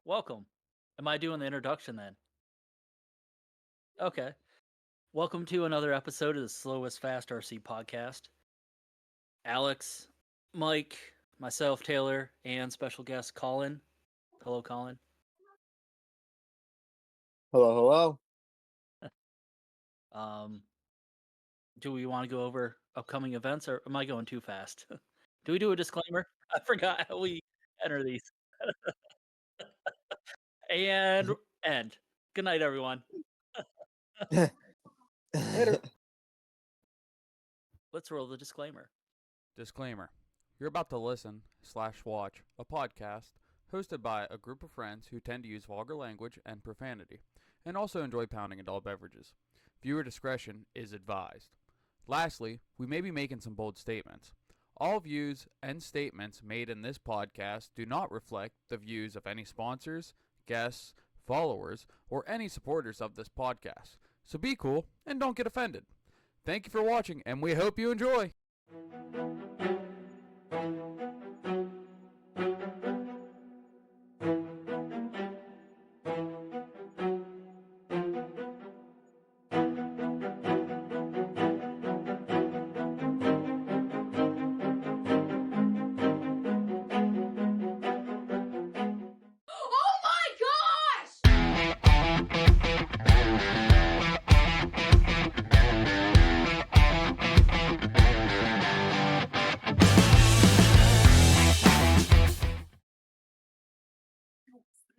Welcome. Am I doing the introduction then? Okay. Welcome to another episode of the Slowest Fast RC podcast. Alex, Mike, myself, Taylor, and special guest Collin. Hello, Collin. Hello, hello. Um, do we want to go over upcoming events, or am I going too fast? Do we do a disclaimer? I forgot how we enter these. And end. Good night, everyone. Later. Let's roll the disclaimer. Disclaimer. You're about to listen/watch a podcast hosted by a group of friends who tend to use vulgar language and profanity, and also enjoy pounding adult beverages. Viewer discretion is advised. Lastly, we may be making some bold statements. All views and statements made in this podcast do not reflect the views of any sponsors, guests, followers, or any supporters of this podcast. So be cool and don't get offended. Thank you for watching, and we hope you enjoy. Oh my gosh!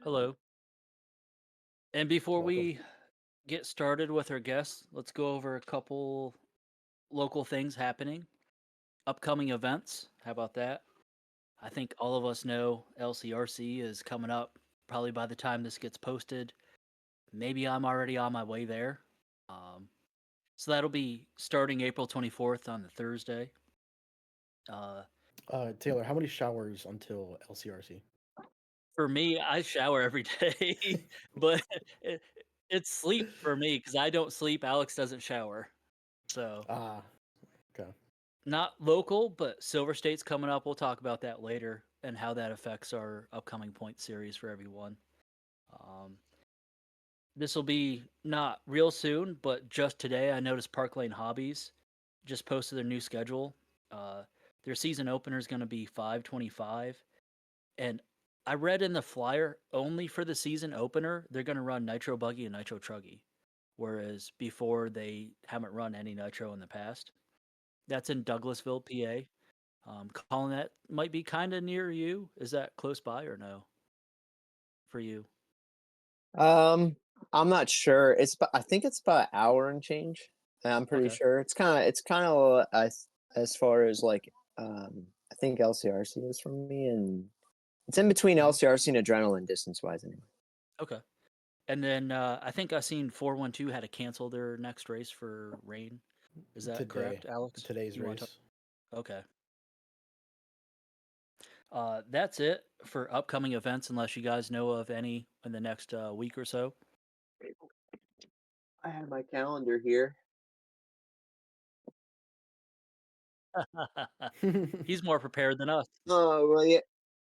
Hello. And before Welcome. we get started with our guests, let's go over a couple local things happening, upcoming events. How about that? I think all of us know LCRC is coming up probably by the time this gets posted. Maybe I'm already on my way there. So that'll be starting April 24th on the Thursday. Taylor, how many showers until LCRC? For me, I shower every day, but it, it's sleep for me because I don't sleep. Alex doesn't shower. So Okay. not local, but Silver State's coming up. We'll talk about that later and how that affects our upcoming point series for everyone. Um, this will be not real soon, but just today I noticed Park Lane Hobbies just posted their new schedule. Their season opener is going to be 5/25, and I read in the flyer only for the season opener they're going to run Nitro Buggy and Nitro Truggy, whereas before they haven't run any Nitro in the past. That's in Douglasville, PA. Colin, that might be kind of near you. Is that close by or no? For you? I'm not sure. I think it's about an hour and change. I'm pretty Okay. sure. It's kind of as far as like I think LCRC is from me, and it's in between Mhm. LCRC and Adrenaline distance wise anyway. Okay. And then I think I seen 412 had to cancel their next race for rain. Is that correct, Alex? Today's You want to race. talk? Okay. That's it for upcoming events, unless you guys know of any in the next week or so. I have my calendar here. He's more prepared than us. Oh well, yeah.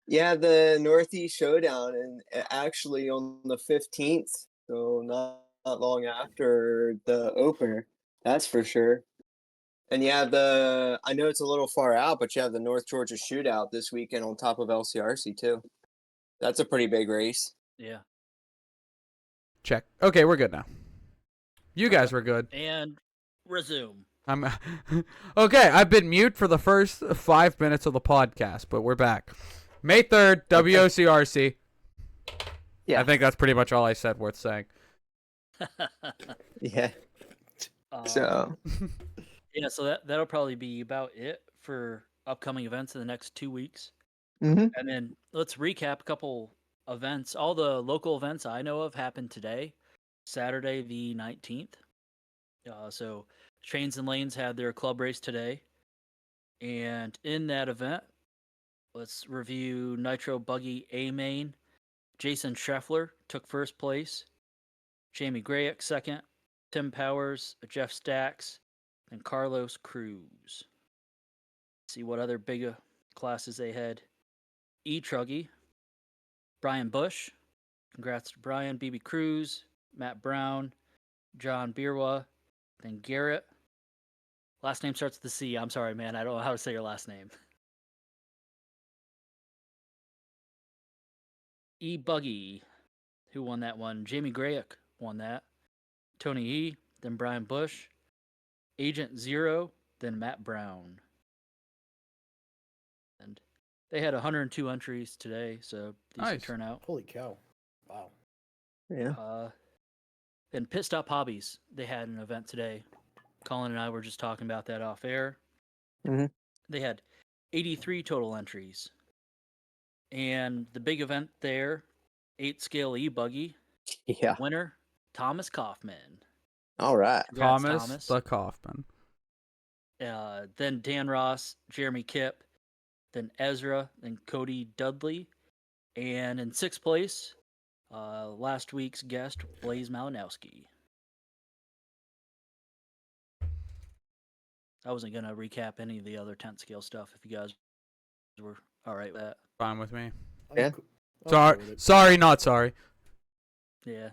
Yeah, the Northeast Showdown, and actually on the 15th, so not long after the opener, that's for sure. And yeah, I know it's a little far out, but you have the North Georgia Shootout this weekend on top of LCRC too. That's a pretty big race. Yeah. Check. Okay, we're good now. You guys were good. And resume. I'm okay. I've been mute for the first 5 minutes of the podcast, but we're back. May 3rd, WOCRC. Yeah. I think that's pretty much all I said worth saying. Yeah. So Yeah, so that'll probably be about it for upcoming events in the next 2 weeks. mm-hmm. And then let's recap a couple events. All the local events I know of happened today, Saturday the 19th. So Trains and Lanes had their club race today. And in that event, let's review Nitro Buggy A Main. Jason Scheffler took first place. Jamie Grayek second. Tim Powers, Jeff Stacks, and Carlos Cruz. See what other big classes they had. E-Truggy Brian Bush. Congrats to Brian. BB Cruz, Matt Brown, John Bierwa, then Garrett. Last name starts with the C. I'm sorry, man. I don't know how to say your last name. E. Buggy, who won that one. Jamie Grayek won that. Tony E., then Brian Bush. Agent Zero, then Matt Brown. And they had 102 entries today, so decent Nice. turnout. Holy cow! Wow. Yeah. And Pit Stop Hobbies, they had an event today. Colin and I were just talking about that off air. Mhm. They had 83 total entries. And the big event there, 8 scale e-buggy, Yeah. winner, Thomas Kaufman. All right. Congrats, Thomas the Kaufman. Then Dan Ross, Jeremy Kipp, then Ezra, then Cody Dudley. And in 6th place, last week's guest, Blaze Malinowski. I wasn't going to recap any of the other 10th scale stuff if you guys were all right with that. Fine with me. Yeah. Sorry, Cool with it. sorry, not sorry. Yeah.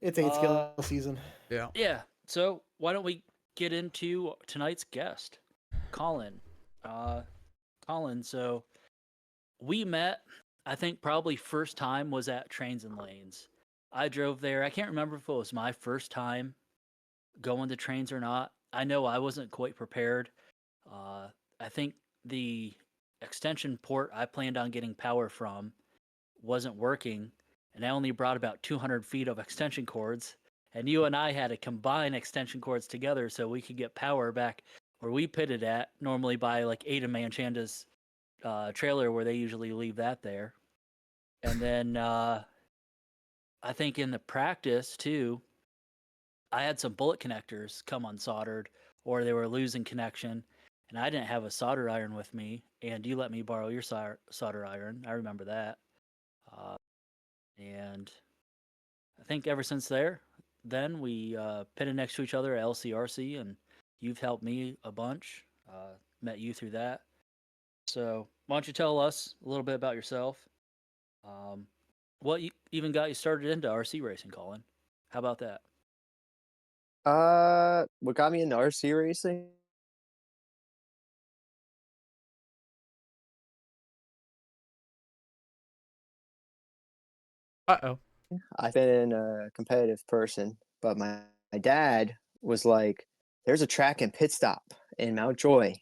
It's 8 scale season. Yeah. Yeah. So why don't we get into tonight's guest, Collin. Collin, so we met, I think probably first time was at Trains and Lanes. I drove there. I can't remember if it was my first time going to trains or not. I know I wasn't quite prepared. I think the extension port I planned on getting power from wasn't working, and I only brought about 200 feet of extension cords. And you and I had to combine extension cords together so we could get power back where we pitted at, normally by like Ada Manchanda's trailer where they usually leave that there. And then I think in the practice too, I had some bullet connectors come unsoldered or they were losing connection, and I didn't have a solder iron with me, and you let me borrow your solder iron. I remember that. And I think ever since then we pitted next to each other at LCRC, and you've helped me a bunch. Met you through that. So why don't you tell us a little bit about yourself? What even got you started into RC racing, Colin? How about that? What got me into RC racing? Uh-oh. I've been a competitive person, but my dad was like, "There's a track in Pit Stop in Mount Joy,"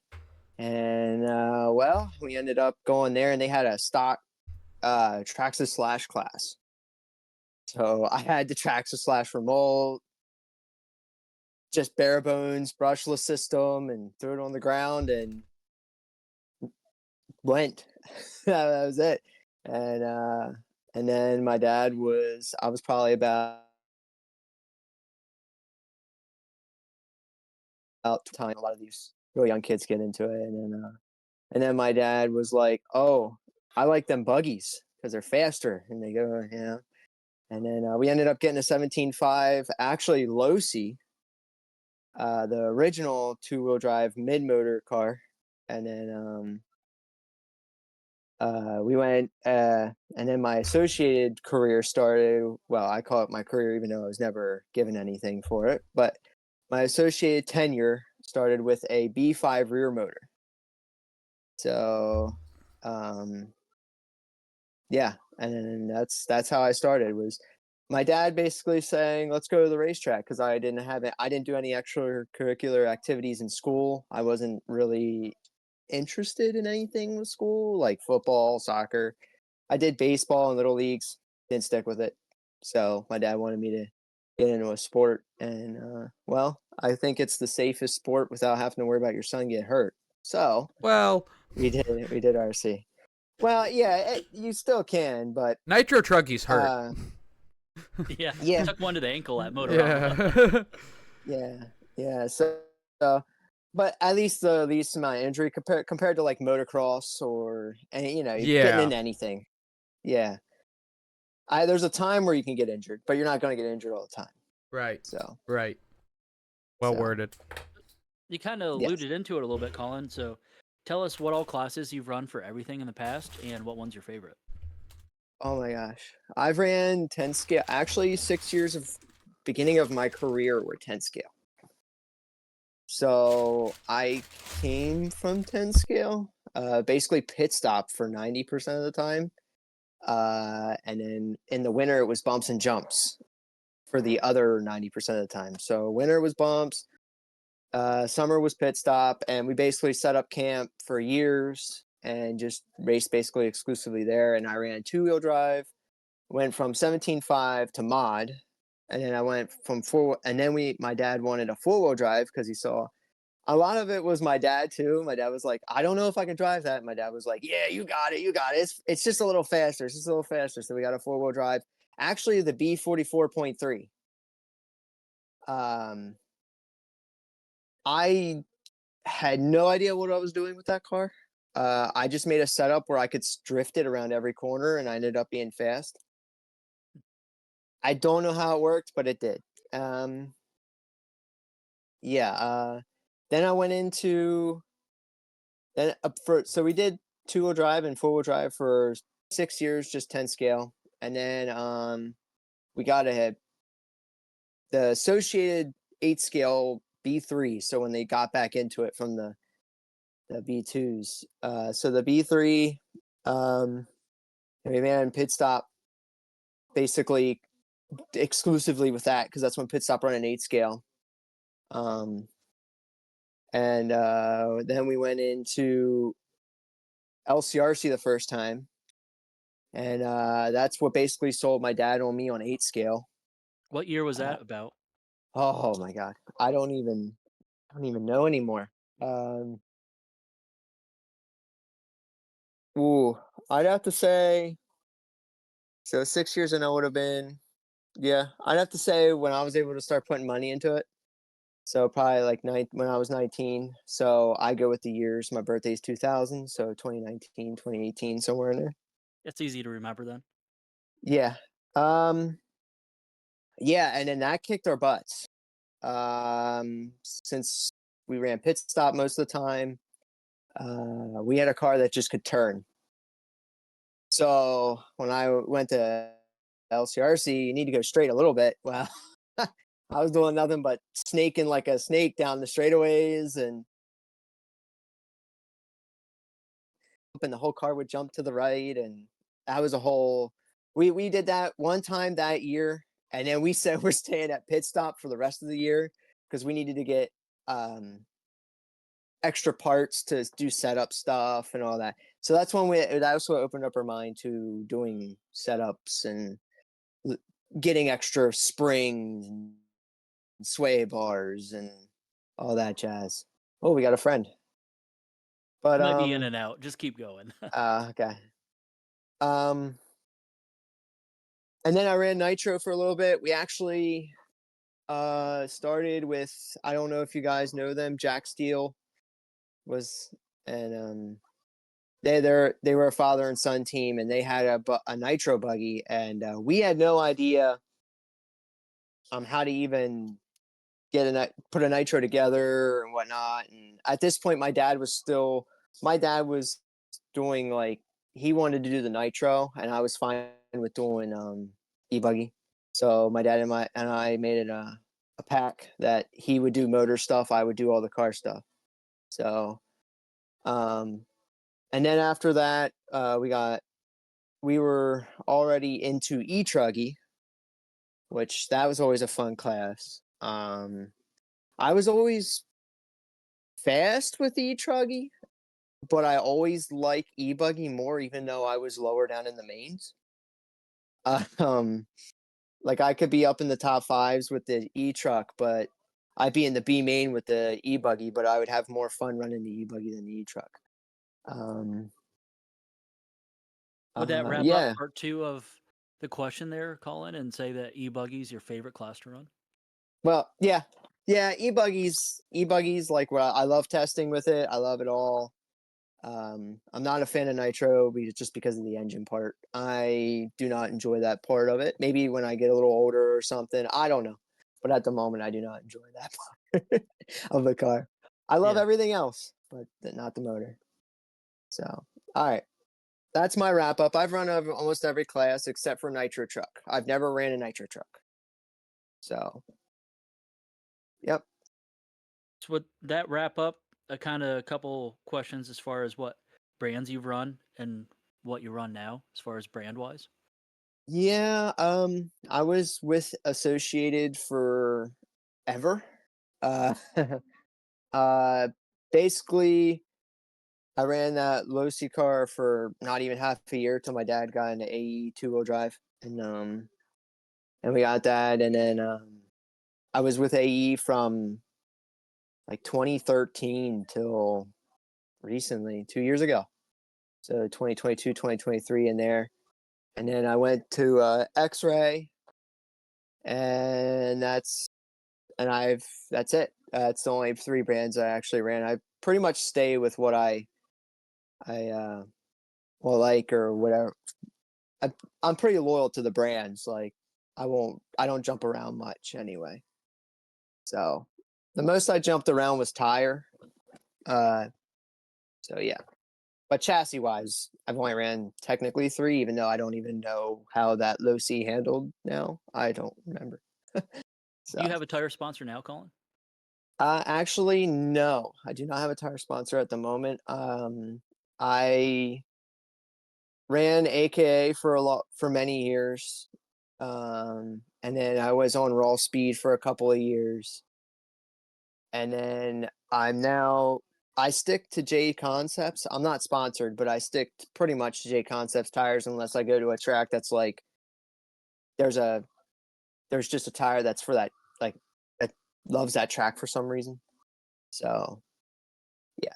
and well, we ended up going there, and they had a stock Traxxas Slash class. So I had the Traxxas Slash remote, just bare bones brushless system, and threw it on the ground and went. That was it. And then my dad I was probably about the time a lot of these really young kids get into it, and then my dad was like, "Oh, I like them buggies because they're faster," and they go, yeah. And then we ended up getting a 17.5, actually Losi, the original 2-wheel drive mid motor car, and then we went, and then my associated career started. Well, I call it my career, even though I was never given anything for it. But my associated tenure started with a B5 rear motor. So, yeah, and then that's how I started. Was my dad basically saying, "Let's go to the racetrack," because I didn't do any extracurricular activities in school. I wasn't really interested in anything with school, like football, soccer. I did baseball and little leagues, didn't stick with it. So my dad wanted me to get into a sport, and well, I think it's the safest sport without having to worry about your son getting hurt. So Well, we did RC. Well, yeah, you still can, but Nitro Trucky's hurt. Yeah, Yeah. took one to the ankle at Motorama. Yeah. So, but at least the least amount of injury compared to like motocross or getting Yeah. into anything. Yeah. There's a time where you can get injured, but you're not going to get injured all the time. Right. So, Right. Well So. worded. You kind of Yes. alluded into it a little bit, Colin. So tell us what all classes you've run for everything in the past and what one's your favorite. Oh my gosh. I've ran 10 scale. Actually, 6 years of beginning of my career were 10 scale. So I came from 10 scale, basically pit stop for 90% of the time. And then in the winter, it was bumps and jumps for the other 90% of the time. So winter was bumps, summer was pit stop, and we basically set up camp for years and just raced basically exclusively there. And I ran 2-wheel drive, went from 17.5 to mod, and then I went from four. And then my dad wanted a 4-wheel drive because he saw a lot of it was my dad too. My dad was like, I don't know if I can drive that. My dad was like, yeah, you got it. You got it. It's just a little faster. It's just a little faster. So we got a 4-wheel drive. Actually, the B44.3. I had no idea what I was doing with that car. I just made a setup where I could drift it around every corner, and I ended up being fast. I don't know how it worked, but it did. Yeah. Then I went into so we did 2-wheel drive and 4-wheel drive for 6 years, just 10 scale, and then we got ahead the associated 8 scale B3. So when they got back into it from the B2s, so the B3, we ran pit stop basically exclusively with that because that's when pit stop run an 8 scale. And then we went into LCRC the first time, and that's what basically sold my dad on me on 8 scale. What year was that about? Oh my god, I don't even know anymore. Ooh, I'd have to say. So 6 years in, I would have been. Yeah, I'd have to say when I was able to start putting money into it. So probably like when I was 19. So I go with the years. My birthday's 2000, so 2019, 2018, somewhere in there. It's easy to remember then. Yeah. Yeah, and then that kicked our butts. Since we ran pit stop most of the time, we had a car that just could turn. So when I went to LCRC, you need to go straight a little bit. Well, I was doing nothing but snaking like a snake down the straightaways, and the whole car would jump to the right, and that was a whole. We did that one time that year, and then we said we're staying at pit stop for the rest of the year because we needed to get extra parts to do setup stuff and all that. So that's when that also opened up our mind to doing setups and getting extra springs and sway bars and all that jazz. Oh, we got a friend. But Might be in and out. Just keep going. okay. And then I ran nitro for a little bit. We actually started with, I don't know if you guys know them, Jack Steele was, and they were a father and son team, and they had a nitro buggy, and we had no idea how to even put a nitro together and whatnot. And at this point, my dad was doing like, he wanted to do the nitro, and I was fine with doing e-buggy. So my dad and I made it a pack that he would do motor stuff, I would do all the car stuff. So and then after that, we were already into e-truggy, which that was always a fun class. I was always fast with e-truggy, but I always like e-buggy more, even though I was lower down in the mains. Like I could be up in the top fives with the e-truck, but I'd be in the B main with the e-buggy, but I would have more fun running the e-buggy than the e-truck. Would that wrap Yeah. up part 2 of the question there, Colin, and say that e-buggy is your favorite class to run? Well, yeah. E-buggies, like I love testing with it. I love it all. I'm not a fan of nitro just because of the engine part. I do not enjoy that part of it. Maybe when I get a little older or something, I don't know. But at the moment, I do not enjoy that part of the car. I love Yeah. everything else, but not the motor. So, all right. that's my wrap up. I've run over almost every class except for nitro truck. I've never ran a nitro truck. So, yep. So would that wrap up a couple questions as far as what brands you've run and what you run now, as far as brand wise? Yeah, I was with Associated for ever. Uh, uh, basically, I ran that low C car for not even half a year till my dad got into AE 2-wheel drive, and we got that, and then I was with AE from like 2013 till recently, 2 years ago. So 2022, 2023 in there, and then I went to XRAY, and that's it. That's the only 3 brands I actually ran. I pretty much stay with what I well like or whatever. I'm pretty loyal to the brands. Like I don't jump around much anyway. So the most I jumped around was tire. Uh, so yeah. But chassis wise, I've only ran technically 3, even though I don't even know how that low C handled now. I don't remember. So Do you have a tire sponsor now, Colin? actually no, I do not have a tire sponsor at the moment. I ran AKA for many years. And then I was on Raw Speed for a couple of years. And then I stick to J Concepts. I'm not sponsored, but I stick pretty much to J Concepts tires unless I go to a track that's like there's just a tire that's for that like that loves that track for some reason. So yeah.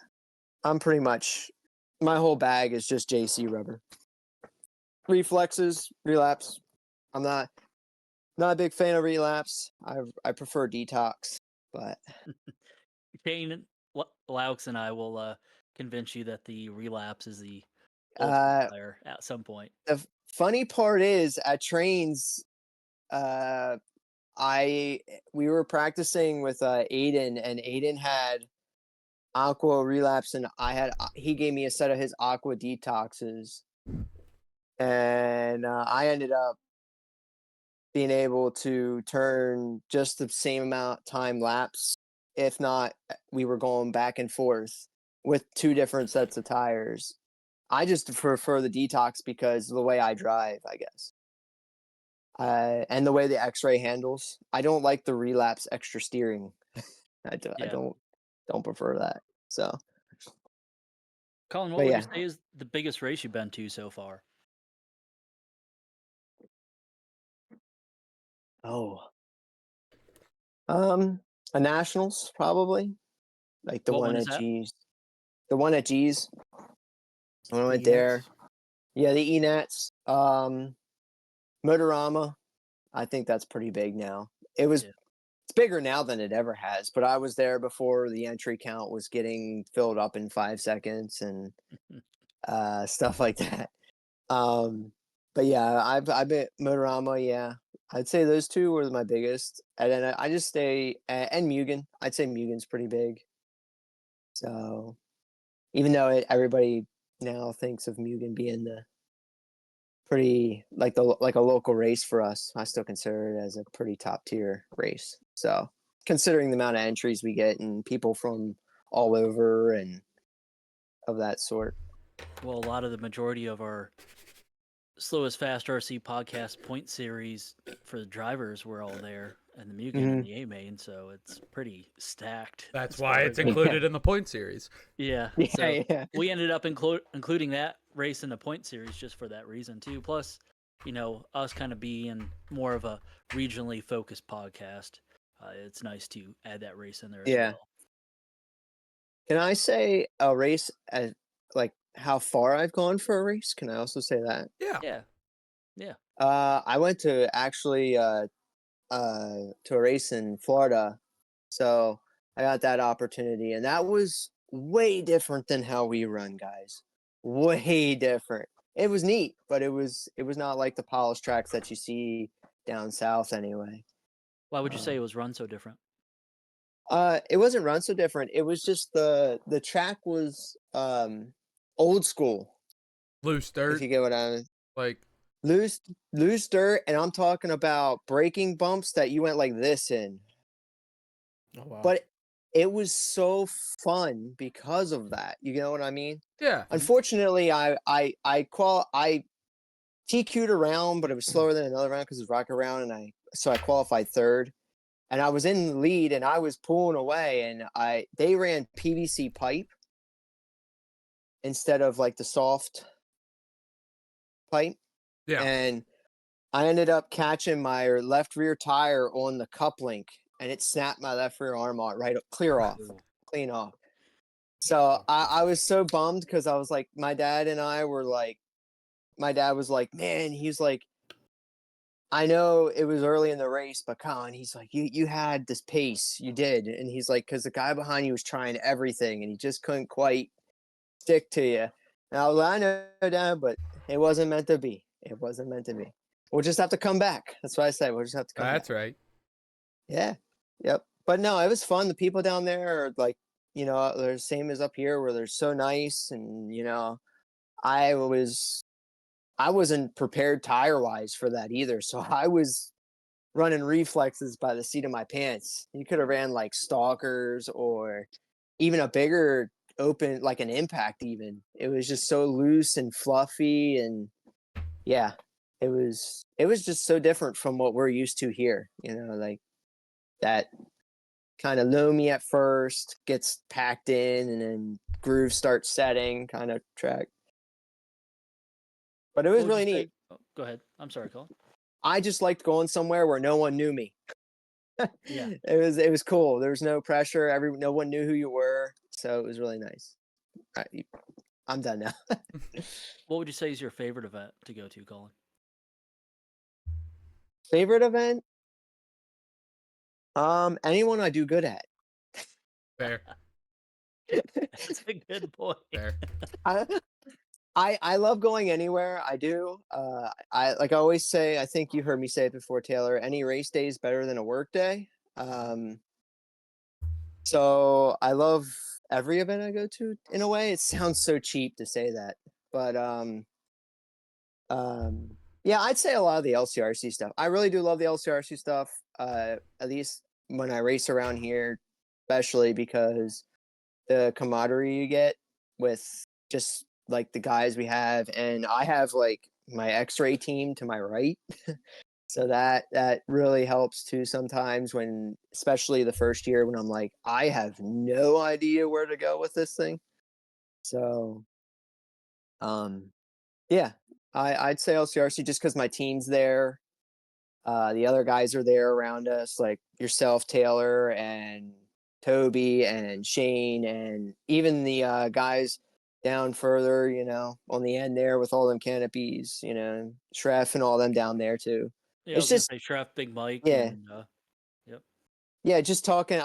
I'm pretty much my whole bag is just JC rubber. Reflexes, relapse. I'm not a big fan of relapse. I prefer detox, but Shane Laux and I will convince you that the relapse is the ultimate uh tire at some point. the funny part is at trains uh we were practicing with Aiden, and Aiden had aqua relapse, and he gave me a set of his aqua detoxes, and I ended up being able to turn just the same amount time lapse, if not we were going back and forth with 2 different sets of tires. I just prefer the detox because of the way I drive, I guess. And the way the X-ray handles. I don't like the relapse extra steering. I Yeah. don't prefer that. So, Colin, what but would yeah. you say is the biggest race you've been to so far? Oh, a nationals probably, like the What one one is at that? G's. The one at G's. When I went The there. Enets. Yeah, the E-Nets. Motorama. I think that's pretty big now. It's bigger now than it ever has, but I was there before the entry count was getting filled up in 5 seconds and stuff like that. But yeah, I've been Motorama, yeah. I'd say those 2 were my biggest. And then I just stay and Mugen. I'd say Mugen's pretty big. So even though everybody now thinks of Mugen being the pretty like a local race for us, I still consider it as a pretty top tier race. So considering the amount of entries we get and people from all over and of that sort. Well, a lot of the majority of our Slowest Fast RC podcast point series for the drivers were all there, and the Mugen and the A main, so it's pretty stacked. That's as why far it's as- included in the point series. Yeah, Yeah, so yeah. we ended up including that race in the point series just for that reason too. Plus, us kind of being more of a regionally focused podcast, it's nice to add that race in there as Yeah. well. Can I say a race as like how far I've gone for a race? Can I also say that? Yeah. Yeah. I went to actually to a race in Florida, so I got that opportunity, and that was way different than how we run, guys. Way different. It was neat, but it was not like the polished tracks that you see down south anyway. Why would you say it was run so different? It wasn't run so different. It was just the track was old school. Loose If dirt, you get what I mean. like Loose dirt, and I'm talking about breaking bumps that you went like this in. Oh wow. But it was so fun because of that. You know what I mean? yeah. Unfortunately, I TQ'd around, but it was slower than another round because it was rocket round, and I qualified third, and I was in the lead, and I was pulling away, and they ran PVC pipe instead of like the soft pipe, Yeah. and I ended up catching my left rear tire on the cup link, and it snapped my left rear arm out clear off, clean off. So I was so bummed because I was like, my dad was like, man, he's like, I know it was early in the race, but Colin, he's like, you had this pace, you did, and he's like, because the guy behind you was trying everything, and he just couldn't quite stick to you. And I was like, I know, Dad, but it wasn't meant to be. It wasn't meant to be. We'll just have to come back. That's what I said. We'll just have to come back. That's right. Yeah. Yep. But no, it was fun. The people down there are like, they're the same as up here where they're so nice. And, I wasn't prepared tire wise for that either. So I was running reflexes by the seat of my pants. You could have ran like stalkers or even a bigger open, like an impact even. It was just so loose and fluffy, and yeah, it was just so different from what we're used to here, like that kind of loamy at first, gets packed in, and then grooves start setting kind of track. But it was really neat. Oh, go ahead. I'm sorry, Colin. I just liked going somewhere where no one knew me. Yeah. It was cool. There was no pressure. No one knew who you were, so it was really nice. I'm done now. What would you say is your favorite event to go to, Colin? Favorite event? Anyone I do good at. Fair. That's a good point. Fair. I love going anywhere. I do. I like I always say, I think you heard me say it before, Taylor, any race day is better than a work day. So I love every event I go to in a way. It sounds so cheap to say that. But yeah, I'd say a lot of the LCRC stuff. I really do love the LCRC stuff. At least when I race around here, especially because the camaraderie you get with just like the guys we have, and I have like my X-ray team to my right. So that really helps too sometimes, when especially the first year when I'm like, I have no idea where to go with this thing. So yeah, I'd say LCRC just because my team's there. The other guys are there around us, like yourself, Taylor, and Toby, and Shane, and even the guys down further, on the end there with all them canopies, Shref and all them down there too. Yeah, I was It's gonna just, say Shref, Big Mike, yeah, and yep. yeah, just talking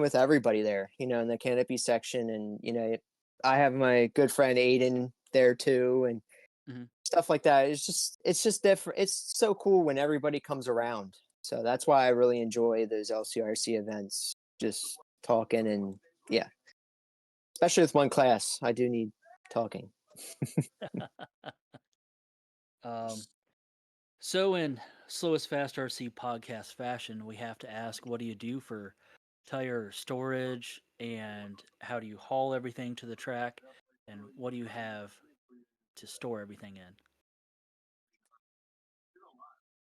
with everybody there, in the canopy section, and I have my good friend Aiden there too, and stuff like that. It's just different. It's so cool when everybody comes around. So that's why I really enjoy those LCRC events. Just talking, and yeah, especially with one class, I do need talking. So in Slowest Fast RC podcast fashion, we have to ask, what do you do for tire storage, and how do you haul everything to the track, and what do you have to store everything in?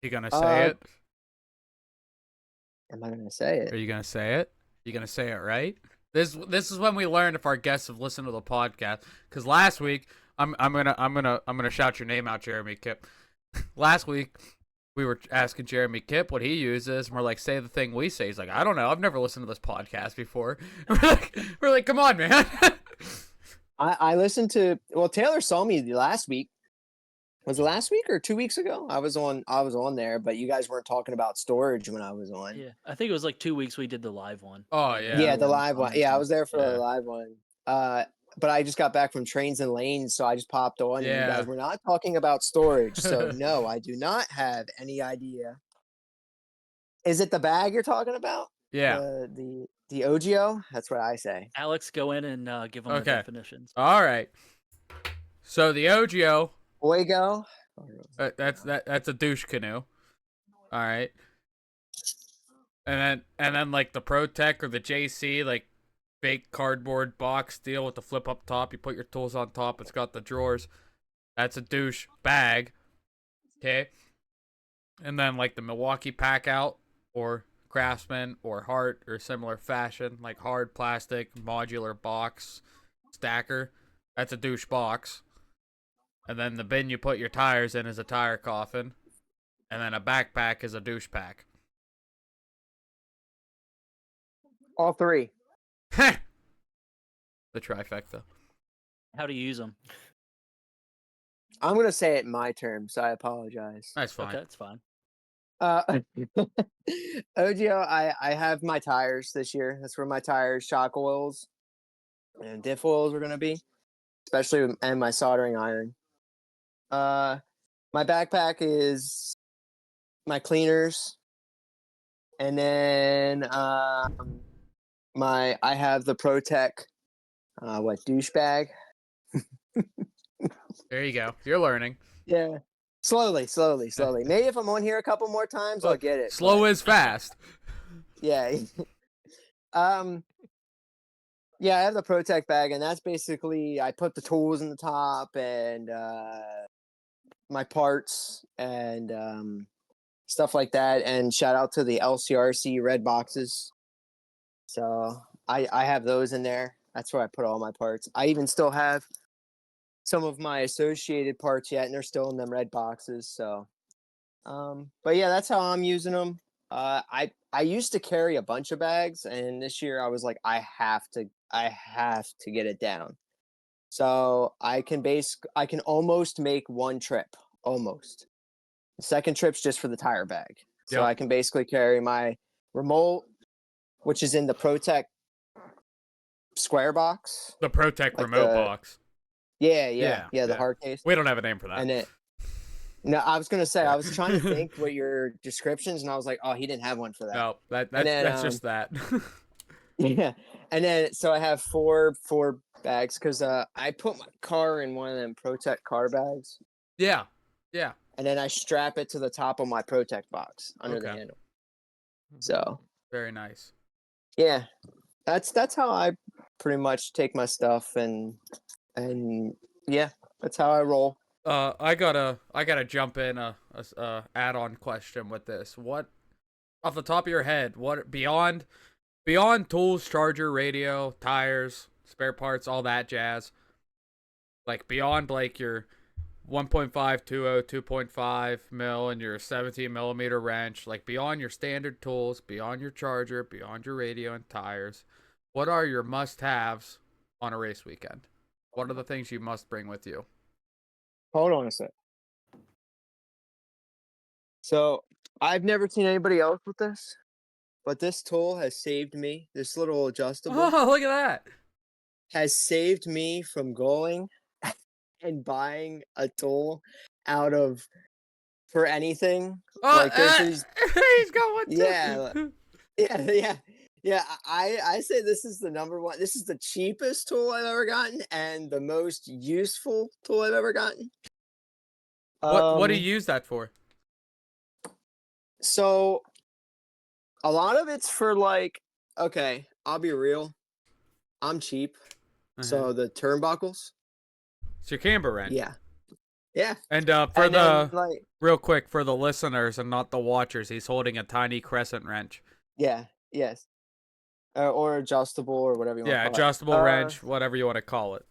You gonna say it? Am I gonna say Are it? you gonna say it? You gonna say it right? This is when we learn if our guests have listened to the podcast. Because last week, I'm gonna shout your name out, Jeremy Kipp. Last week, we were asking Jeremy Kipp what he uses, and we're like, say the thing we say. He's like, I don't know, I've never listened to this podcast before. We're like, come on, man. I listened to, well, Taylor saw me last week. Was it last week or 2 weeks ago? I was on there, but you guys weren't talking about storage when I was on. Yeah, I think it was like 2 weeks we did the live one. Oh And, yeah. Yeah, the live one. Yeah, I was there for Yeah. the live one. But I just got back from trains and lanes, so I just popped on, and you Yeah. guys were not talking about storage. So no, I do not have any idea. Is it the bag you're talking about? Yeah. The OGO? That's what I say. Alex, go in and give them the Okay. definitions. All right. So the OGO, Oygo. that's a douche canoe. All right. And then like the ProTech or the JC, like fake cardboard box deal with the flip up top. You put your tools on top. It's got the drawers. That's a douche bag. Okay. And then like the Milwaukee pack out or Craftsman or Hart or similar fashion, like hard plastic modular box stacker. That's a douche box. And then the bin you put your tires in is a tire coffin. And then a backpack is a douche pack. All three. The trifecta. How to use them? I'm gonna say it in my terms, so I apologize. That's fine. Okay, that's fine. OGO, I have my tires this year. That's where my tires, shock oils, and diff oils are gonna be, especially and my soldering iron. My backpack is my cleaners, and then I have the ProTech douche bag. There you go. You're learning. Yeah. Slowly. Maybe if I'm on here a couple more times, I'll get it. Slow but- is fast. Yeah. Yeah, I have the ProTech bag, and that's basically I put the tools in the top and my parts and stuff like that. And shout out to the LCRC red boxes. So I have those in there. That's where I put all my parts. I even still have some of my associated parts yet, and they're still in them red boxes. So, but yeah, that's how I'm using them. I used to carry a bunch of bags, and this year I was like, I have to get it down. So I can almost make one trip, almost. The second trip's just for the tire bag. So Yep. I can basically carry my remote, which is in the ProTech square box. The ProTech Like remote the- box. Yeah, Yeah, the yeah. hard case. We don't have a name for that. And no, I was gonna say I was trying to think what your descriptions, and I was like, oh, he didn't have one for that. No, that's then, just that. Yeah, and then so I have four bags because I put my car in one of them ProTech car bags, yeah. and then I strap it to the top of my ProTech box under the Okay. handle. So Very nice. yeah, that's how I pretty much take my stuff and yeah, that's how I roll. I gotta jump in a add-on question with this. What, off the top of your head, what beyond tools, charger, radio, tires, spare parts, all that jazz, like beyond like your 1.5, 2.5 mil and your 17 millimeter wrench, like beyond your standard tools, beyond your charger, beyond your radio and tires, what are your must-haves on a race weekend? What are the things you must bring with you? Hold on a sec. So I've never seen anybody else with this, but this tool has saved me. This little adjustable Oh, look at that. has saved me from going and buying a tool out of for anything. Oh, Like there's these, he's got one too. Yeah. Yeah, I say this is the number one. This is the cheapest tool I've ever gotten and the most useful tool I've ever gotten. What do you use that for? So a lot of it's for like, okay, I'll be real. I'm cheap. So the turnbuckles. It's your camber wrench. Yeah. And for And the then, like, real quick for the listeners and not the watchers, he's holding a tiny crescent wrench. yes. Or adjustable or whatever you want Yeah, to call adjustable it. wrench, whatever you want to call it.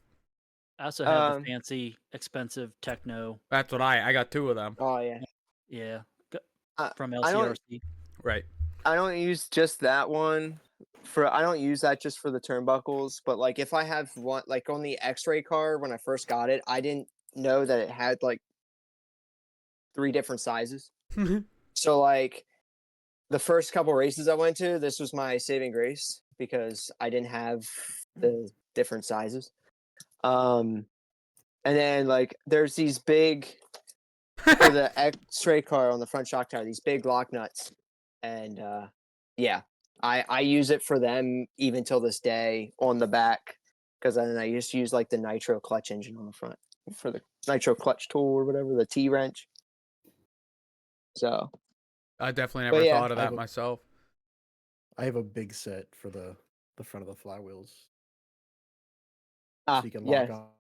I also have the fancy, expensive Techno. That's what I got two of them. Oh yeah. Yeah, from I don't- LCRC. Right. I don't use just that one I don't use that just for the turnbuckles, but like if I have one like on the XRAY car when I first got it, I didn't know that it had like 3 different sizes. So like the first couple races I went to, this was my saving grace because I didn't have the different sizes. And then like there's these big for the X-ray car on the front shock tower, these big lock nuts. And yeah, I use it for them even till this day on the back because then I used to use like the nitro clutch engine on the front. for the nitro clutch tool or whatever, the T wrench. So I definitely But never yeah, thought of I that have a- myself. I have a big set for the front of the flywheels, ah, so you can yes, lock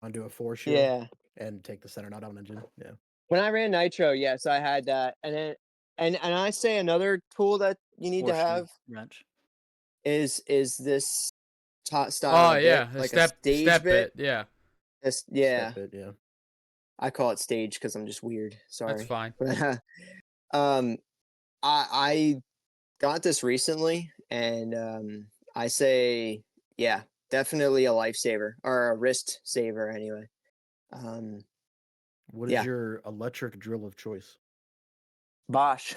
onto a 4-shoe yeah. and take the center nut out of an engine. Yeah. When I ran nitro, yes, I had that, and then and I say another tool that you need to Horseshoe have wrench. is this style Oh of bit, yeah, a like a stage step bit. bit. Yeah, Yeah, Step it. Yeah. I call it stage because I'm just weird. that's Sorry. fine. um, I got this recently, and I say, yeah, definitely a lifesaver or a wrist saver anyway. What is Yeah, your electric drill of choice? Bosch,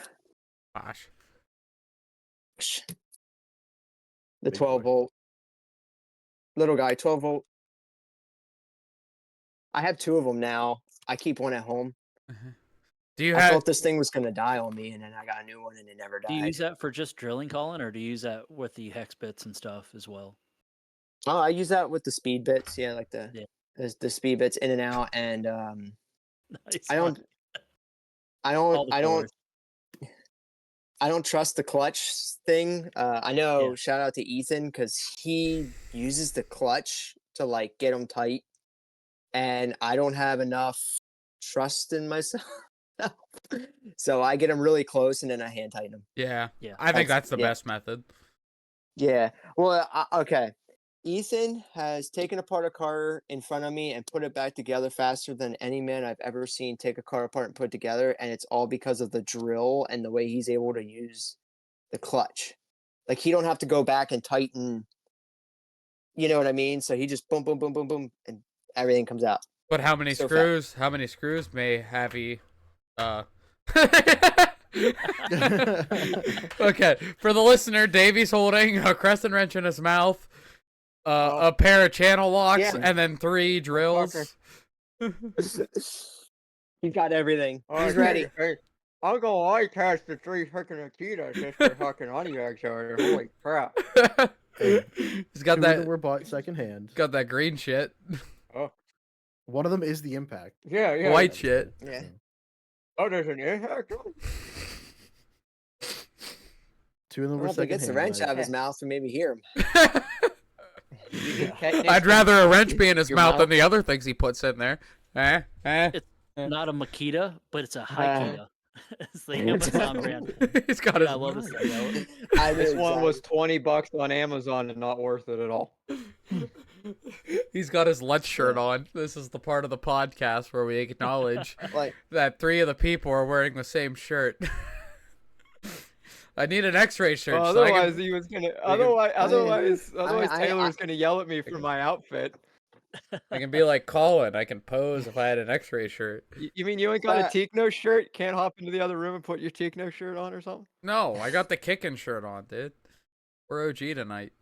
Gosh. the Big 12 boy. volt little guy, 12 volt. I have two of them now. I keep one at home. Do you I have? thought this thing was gonna die on me, and then I got a new one, and it never Do you died. use that for just drilling, Colin, or do you use that with the hex bits and stuff as well? Oh, I use that with the speed bits. Yeah, like Yeah. the speed bits in and out, and Nice. I don't All the cores. I don't trust the clutch thing. I know. Shout out to Ethan because he uses the clutch to like get them tight, and I don't have enough trust in myself. So I get them really close, and then I hand tighten them. Yeah, Yeah. I think That's- that's the yeah. best method. Yeah. Well, okay. Ethan has taken apart a car in front of me and put it back together faster than any man I've ever seen take a car apart and put it together, and it's all because of the drill and the way he's able to use the clutch. Like he don't have to go back and tighten. You know what I mean? So he just boom, boom, boom, boom, boom, and everything comes out. But how many So screws? How many screws may have he? Okay, for the listener, Davey's holding a crescent wrench in his mouth, a pair of channel locks, Yeah. and then 3 drills. He's got everything. He's Okay, ready. Hey, I'll go eye test the 3 freaking Akitas just for fucking honey eggs are. Holy crap. He's got Two of that. them were bought secondhand. Got that green shit, Oh, One of them is the impact. yeah, yeah. white shit. Yeah. Oh, there's an impact. Two of them I were hope he gets the wrench out of his secondhand. mouth and maybe hear him. I'd rather a wrench be in his Your mouth mouth? than the other things he puts in there. It's not a Makita, but it's a Haikita. It's the Amazon brand. He's got Dude, his. I love this thing. This knew one was exactly. $20 on Amazon and not worth it at all. He's got his Let's shirt on. This is the part of the podcast where we acknowledge Like, that 3 of the people are wearing the same shirt. I need an X-ray shirt. Well, so I otherwise, can- he was gonna. can- Otherwise, I- Taylor's gonna yell at me for my outfit. I can be like Colin. I can pose if I had an X-ray shirt. You mean you ain't got a That- Tikno shirt? Can't hop into the other room and put your Tikno shirt on or something? No, I got the kicking shirt on, dude. We're OG tonight.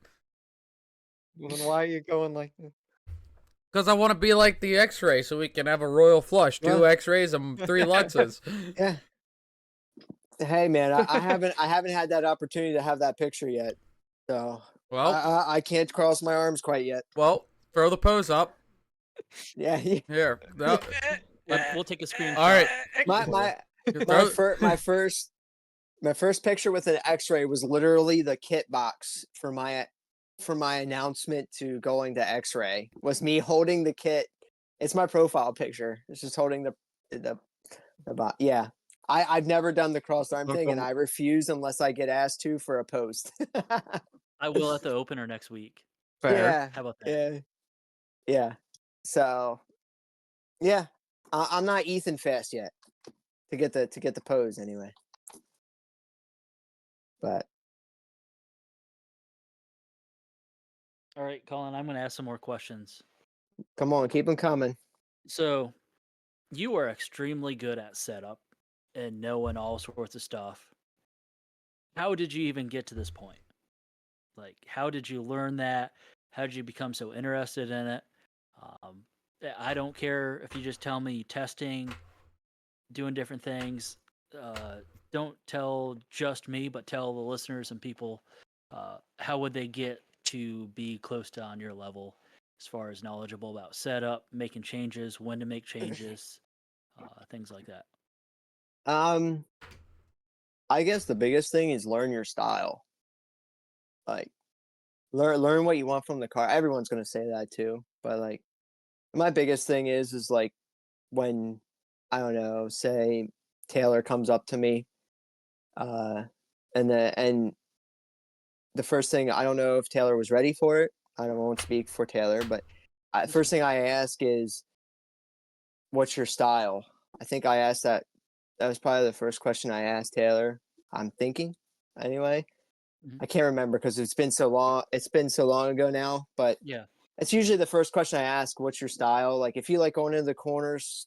Well, then why are you going like this? Because I want to be like the X-ray, so we can have a royal flush, 2 Well- X-rays and 3 Lutzes. yeah. Hey man, I haven't had that opportunity to have that picture yet. So Well, I can't cross my arms quite yet. throw the pose up Yeah. here. No, We'll take a screenshot. all right. My Throw- my first picture with an X-ray was literally the kit box for my announcement to going to X-ray. Was me holding the kit. It's my profile picture. It's just holding the box. Yeah. I've never done the cross arm thing, and I refuse unless I get asked to for a post. I will at the opener next week. Yeah. How about that? Yeah. So, yeah, I'm not Ethan fast yet to get the pose anyway. But All right, Colin, I'm going to ask some more questions. come on, keep them coming. So, you are extremely good at setup and knowing all sorts of stuff. How did you even get to this point? Like, how did you learn that? How did you become so interested in it? I don't care if you just tell me testing, doing different things. Don't tell just me, but tell the listeners and people how would they get to be close to on your level. as far as knowledgeable about setup, making changes, when to make changes, things like that? Um, I guess the biggest thing is learn your style. Like learn what you want from the car. Everyone's gonna say that too, but like my biggest thing is like when I don't know, say Taylor comes up to me, uh, and the first thing I don't know if Taylor was ready for it. I don't won't speak for Taylor, but first thing I ask is, "What's your style?" I think I asked that. That was probably the first question I asked Taylor. I'm thinking, anyway. Mhm. I can't remember because it's been so long. It's been so long ago now, but Yeah. it's usually the first question I ask. What's your style? Like if you like going into the corners,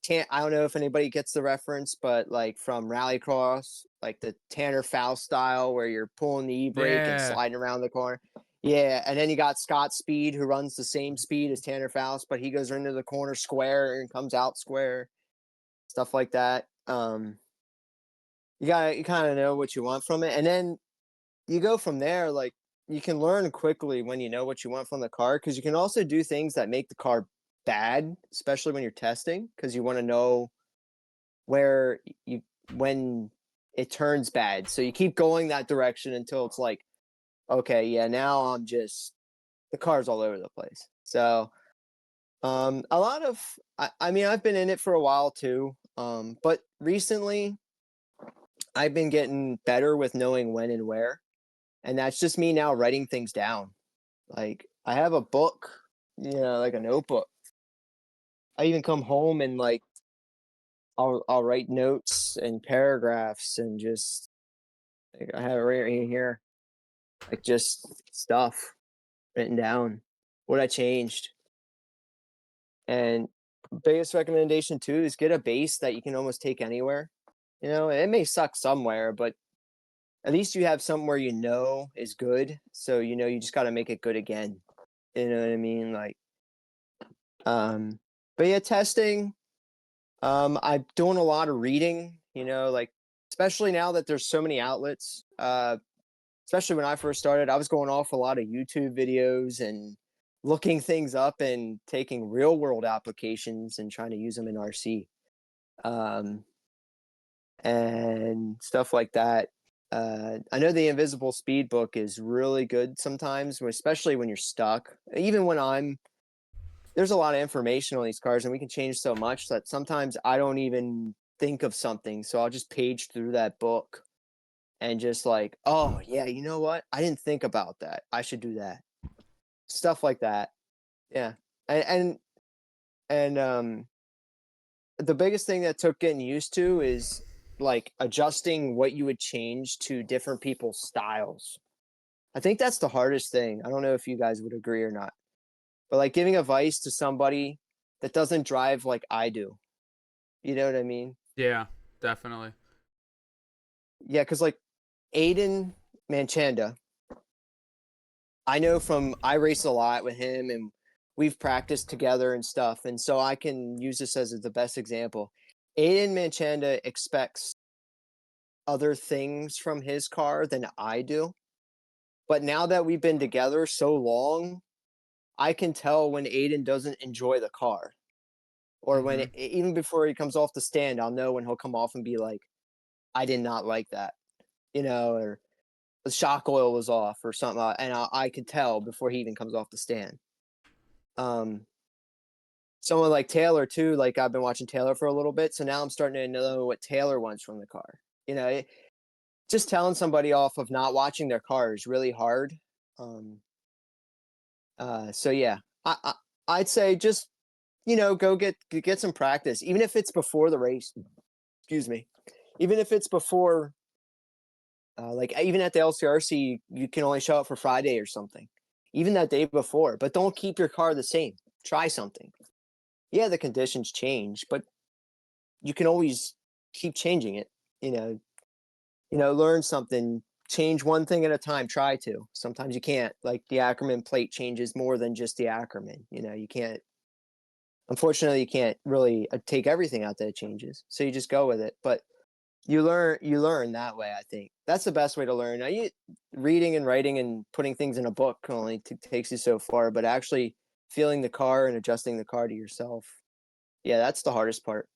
I don't know if anybody gets the reference, but like from Rallycross, like the Tanner Faust style where you're pulling the e-brake and Yeah. sliding around the corner. Yeah, and then you got Scott Speed who runs the same speed as Tanner Faust, but he goes into the corner square and comes out square, stuff like that. You kind of know what you want from it, and then you go from there. Like you can learn quickly when you know what you want from the car because you can also do things that make the car bad, especially when you're testing, because you want to know where you when it turns bad. So you keep going that direction until it's like, okay, yeah, now I'm just the car's all over the place. So a lot of I mean I've been in it for a while too. But recently I've been getting better with knowing when and where. And that's just me now writing things down. Like I have a book, like a notebook. I even come home and like I'll write notes and paragraphs and just like, I have it right here, like just stuff written down, what I changed. And biggest recommendation too is get a base that you can almost take anywhere. It may suck somewhere, but at least you have somewhere is good. So you just got to make it good again. You know what I mean? Like, but yeah, testing. I'm doing a lot of reading. Like especially now that there's so many outlets. Especially when I first started, I was going off a lot of YouTube videos and looking things up and taking real world applications and trying to use them in RC, um, and stuff like that. I know the Invisible Speed book is really good sometimes, especially when you're stuck. Even when there's a lot of information on these cars, and we can change so much that sometimes I don't even think of something, so I'll just page through that book and just like, oh yeah, you know what? I didn't think about that. I should do that. Stuff like that. Yeah. And the biggest thing that took getting used to is like adjusting what you would change to different people's styles. I think that's the hardest thing. I don't know if you guys would agree or not. But like giving advice to somebody that doesn't drive like I do. You know what I mean? Yeah, definitely. Yeah, because like Aiden Manchanda, I race a lot with him and we've practiced together and stuff. And so I can use this as the best example. Aiden Manchanda expects other things from his car than I do. But now that we've been together so long, I can tell when Aiden doesn't enjoy the car. Or when even before he comes off the stand, I'll know when he'll come off and be like, I did not like that, or the shock oil was off or something, and I could tell before he even comes off the stand. Someone like Taylor too, like I've been watching Taylor for a little bit, so now I'm starting to know what Taylor wants from the car. Just telling somebody off of not watching their car is really hard. So yeah, I'd say just go get some practice, even if it's before the race. Excuse me, even if it's before. Like even at the LCRC, you can only show up for Friday or something, even that day before. But don't keep your car the same. Try something. Yeah, the conditions change, but you can always keep changing it. You know, learn something. Change one thing at a time. Try to. Sometimes you can't. Like the Ackerman plate changes more than just the Ackerman. You can't. Unfortunately, you can't really take everything out that it changes. So you just go with it. But you learn that way. I think that's the best way to learn. Reading and writing and putting things in a book only takes you so far, but actually feeling the car and adjusting the car to yourself. Yeah, that's the hardest part,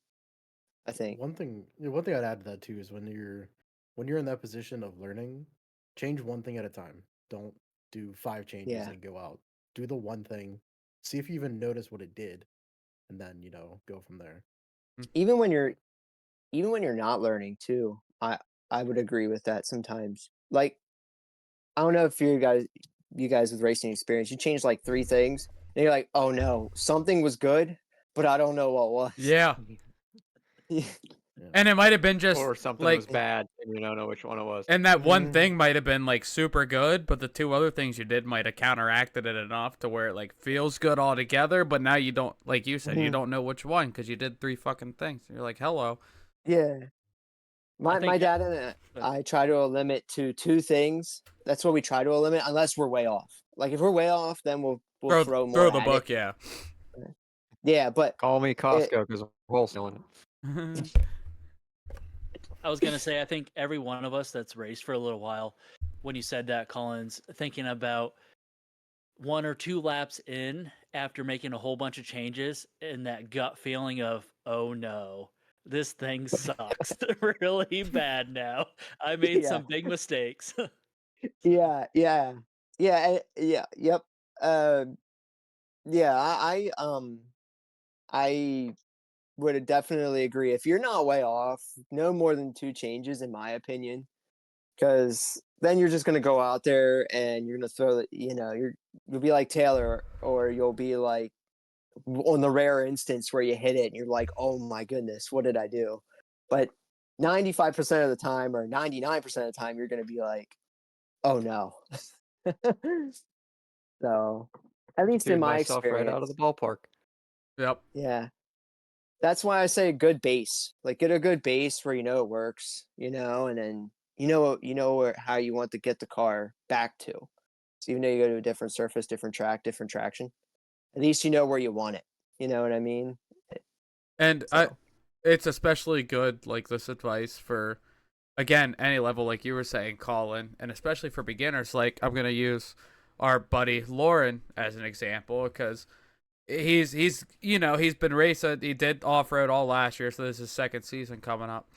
I think. One thing I'd add to that too is when you're in that position of learning, change one thing at a time. Don't do 5 changes Yeah. and go out. Do the one thing, see if you even notice what it did, and then go from there. Even when you're not learning too, I would agree with that sometimes. Like, I don't know if you guys with racing experience, you change like 3 things, and you're like, "Oh no, something was good, but I don't know what was." Yeah. Yeah. And it might have been just Or something like was bad and you don't know which one it was. and that one thing might have been like super good, but the 2 other things you did might have counteracted it enough to where it like feels good altogether, but now you don't, like you said, you Mhm. don't know which one because you did 3 fucking things. You're like, hello. Yeah. My think dad and I try to limit to 2 things. That's what we try to limit unless we're way off. Like, if we're way off, then we'll throw more the at book, it. yeah. Yeah, but Call me it Costco because I'm wholesaling it. I was gonna say, I think every one of us that's raced for a little while, when you said that, Collins, thinking about 1 or 2 laps in after making a whole bunch of changes, and that gut feeling of, oh no, this thing sucks really bad now. I made yeah. some big mistakes. Yeah, yeah. Yeah, yep. Yeah, I would definitely agree. If you're not way off, no more than 2 changes in my opinion, because then you're just gonna go out there and you're gonna throw the you'll be like Taylor, or you'll be like on the rare instance where you hit it and you're like, "Oh my goodness, what did I do?" But 95% of the time or 99% of the time, you're gonna be like, "Oh no." So, at least in Shooting my myself right out of experience, the ballpark. Yep. yeah. That's why I say a good base. Like, get a good base where you know it works, and then how you want to get the car back to. So even though you go to a different surface, different track, different traction, at least you know where you want it. You know what I mean? And So it's especially good, like this advice for, again, any level, like you were saying, Colin, and especially for beginners. Like, I'm going to use our buddy Lauren as an example because he's been racing. He did off road all last year, so this is his second season coming up,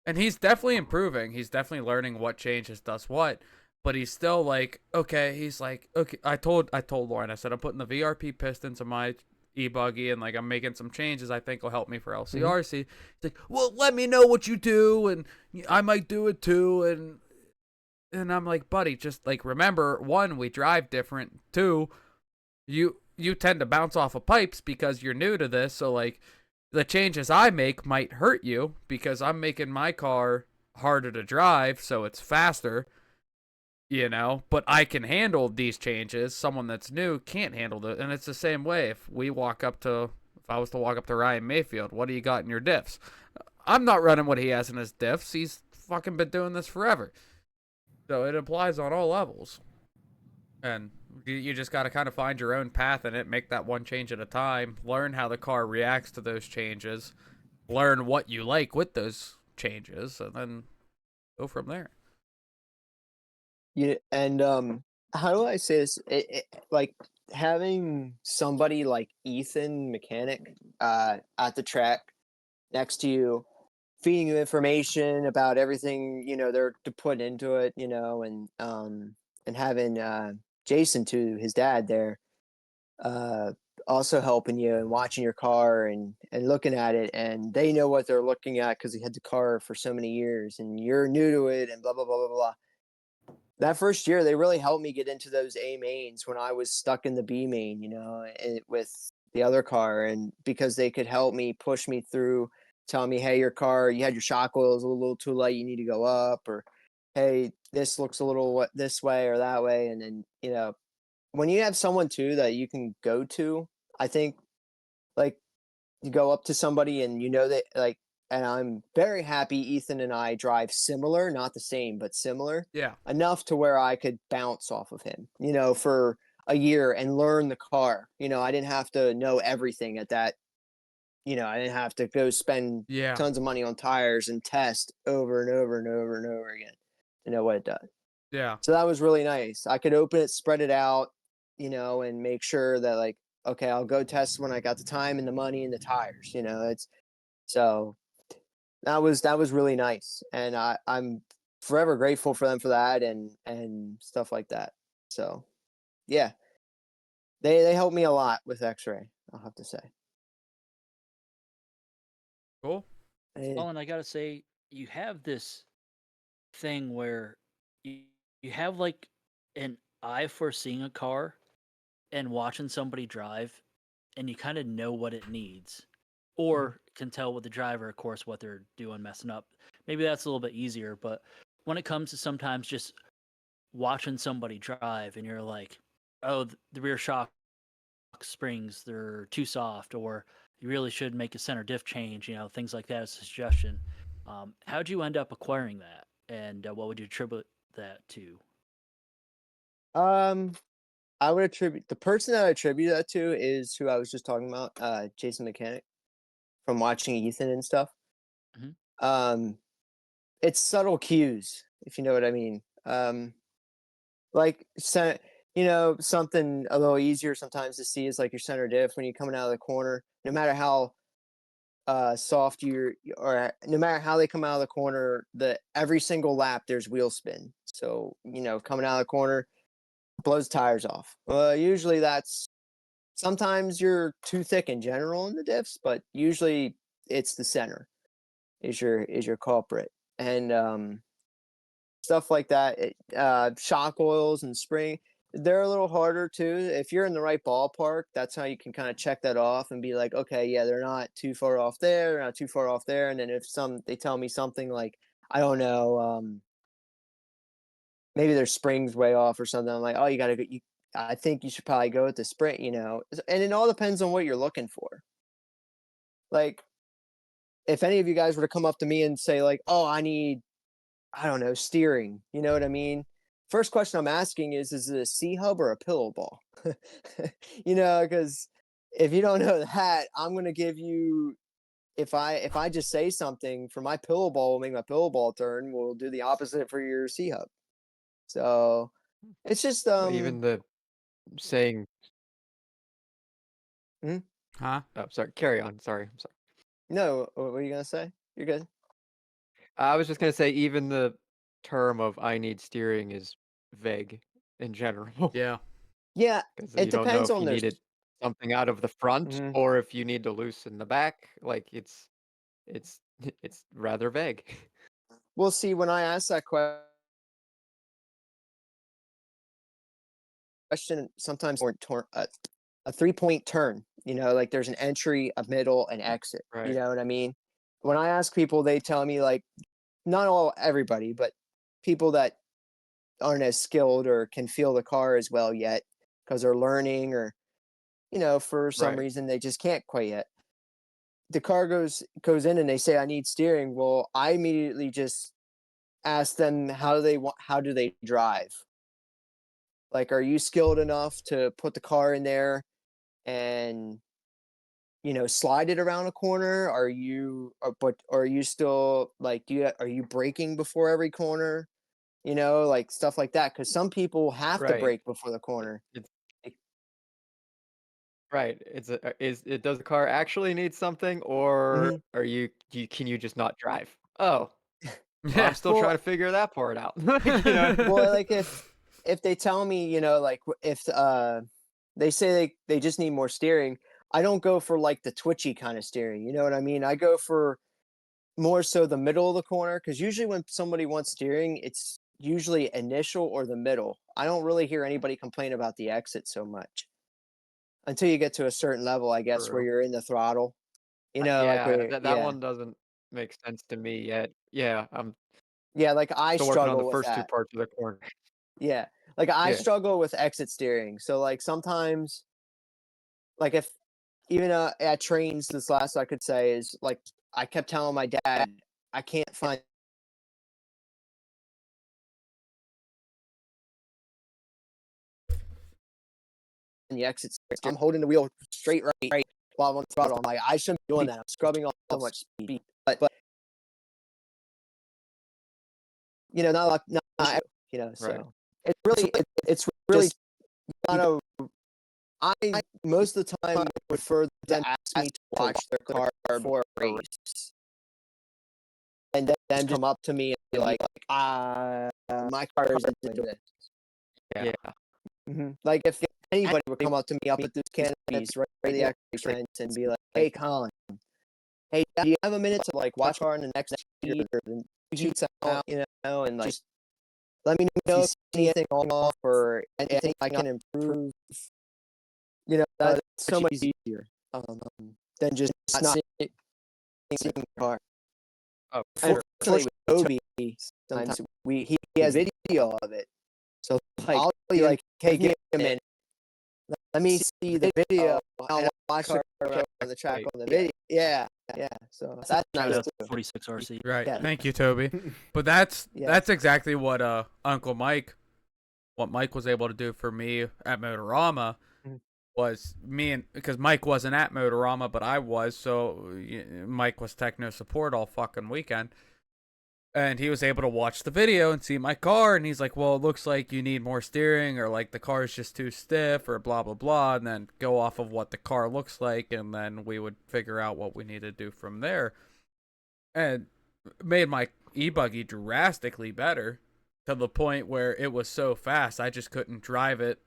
and he's definitely improving. He's definitely learning what changes does what, but he's still like, okay. He's like, okay. I told Lauren, I said, I'm putting the VRP pistons in my e-buggy and like I'm making some changes I think will help me for LCRC. He's like, well, let me know what you do and I might do it too. And I'm like, buddy, just like remember, 1, we drive different. 2, you tend to bounce off of pipes because you're new to this. So like the changes I make might hurt you because I'm making my car harder to drive, so it's faster, but I can handle these changes. Someone that's new can't handle it. And it's the same way. If I was to walk up to Ryan Mayfield, what do you got in your diffs? I'm not running what he has in his diffs. He's fucking been doing this forever. So it applies on all levels. And you just got to kind of find your own path in it, make that one change at a time, learn how the car reacts to those changes, learn what you like with those changes, and then go from there. yeah, and how do I say this? Like, having somebody like Ethan mechanic at the track next to you, feeding you information about everything they're to put into it, and having Jason too, his dad there, uh, also helping you and watching your car and looking at it, and they know what they're looking at because he had the car for so many years, and you're new to it, and blah blah blah blah blah. That first year, they really helped me get into those A mains when I was stuck in the B main, with the other car, and because they could help me push me through, tell me, hey, you had your shock oils a little too light, you need to go up, or hey, this looks a little this way or that way, and then when you have someone too that you can go to, I think, like, you go up to somebody and that, like, and I'm very happy Ethan and I drive similar, not the same, but similar Yeah. enough to where I could bounce off of him, for a year and learn the car. I didn't have to know everything at that. I didn't have to go spend Yeah. tons of money on tires and test over and over and over and over again to know what it does. Yeah. So that was really nice. I could open it, spread it out, and make sure that, like, okay, I'll go test when I got the time and the money and the tires. It's so that was really nice, and I'm forever grateful for them for that and stuff like that. So yeah, they helped me a lot with X-ray. I'll have to say. Cool. Colin, I gotta say, you have this thing where you, you have like an eye for seeing a car and watching somebody drive, and you kind of know what it needs, or can tell with the driver, of course, what they're doing, messing up. Maybe that's a little bit easier, but when it comes to sometimes just watching somebody drive, and you're like, oh, the rear shock springs, they're too soft, or you really should make a center diff change, things like that as a suggestion. How'd you end up acquiring that, and what would you attribute that to? Um, I would attribute the person that I attribute that to is who I was just talking about, Jason Mechanic, from watching Ethan and stuff. Mhm. It's subtle cues, if you know what I mean. Like something a little easier sometimes to see is like your center diff when you're coming out of the corner. No matter how soft or no matter how they come out of the corner, every single lap there's wheel spin. So coming out of the corner blows tires off. Usually that's sometimes you're too thick in general in the diffs, but usually it's the center is your culprit. And stuff like that. Shock oils and spring, they're a little harder too. If you're in the right ballpark, that's how you can kind of check that off and be like, okay, yeah, they're not too far off there, they're not too far off there. And then if they tell me something like, I don't know, maybe their spring's way off or something, I'm like, oh, you gotta go. I think you should probably go with the spring, and it all depends on what you're looking for. Like, if any of you guys were to come up to me and say like, oh, I don't know, steering, you know what I mean? First question I'm asking is it a C-hub or a pillow ball? Because if you don't know that, I'm gonna give you, if I just say something for my pillow ball will make my pillow ball turn, we'll do the opposite for your C-hub. So it's just Even the saying, Huh? oh, sorry, carry on. Sorry, I'm sorry. no, what were you gonna say? You're good. I was just gonna say, even the term of "I need steering" is vague in general. Yeah. Yeah, Because it you don't know depends if on you their. needed something out of the front Mhm. or if you need to loosen the back. Like it's it's rather vague. We'll see when I ask that question. Sometimes a 3-point turn. Like there's an entry, a middle, an exit. You Right. know what I mean? When I ask people, they tell me like not everybody, but people that aren't as skilled or can feel the car as well yet because they're learning or for some Right. reason they just can't quite yet. The car goes in and they say I need steering. Well, I immediately just ask them how do they drive? Like, are you skilled enough to put the car in there and slide it around a corner? Are you still like are you braking before every corner? Like stuff like that. Because some people have to Right. brake before the corner. It's Like, right. Does the car actually need something, or mhm. can you just not drive? Oh, well, I'm Yeah. still Well, trying to figure that part out. You know? well, like if they tell me, like if they say they just need more steering, I don't go for like the twitchy kind of steering. You know what I mean? I go for more so the middle of the corner because usually when somebody wants steering, it's usually initial or the middle. I don't really hear anybody complain about the exit so much until you get to a certain level, I guess, where True. you're in the throttle. Like Yeah, where, that yeah, one doesn't make sense to me yet. Yeah, I'm yeah, like I still working on the struggle with first two that. parts of the corner. Yeah, like I Yeah. struggle with exit steering. So like sometimes, like if even at trains, this last I could say is like I kept telling my dad I can't find the exit steering. I'm holding the wheel straight right while I'm on the throttle. I'm like, I shouldn't be doing that. I'm scrubbing off so much speed. But not like not Right. so it's really just kind of I most of the time prefer them to ask me to watch their car before a race, and then come up to me and be like, my car isn't doing this. Yeah. Like if anybody would come up to me up at this canopies right where the X-ray fence and be like, "Hey, Colin, hey, do you have a minute to like watch car in the next sheet or the sheets out, and like just let me know if you see anything off or anything I can improve." That's so much easier than just not seeing the car. Oh, And sure. fortunately with Toby, sometimes he has video of it. So like, I'll be like, "Hey, give me a minute. Let me see the video. I'll watch the car on the track on the video." Yeah. So that's Shout nice out too. 46 RC. Right. Yeah. Thank you, Toby. But that's Yeah. exactly what Mike was able to do for me at Motorama. Was because Mike wasn't at Motorama, but I was, so Mike was techno support all fucking weekend. And he was able to watch the video and see my car, and he's like, "Well, it looks like you need more steering, or like the car is just too stiff, or blah blah blah," and then go off of what the car looks like, and then we would figure out what we need to do from there. And made my e-buggy drastically better, to the point where it was so fast I just couldn't drive it.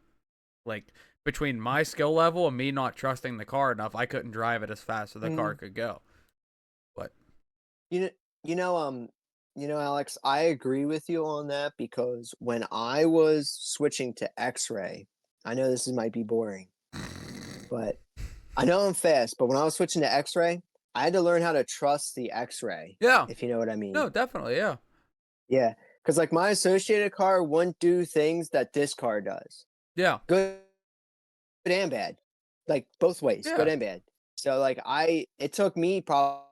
Like, between my skill level and me not trusting the car enough, I couldn't drive it as fast as the car could go. But Alex, I agree with you on that because when I was switching to X-Ray, I know this might be boring, but I know I'm fast. But when I was switching to X-Ray, I had to learn how to trust the X-Ray. yeah, If you know what I mean. no, definitely, yeah. Yeah, because like my associated car wouldn't do things that this car does. Yeah. Good and bad, like both ways, Yeah. good and bad. So like it took me probably,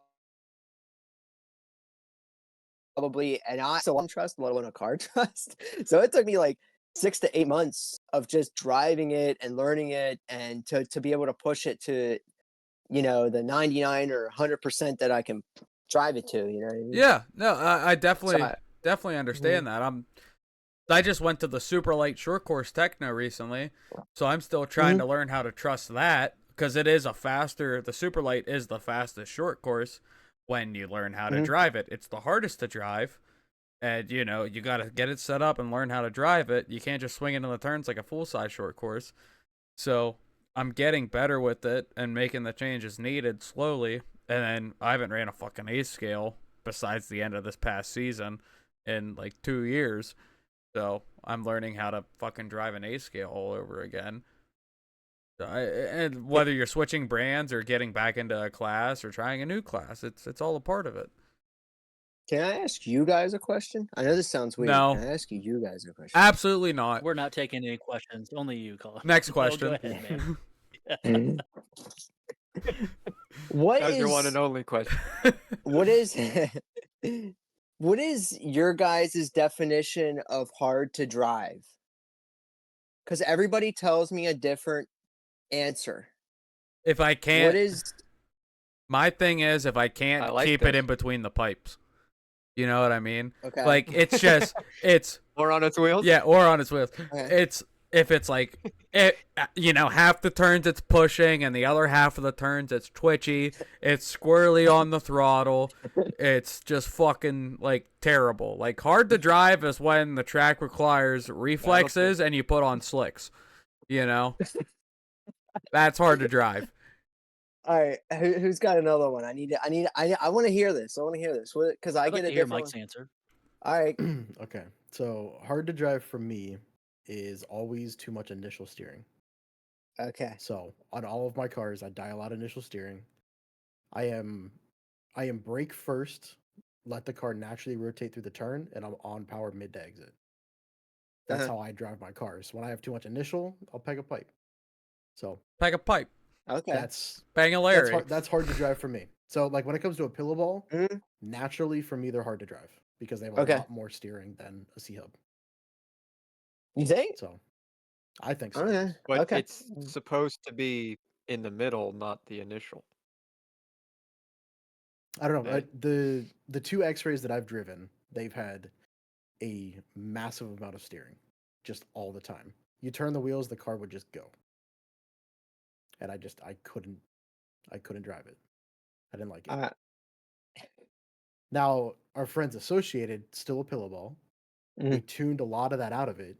and I still don't trust, let alone a car trust. So it took me like 6 to 8 months of just driving it and learning it, and to be able to push it to, the 99 or 100% that I can drive it to. You know what I mean? Yeah, no, I definitely So definitely understand that. I just went to the super light short course techno recently, so I'm still trying to learn how to trust that, because the super light is the fastest short course when you learn how to drive it. It's the hardest to drive, and you got to get it set up and learn how to drive it. You can't just swing into the turns like a full size short course. So I'm getting better with it and making the changes needed slowly. And then I haven't ran a fucking A scale besides the end of this past season in like 2 years. So I'm learning how to fucking drive an A scale all over again. And whether you're switching brands or getting back into a class or trying a new class, it's all a part of it. can I ask you guys a question? I know this sounds weird. No. Can I ask you guys a question? Absolutely not. We're not taking any questions. Only you, Colin. Next No, question. go ahead, man. What That was your one is and only question. what is what is your guys' definition of hard to drive? Because everybody tells me a different answer. If I can't, What is my thing is, if I can't I like keep it this. in between the pipes. You know what I mean? okay? Like, it's just, it's, Or on its wheels? yeah, or on its wheels. Okay. It's, if it's like, half the turns it's pushing and the other half of the turns it's twitchy, it's squirrely on the throttle, it's just fucking, like, terrible. Like, hard to drive is when the track requires reflexes and you put on slicks. That's hard to drive. All right, who's got another one? I want to hear this. I want to hear this because I I'd get like a to hear different Mike's answer. All right. Okay, so hard to drive for me is always too much initial steering. Okay. So on all of my cars, I dial out initial steering. I am brake first, let the car naturally rotate through the turn, and I'm on power mid to exit. That's how I drive my cars. When I have too much initial, I'll peg a pipe. So Pack a pipe. Okay. that's Bang a Larry. that's hard to drive for me. So like when it comes to a pillow ball, Mhm. naturally for me they're hard to drive because they have Okay. a lot more steering than a C hub. You think? So I think so. Okay. But Okay. it's supposed to be in the middle, not the initial. I don't know. Right. The two X-rays that I've driven, they've had a massive amount of steering, just all the time. You turn the wheels, the car would just go. and I couldn't drive it. I didn't like it. Uh, Now our friends Associated, still a pillow ball. We mhm. tuned a lot of that out of it,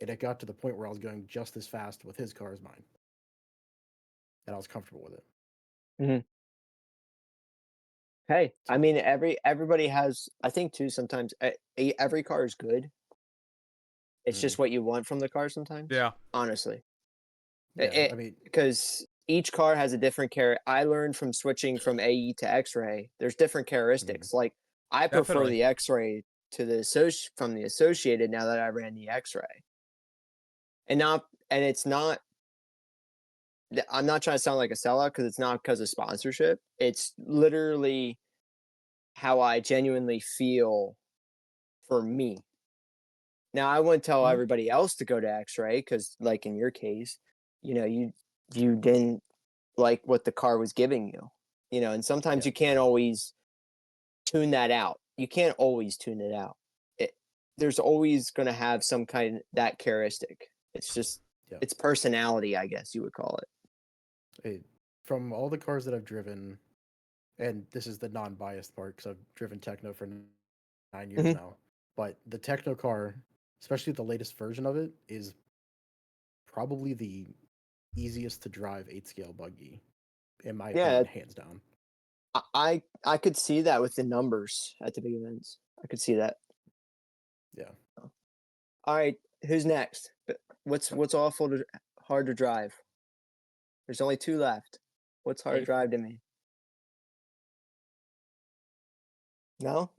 and it got to the point where I was going just as fast with his car as mine, and I was comfortable with it. Hey, I So mean, everybody has. I think too. Sometimes every car is good. It's just what you want from the car. Sometimes, Yeah. honestly, yeah, I mean, because each car has a different I learned from switching from AE to X-ray. There's different characteristics. Like I prefer Definitely. the X-ray to the from the Associated now that I ran the X-ray, and it's not. I'm not trying to sound like a sellout because it's not because of sponsorship. It's literally how I genuinely feel for me. Now, I wouldn't tell everybody else to go to X-ray because, like in your case, you didn't like what the car was giving you, and sometimes Yeah. you can't always tune that out. You can't always tune it out. It, there's always going to have some kind of that characteristic. It's just Yeah. it's personality, I guess you would call it. From all the cars that I've driven, and this is the non-biased part because I've driven Techno for 9 years Mhm. now, but the Techno car, especially the latest version of it, is probably the easiest to drive 8-scale buggy, in my Yeah, opinion, hands down. I could see that with the numbers at the big events. I could see that. Yeah. All right, who's next? What's hard to drive? There's only 2 left. What's hard to Dave? drive to me? No?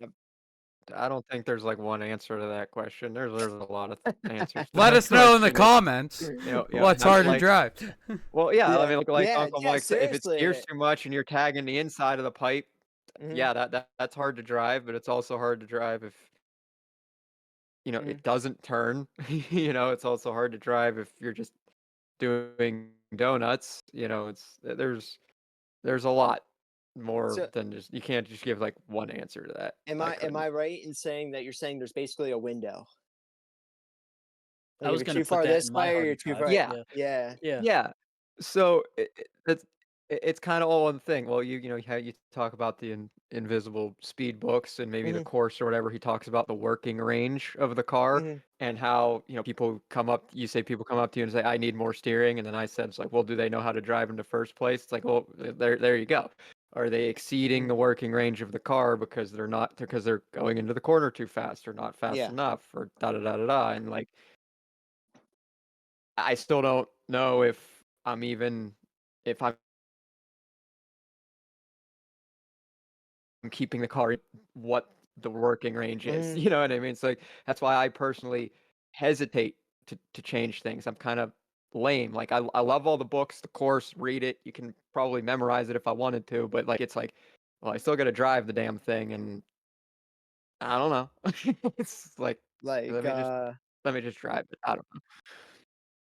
I don't think there's like one answer to that question. There's a lot of answers to Let that us know in the question. comments what's how- hard to like, drive. well, yeah, I Yeah. mean, like Yeah, Uncle yeah, Mike said, if it seriously. steers too much and you're tagging the inside of the pipe, Mhm, yeah, that's hard to drive, but it's also hard to drive if mhm. it doesn't turn. It's also hard to drive if you're just doing donuts. There's a lot more So, than just you can't just give like one answer to that. I am couldn't. I right in saying that you're saying there's basically a window? I Like, if was you're gonna too put far that this in my way or hard you're to too drive. far. Yeah. Yeah. Yeah. Yeah. Yeah. So it's kind of all one thing. Well, how you talk about the invisible speed books and maybe the Mhm, course or whatever. He talks about the working range of the car mhm, and how people come up. You say people come up to you and say, "I need more steering," and then I said, "It's like, well, do they know how to drive in the first place?" It's like, well, there you go. Are they exceeding mhm. the working range of the car because they're going into the corner too fast or not fast Yeah. enough or da da da da da? And like, I still don't know if I'm keeping the car what the working range is. Mhm, You know what I mean? It's like that's why I personally hesitate to change things. I'm kind of lame. Like I love all the books, the course, read it. You can probably memorize it if I wanted to, but like it's like, well, I still got to drive the damn thing, and I don't know. It's like let like, me just let me just drive it. I don't know.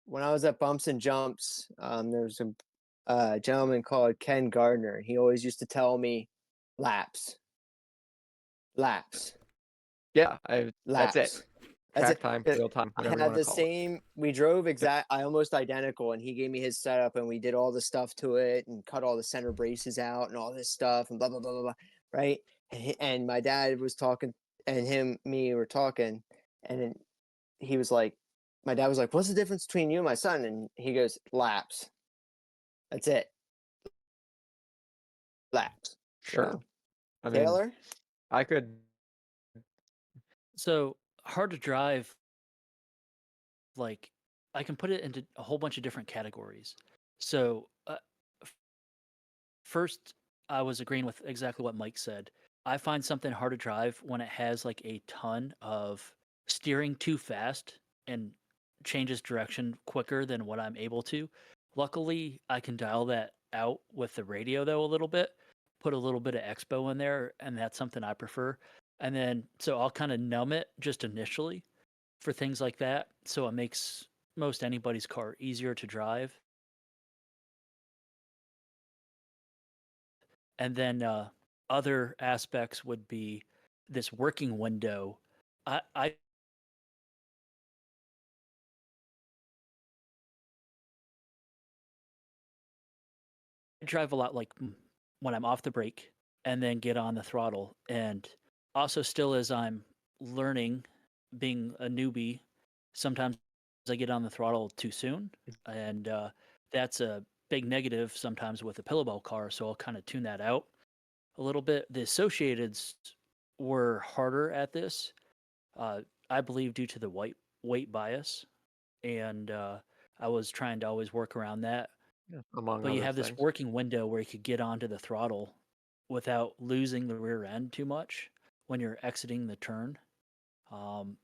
when I was at Bumps and Jumps, there was a gentleman called Ken Gardner. He always used to tell me, "Laps, laps, Yeah, that's it. laps." That's Track it. time, 'Cause real time, I whatever you had want to the call it. same. We drove I almost identical, and he gave me his setup, and we did all the stuff to it, and cut all the center braces out, and all this stuff, and blah blah blah blah blah. Right? And my dad was talking, and me were talking, and then he was like, my dad was like, "What's the difference between you and my son?" And he goes, "Laps. That's it. Laps." Sure. So, I mean, Taylor. I could. So hard to drive, like I can put it into a whole bunch of different categories. So first, I was agreeing with exactly what Mike said. I find something hard to drive when it has like a ton of steering too fast and changes direction quicker than what I'm able to. Luckily, I can dial that out with the radio though a little bit, put a little bit of expo in there, and that's something I prefer. And then so I'll kind of numb it just initially for things like that, so it makes most anybody's car easier to drive. And then other aspects would be this working window. I drive a lot like when I'm off the brake and then get on the throttle. And also, still as I'm learning, being a newbie, sometimes I get on the throttle too soon, and that's a big negative sometimes with a pillowbell car. So I'll kind of tune that out a little bit. The Associateds were harder at this, I believe, due to the weight bias, and I was trying to always work around that. among But you other have this things. working window where you could get onto the throttle without losing the rear end too much when you're exiting the turn. Um,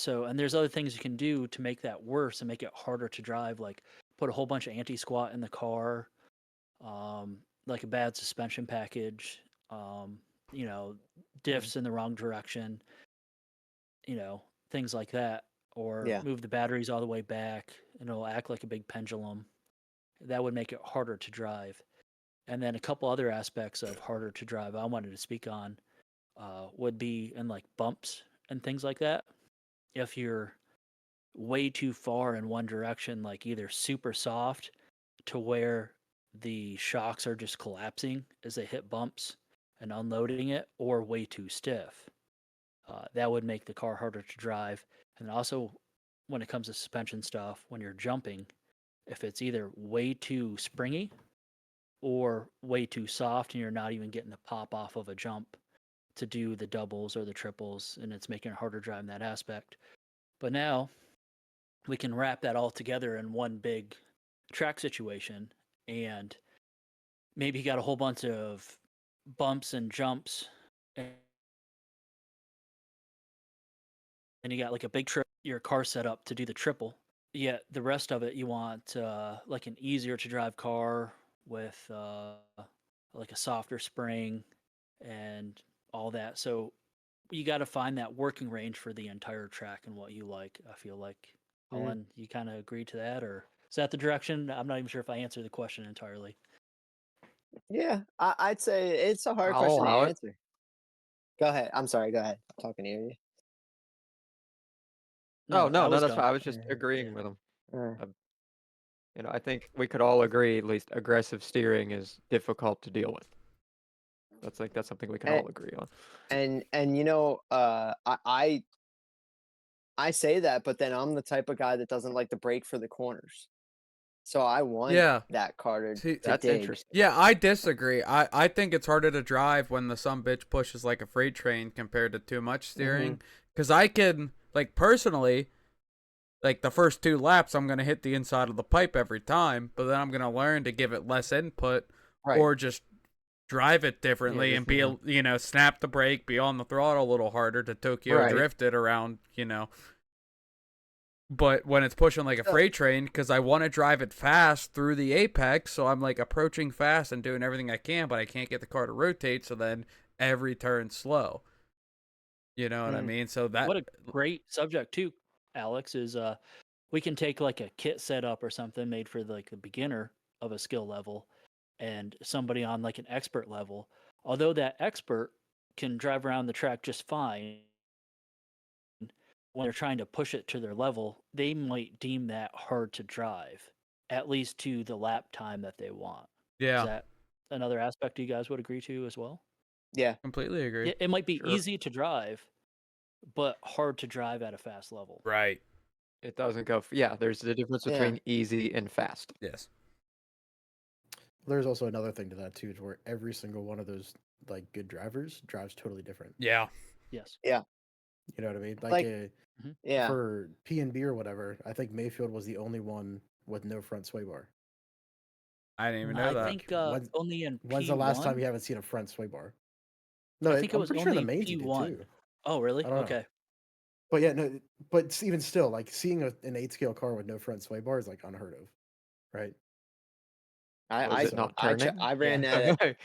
and there's other things you can do to make that worse and make it harder to drive, like put a whole bunch of anti-squat in the car, like a bad suspension package, you know, diffs in the wrong direction, things like that, or Yeah. move the batteries all the way back and it'll act like a big pendulum. That would make it harder to drive. And then a couple other aspects of harder to drive I wanted to speak on would be in like bumps and things like that. If you're way too far in one direction, like either super soft to where the shocks are just collapsing as they hit bumps and unloading it, or way too stiff, that would make the car harder to drive. And also, when it comes to suspension stuff, when you're jumping, if it's either way too springy or way too soft and you're not even getting the pop off of a jump to do the doubles or the triples, and it's making it harder to drive in that aspect. But now we can wrap that all together in one big track situation, and maybe you got a whole bunch of bumps and jumps, and you got like a big trip, your car set up to do the triple. Yet the rest of it, you want like an easier to drive car with like a softer spring and all that. So you got to find that working range for the entire track and what you like. I feel like, Colin, you kind of agree to that, or is that the direction? I'm not even sure if I answered the question entirely. Yeah, I'd say it's a hard I'll question to allow it. answer. Go ahead. I'm sorry. Go ahead. I'm talking to you. Oh, no, I no, was that's done. fine. I was just Yeah. agreeing Yeah. with him. Uh, I think we could all agree, at least aggressive steering is difficult to deal with. That's something we can and all agree on. and I say that, but then I'm the type of guy that doesn't like to brake for the corners. So I want Yeah. that car to, See, to That's dig. interesting. Yeah, I disagree. I think it's harder to drive when the sumbitch pushes like a freight train compared to too much steering. Because I can, like, personally, like, the first 2 laps, I'm going to hit the inside of the pipe every time, but then I'm going to learn to give it less input Right. or just drive it differently just, and be, snap the brake, be on the throttle a little harder to Tokyo Right. drift it around, But when it's pushing like a freight train, because I want to drive it fast through the apex, so I'm like approaching fast and doing everything I can, but I can't get the car to rotate, so then every turn slow. You know what I mean? So that What a great subject too, Alex, is we can take like a kit setup or something made for like the beginner of a skill level and somebody on like an expert level. Although that expert can drive around the track just fine, when they're trying to push it to their level, they might deem that hard to drive, at least to the lap time that they want. Is yeah, that another aspect you guys would agree to as well? Yeah. completely agree. It might be Sure. easy to drive, but hard to drive at a fast level. Right. It doesn't go. Yeah, there's the difference Yeah. between easy and fast. Yes. There's also another thing to that too, to where every single one of those like good drivers drives totally different. Yeah. Yes. Yeah. You know what I mean? Like, Mhm. Yeah. For P&B or whatever, I think Mayfield was the only one with no front sway bar. I didn't even know I that. think When's- only in When's the last time P1. you haven't seen a front sway bar? No, I think it I'm was pretty sure the only mains he did P1. too. Oh, really? I don't know. Okay. But yeah, no. But even still, like seeing an 8-scale car with no front sway bar is like unheard of, right? Was it not I turning? ran Yeah. that.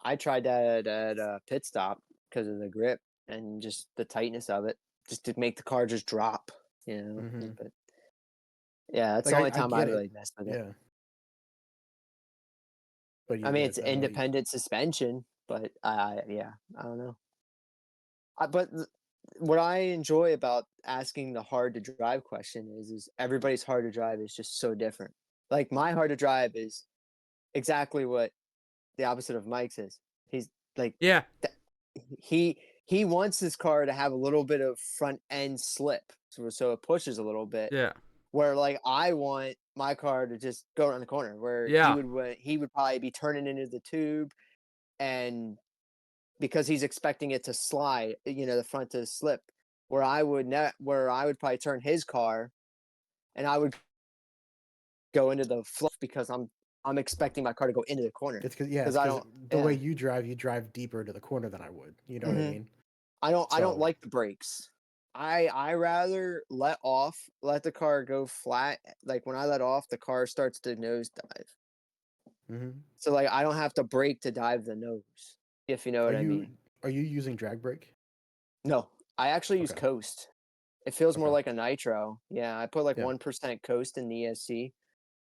I tried that at a pit stop because of the grip and just the tightness of it, just to make the car just drop. Mhm. But yeah, that's Like the only I time I get it. really messed with it. Yeah. But I mean, yeah, it's definitely. independent suspension, but I don't know. But what I enjoy about asking the hard to drive question is everybody's hard to drive is just so different. Like my hard to drive is exactly what the opposite of Mike's is. He's like Yeah. he wants his car to have a little bit of front end slip, so it pushes a little bit. Yeah. Where like I want my car to just go around the corner. Where Yeah. he would probably be turning into the tube, and because he's expecting it to slide, the front to slip. Where I would probably turn his car, and I would go into the fluff because I'm expecting my car to go into the corner. It's because I don't the way you drive deeper into the corner than I would. You know what I Mhm. mean? I don't So- like the brakes. I rather let the car go flat. Like when I let off, the car starts to nosedive. Mhm. So like I don't have to brake to dive the nose, if you know what I mean. Are you using drag brake? No, I actually use Okay. Coast. It feels more Okay. like a nitro. Yeah, I put like Yeah. 1% Coast in the ESC.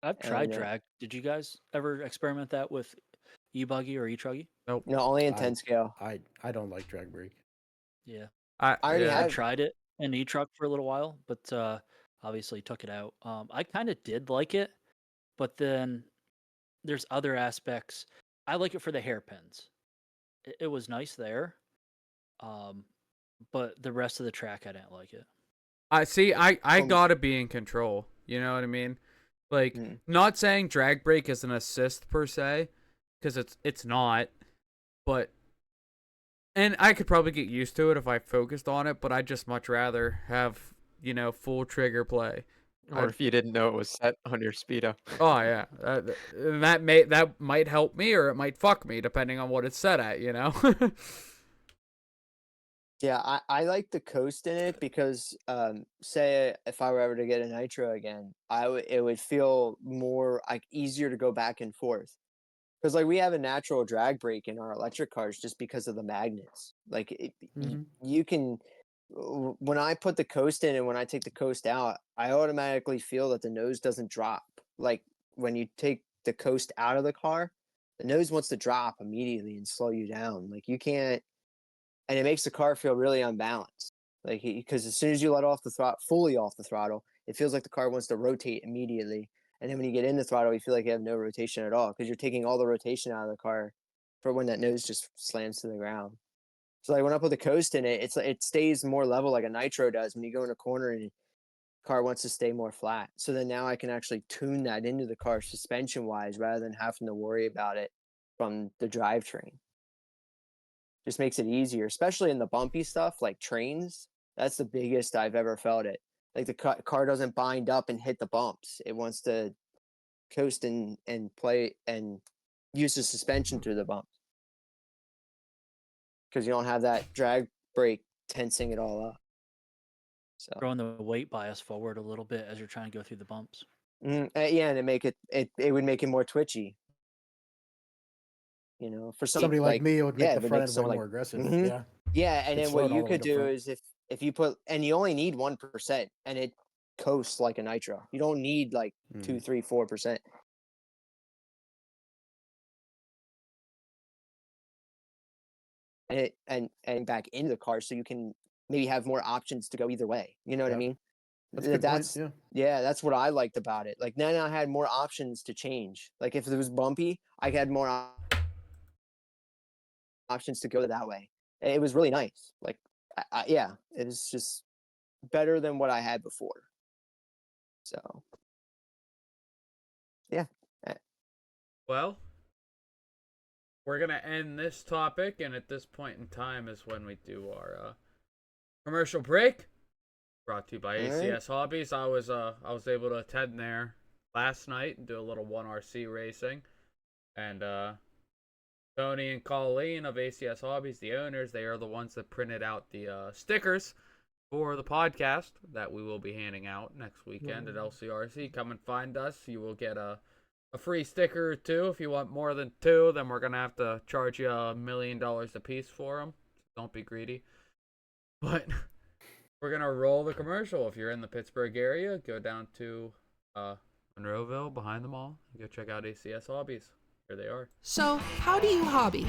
I've tried And, drag. Did you guys ever experiment that with e-buggy or e-truggy? No, only in I- 10 scale. I don't like drag brake. Yeah, I already yeah. I have- tried it in e-truck for a little while, but obviously took it out. I kind of did like it, but then there's other aspects. I like it for the hairpins. It was nice there, but the rest of the track I didn't like it. I gotta be in control. You know what I mean? Like, not saying drag brake is an assist per se, because it's not, but and I could probably get used to it if I focused on it, but I'd just much rather have full trigger play. Or if you didn't know it was set on your speedo. Oh yeah, that might help me or it might fuck me depending on what it's set at. Yeah, I like the Coast in it because, say if I were ever to get a nitro again, it would feel more like easier to go back and forth. Because like we have a natural drag brake in our electric cars just because of the magnets. Like you can, when I put the Coast in and when I take the Coast out, I automatically feel that the nose doesn't drop. Like when you take the Coast out of the car, the nose wants to drop immediately and slow you down. Like you can't. And it makes the car feel really unbalanced. Like because as soon as you let off the throttle, fully off the throttle, it feels like the car wants to rotate immediately. And then when you get in the throttle, you feel like you have no rotation at all because you're taking all the rotation out of the car for when that nose just slams to the ground. So like when I put the Coast in it, it stays more level like a nitro does when you go in a corner and the car wants to stay more flat. So then now I can actually tune that into the car suspension wise rather than having to worry about it from the drivetrain. Just makes it easier, especially in the bumpy stuff like trains. That's the biggest I've ever felt it. Like the car doesn't bind up and hit the bumps. It wants to coast and play and use the suspension through the bumps because you don't have that drag brake tensing it all up. So Throwing the weight bias forward a little bit as you're trying to go through the bumps. yeah, and it would make it more twitchy. For Somebody like me, it would make the front end way more aggressive. Mhm. Yeah. Yeah, and It's then what slowed all you the way could to do front. is if you put and you only need 1% and it coasts like a nitro. You don't need like 2, 3, 4%. And back into the car so you can maybe have more options to go either way. You know what I mean? That's a good point. Yeah, that's what I liked about it. Like then I had more options to change. Like if it was bumpy, I had more options to go that way. It was really nice. Like yeah, it was just better than what I had before. So yeah. Well, we're gonna end this topic, and at this point in time is when we do our commercial break. Brought to you by ACS Hobbies. I was able to attend there last night and do a little 1RC racing, and Tony and Colleen of ACS Hobbies, the owners, they are the ones that printed out the stickers for the podcast that we will be handing out next weekend at LCRC. Come and find us. You will get a free sticker or two. If you want more than 2, then we're going to have to charge you $1 million a piece for them. Don't be greedy. But we're going to roll the commercial. If you're in the Pittsburgh area, go down to Undriveable behind the mall. Go check out ACS Hobbies. Here they are. So, how do you hobby?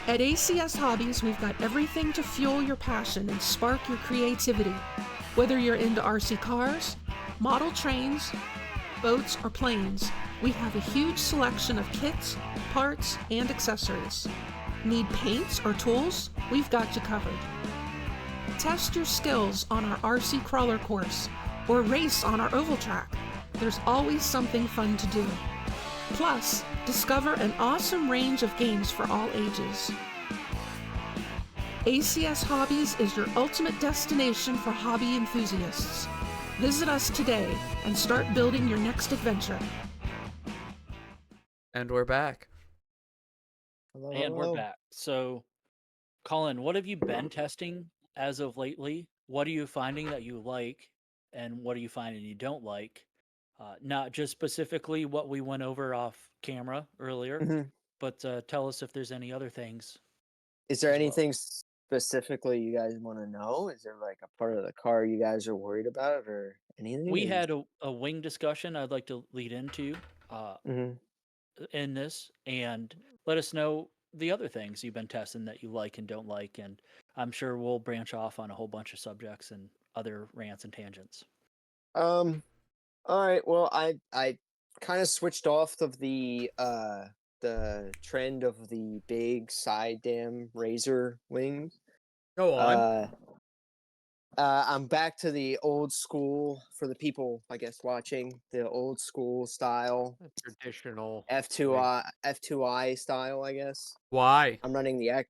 At ACS Hobbies, we've got everything to fuel your passion and spark your creativity. Whether you're into RC cars, model trains, boats, or planes, We have a huge selection of kits, parts, and accessories. Need paints or tools? We've got you covered. Test your skills on our RC crawler course or race on our oval track. There's always something fun to do. Plus, discover an awesome range of games for all ages. ACS Hobbies is your ultimate destination for hobby enthusiasts. Visit us today and start building your next adventure. And we're back. And we're back. So, Colin, what have you been testing as of lately? What are you finding that you like, and what are you finding you don't like? Not just specifically what we went over off camera earlier, Mhm. but tell us if there's any other things. Is there as well. anything specifically you guys want to know? Is there like a part of the car you guys are worried about or anything? We had a wing discussion I'd like to lead into Mhm. in this, and let us know the other things you've been testing that you like and don't like, and I'm sure we'll branch off on a whole bunch of subjects and other rants and tangents. All right. Well, I kind of switched off of the trend of the big side dam razor wings. Go on. I'm back to the old school for the people, I guess, watching the old school style Traditional. F2I style, I guess. Why? I'm running the X.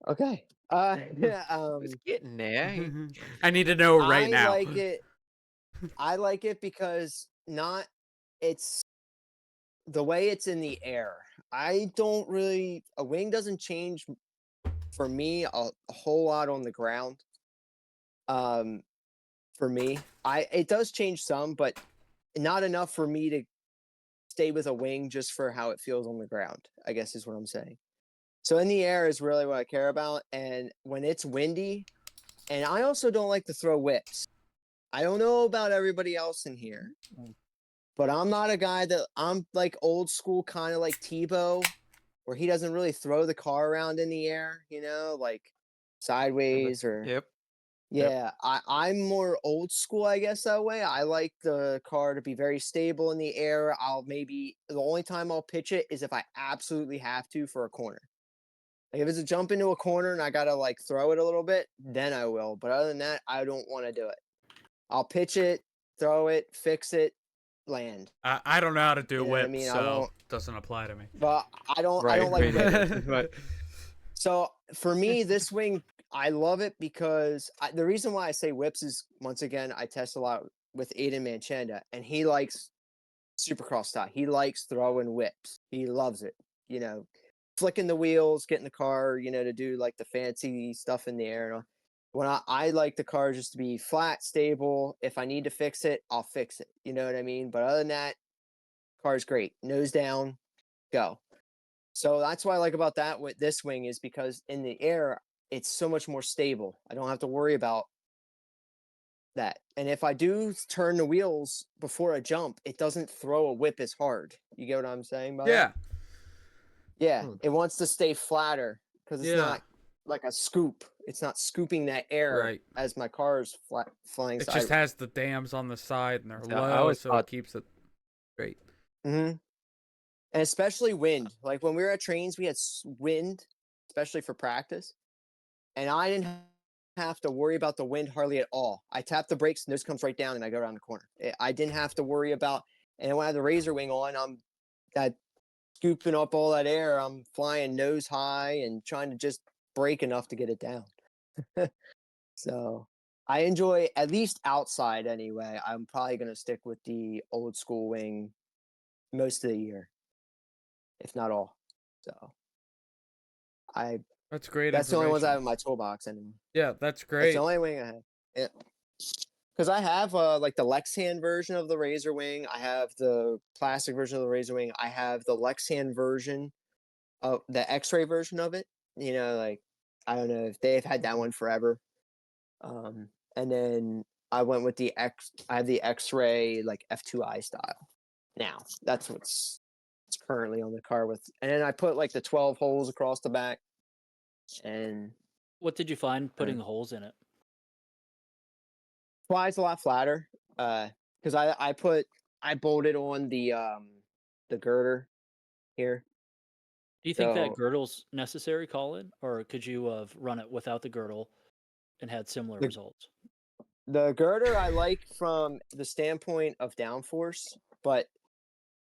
Okay. It's getting there. I need to know right I now. like it. I like it because it's the way it's in the air. I don't really a wing doesn't change for me a whole lot on the ground. For me, it does change some, but not enough for me to stay with a wing just for how it feels on the ground, I guess is what I'm saying. So in the air is really what I care about, and when it's windy, and I also don't like to throw whips. I don't know about everybody else in here, but I'm not a guy I'm like old school, kind of like Tebow, where he doesn't really throw the car around in the air, like sideways or Yep. yeah. I'm more old school, I guess, that way. I like the car to be very stable in the air. The only time I'll pitch it is if I absolutely have to for a corner. Like if it's a jump into a corner and I gotta like throw it a little bit, then I will. But other than that, I don't want to do it. I'll pitch it, throw it, fix it, land. I don't know how to do You know what I whips, mean? I so won't. doesn't apply to me. But I don't Right. like ribbon. But So for me, this wing, I love it because the reason why I say whips is once again I test a lot with Aiden Manchanda, and he likes Supercross style. He likes throwing whips. He loves it. Flicking the wheels, getting the car, to do like the fancy stuff in the air. When I like the car just to be flat, stable. If I need to fix it, I'll fix it. You know what I mean? But other than that, car's great. Nose down, go. So that's what I like about that with this wing is because in the air, it's so much more stable. I don't have to worry about that. And if I do turn the wheels before a jump, it doesn't throw a whip as hard. You get what I'm saying by Yeah. that? Yeah, it wants to stay flatter because it's Yeah. not like a scoop. It's not scooping that air Right. as my car is flying It sideways. just has the dams on the side and they're Yeah, I low, always so it thought- keeps it straight. Mm-hmm. And especially wind. Like when we were at trains, we had wind, especially for practice. And I didn't have to worry about the wind hardly at all. I tap the brakes, nose comes right down, and I go around the corner. I didn't have to worry about. And when I have the razor wing on, I'm that scooping up all that air. I'm flying nose high and trying to just brake enough to get it down. So I enjoy, at least outside anyway. I'm probably going to stick with the old school wing most of the year, if not all. So That's great. that's the only ones I have in information. my toolbox anymore. Yeah, that's That's great. the only wing I have. Yeah. Because I have like the Lexan version of the Razor Wing. I have the plastic version of the Razor Wing. I have the Lexan version of the X-ray version of it. Like I don't know if they've had that one forever. And then I went with I have the X-ray like F2I style. Now that's what's currently on the car with. And then I put like the 12 holes across the back. And What did you find putting the holes in it? flies a lot flatter. Because I put I bolted on the girder here. Do you think that So girdle's necessary, Colin, or could you have run it without the girdle and had similar the results? the girder I like from the standpoint of downforce, but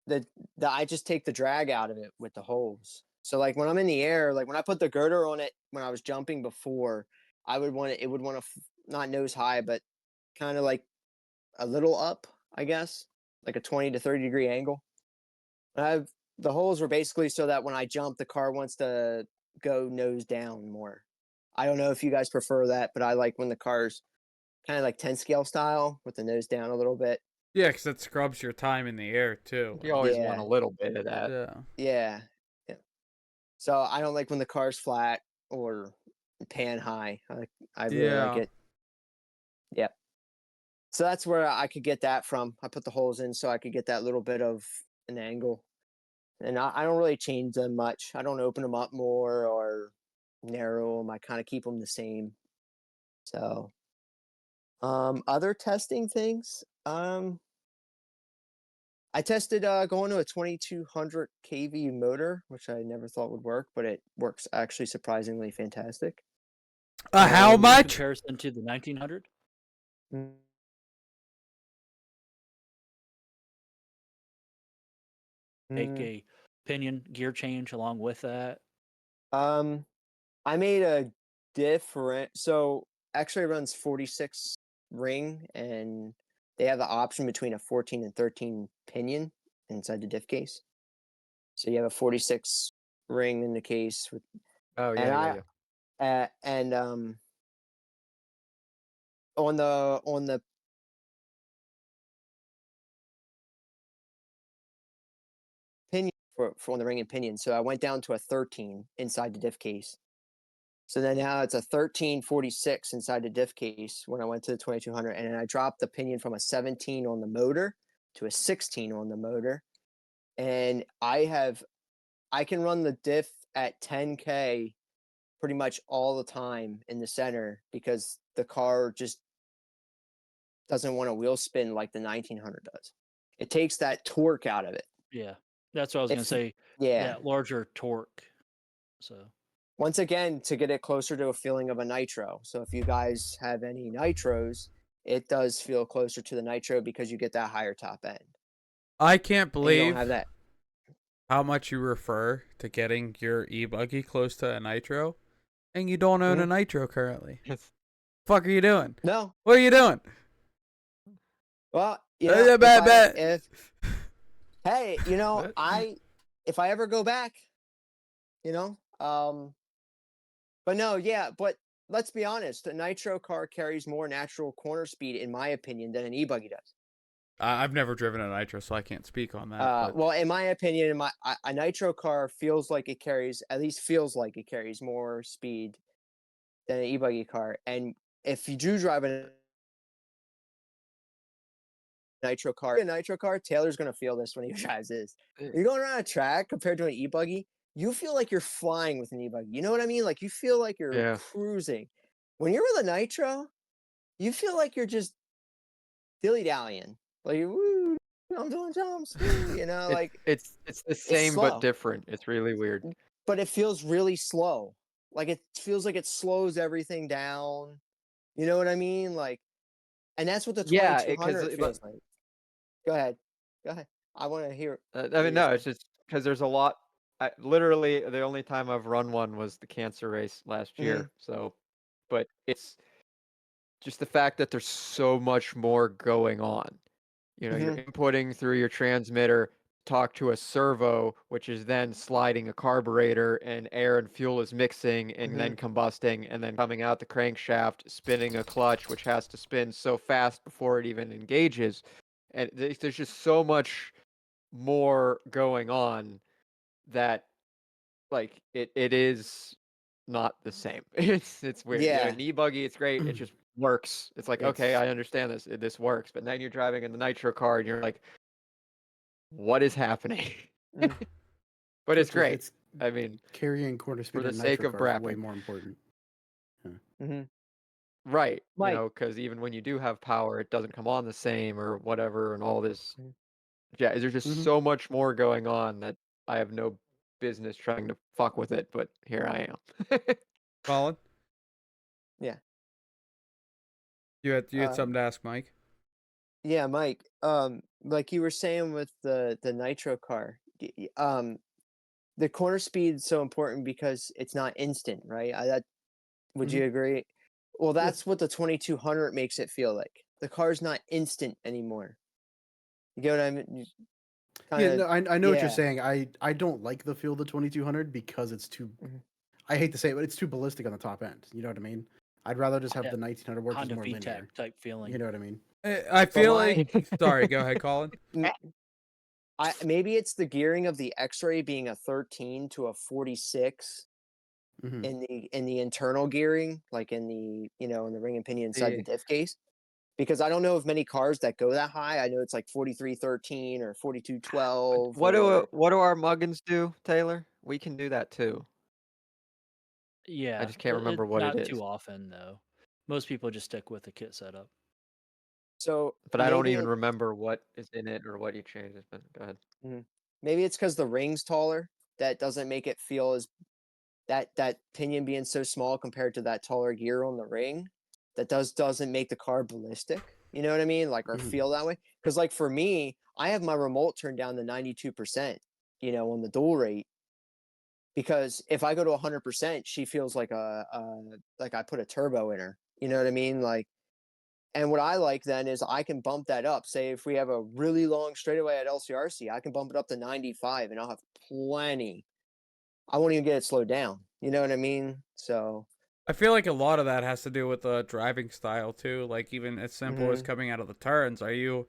the I just take the drag out of it with the holes. So like when I'm in the air, like when I put the girder on it when I was jumping before, I would want it would want to not nose high, but kind of like a little up, I guess, like a 20 to 30 degree angle. I've the holes were basically so that when I jump, the car wants to go nose down more. I don't know if you guys prefer that, but I like when the car's kind of like 10 scale style with the nose down a little bit. Yeah, because it scrubs your time in the air too. You always want Yeah. a little bit of that. Yeah. Yeah. Yeah. So I don't like when the car's flat or pan high. I really like Yeah. it. Yep. So that's where I could get that from. I put the holes in so I could get that little bit of an angle. And I don't really change them much. I don't open them up more or narrow them. I kind of keep them the same. So, other testing things. I tested going to a 2200 kV motor, which I never thought would work, but it works actually surprisingly fantastic. How In much? comparison to the 1900? Take Mm, a pinion gear change along with that. I made a different. So X-Ray runs 46 ring, and they have the option between a 14 and 13 pinion inside the diff case. So you have a 46 ring in the case, with, Oh and yeah, yeah, yeah. and on the pinion for on the ring and pinion. So I went down to a 13 inside the diff case. So then now it's a 1346 inside the diff case when I went to the 2200, and then I dropped the pinion from a 17 on the motor to a 16 on the motor, and I can run the diff at 10K pretty much all the time in the center because the car just doesn't want to wheel spin like the 1900 does. It takes that torque out of it. Yeah, that's what I was going to say. Yeah. That larger torque. So Once again, to get it closer to a feeling of a nitro. So if you guys have any nitros, it does feel closer to the nitro because you get that higher top end. I can't And you don't believe have that. how much you refer to getting your e-buggy close to a nitro, and you don't own a nitro currently. Fuck are you doing? No. What are you doing? Well, hey, What? if I ever go back, but no, yeah, but let's be honest, a nitro car carries more natural corner speed, in my opinion, than an e-buggy does. I've never driven a nitro, so I can't speak on that. But Well, in my opinion, a nitro car feels like it carries more speed than an e-buggy car. And if you do drive a nitro car, Taylor's gonna feel this when he drives this. You're going around a track compared to an e-buggy, you feel like you're flying with an e-buggy. You know what I mean? Like you feel like you're Yeah. cruising. When you're with a nitro, you feel like you're just dilly-dallying. Like, woo, I'm doing jumps, woo, like It's the same slow. but different. It's really weird. But it feels really slow. Like it feels like it slows everything down. You know what I mean? Like, and that's what the Yeah, 2200 feels like. Go ahead. I want to hear. I mean, no, it's just because there's a lot. Literally, the only time I've run one was the cancer race last year. So, but it's just the fact that there's so much more going on. You're inputting through your transmitter, talk to a servo, which is then sliding a carburetor, and air and fuel is mixing and then combusting, and then coming out the crankshaft, spinning a clutch, which has to spin so fast before it even engages. And there's just so much more going on that, like, it is not the same. It's weird. Yeah. An e-buggy, it's great. It just works. It's like, okay, I understand this. This works. But then you're driving in the nitro car and you're like, what is happening? But it's great. I mean, Carrying corner speed for in the a sake nitro of car is way brapping. more important. Right. Mike. Because even when you do have power, it doesn't come on the same or whatever, and all this Yeah, there's just so much more going on that I have no business trying to fuck with it, but here I am. Colin, Yeah. you had Um, something to ask Mike. Yeah, Mike. Like you were saying with the nitro car, the corner speed's so important because it's not instant, right? Would you agree? Well, that's what the 2200 makes it feel like. The car's not instant anymore. You get what I mean? Yeah, Kinda, no, I know what you're yeah. saying. I don't like the feel of the 2200 because it's too. Mhm. I hate to say it, but it's too ballistic on the top end. You know what I mean? I'd rather just have Yeah, the 1900 work just Honda more VTEC linear. type feeling. You know what I mean? I But feel my, like. Sorry, go ahead, Colin. maybe it's the gearing of the X-ray being a 13 to a 46 Hmm. in the internal gearing, like in the in the ring and pinion inside the Yeah. diff case. Because I don't know of many cars that go that high. I know it's like 4313 or 4212 What or do our muggins do, Taylor? We can do that too. Yeah, I just can't remember what it not is. too often though. Most people just stick with the kit setup. so But I don't maybe even remember what is in it or what you changed. But go ahead. maybe it's because the ring's taller that doesn't make it feel as that pinion being so small compared to that taller gear on the ring that doesn't make the car ballistic. You know what I mean? Like or feel that way. Because like for me, I have my remote turned down to 92%, on the dual rate. Because if I go to 100%, she feels like like I put a turbo in her. You know what I mean? Like, and what I like then is I can bump that up. Say if we have a really long straightaway at LCRC, I can bump it up to 95, and I'll have plenty. I won't even get it slowed down. You know what I mean? So. I feel like a lot of that has to do with the driving style too. Like even as simple as coming out of the turns. Are you,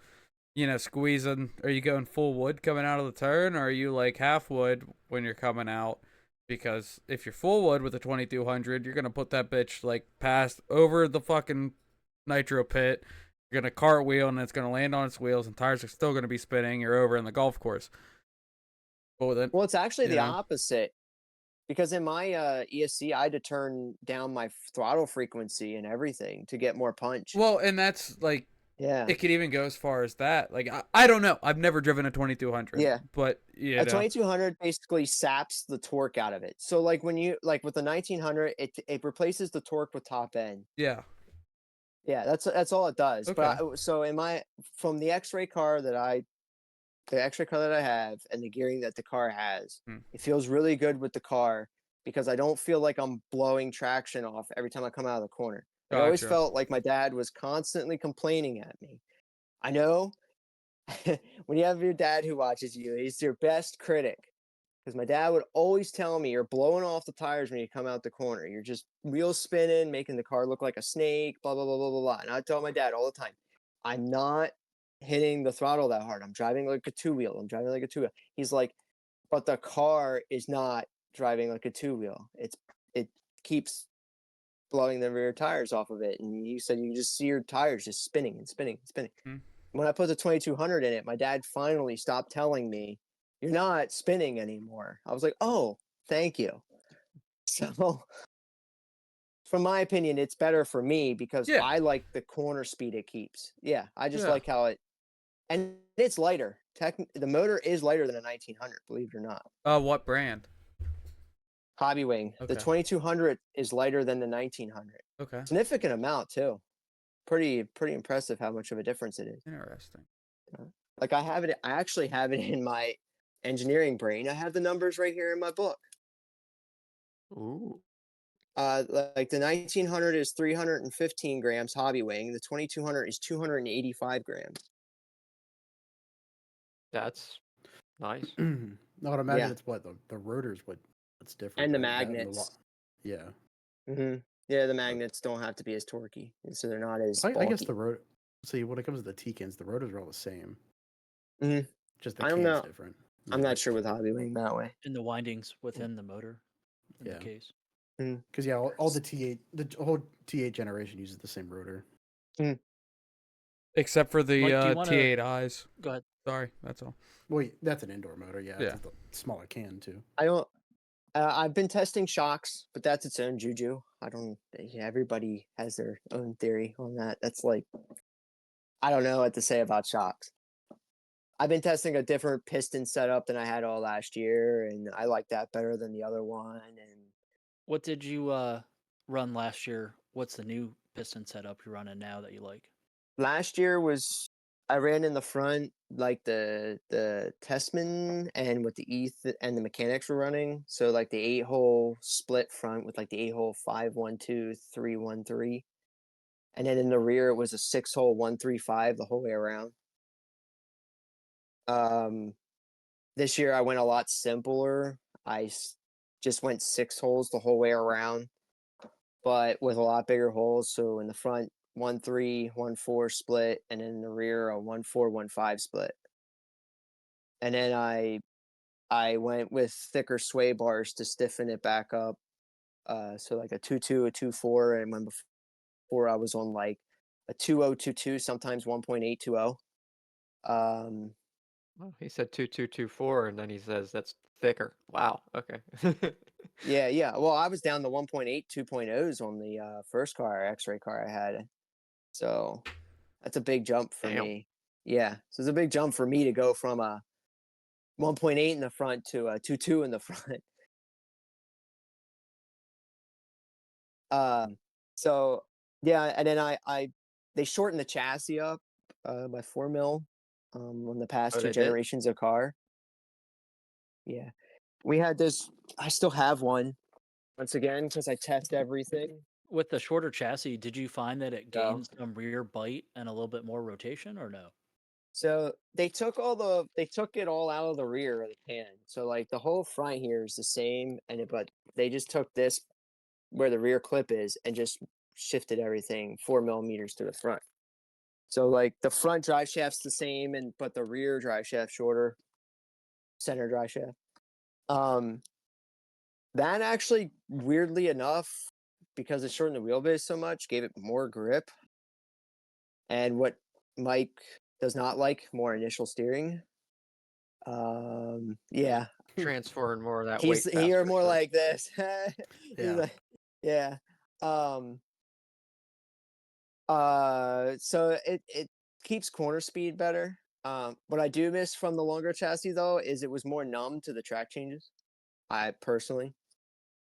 squeezing? Are you going full wood coming out of the turn, or are you like half wood when you're coming out? Because if you're full wood with a 2200, you're gonna put that bitch like past over the fucking nitro pit. You're gonna cartwheel and it's gonna land on its wheels, and tires are still gonna be spinning. You're over in the golf course. Then, Well, it's actually the opposite. Because in my ESC, I had to turn down my throttle frequency and everything to get more punch. Well, and that's like, yeah, it could even go as far as that. Like, I don't know. I've never driven a 2200. Yeah, but a 2200 basically saps the torque out of it. So like when you like with the 1900, it replaces the torque with top end. Yeah. Yeah, that's all it does. Okay. But so from the X-ray car that I have and the gearing that the car has, it feels really good with the car because I don't feel like I'm blowing traction off every time I come out of the corner. I always Gotcha. felt like my dad was constantly complaining at me. I know when you have your dad who watches you, he's your best critic. Because my dad would always tell me, you're blowing off the tires when you come out the corner. You're just wheel spinning, making the car look like a snake, blah, blah, blah, blah, blah, blah. And I tell my dad all the time, I'm not hitting the throttle that hard. I'm driving like a two-wheel. He's like, but the car is not driving like a two-wheel. It keeps blowing the rear tires off of it. And you said you just see your tires just spinning and spinning and spinning. When I put the 2200 in it, my dad finally stopped telling me, you're not spinning anymore. I was like, oh, thank you. So from my opinion, it's better for me because I like the corner speed it keeps. Yeah, I just like how and it's lighter. The motor is lighter than a 1900, believe it or not. What brand? Hobby Wing. Okay. The 2200 is lighter than the 1900. Okay. Significant amount too. Pretty impressive how much of a difference it is. Interesting. Like I actually have it in my engineering brain. I have the numbers right here in my book. Ooh. Like the 1900 is 315 grams hobby wing. The 2200 is 285 grams. That's nice. I would imagine it's what the rotor's what's different. And the right? magnets. Yeah. Yeah, the magnets don't have to be as torquey, so they're not as. I guess the rotor. See, when it comes to the T-cans, the rotors are all the same. Just the can's different. I'm not sure with hobby wing that way. And the windings within the motor in the case. Because all the T8, the whole T8 generation uses the same rotor. Except for the Mike, T8 eyes. Go ahead. Sorry, that's all. Well, that's an indoor motor. Yeah. Yeah. It's a smaller can too. I don't. I've been testing shocks, but that's its own juju. I don't. Yeah, everybody has their own theory on that. That's like, I don't know what to say about shocks. I've been testing a different piston setup than I had all last year, and I like that better than the other one. And What did you run last year? What's the new piston setup you're running now that you like? last year was I ran in the front like the Testman and with the ETH and the mechanics were running. So like the 8-hole split front with like the 8-hole 5-1-2 3-1-3. And then in the rear it was a 6-hole 1-3-5 the whole way around. This year I went a lot simpler. Just went 6 holes the whole way around, but with a lot bigger holes. So in the front 1-3 1-4 split, and in the rear a 1-4 1-5 split. And then I went with thicker sway bars to stiffen it back up. So like a 2-2, a 2-4, and when before I was on like a 2-0 2-2, sometimes 1.820. Oh, he said 2-2-2-4, and then he says that's thicker. Wow. Okay. Yeah. Well, I was down to 1.8 2.0s on the first car, X-ray car I had. So that's a big jump for Damn. me. Yeah. So it's a big jump for me to go from a 1.8 in the front to a 2.2 in the front. So yeah, and then they shortened the chassis up by 4 mil on the past Oh, two they did? generations of car. Yeah. We had this, I still have one once again because I test everything. With the shorter chassis, did you find that it No. gains some rear bite and a little bit more rotation, or no? So they took it all out of the rear of the can. So like the whole front here is the same, but they just took this where the rear clip is and just shifted everything 4 millimeters to the front. So like the front drive shaft's the same, but the rear drive shaft shorter, center drive shaft. That actually, weirdly enough, because it shortened the wheelbase so much, gave it more grip. And what Mike does not like, more initial steering. Yeah. Transferring more of that He's weight here faster. more so- like this. He's Yeah. like, yeah. So it keeps corner speed better. What I do miss from the longer chassis though is it was more numb to the track changes. I personally.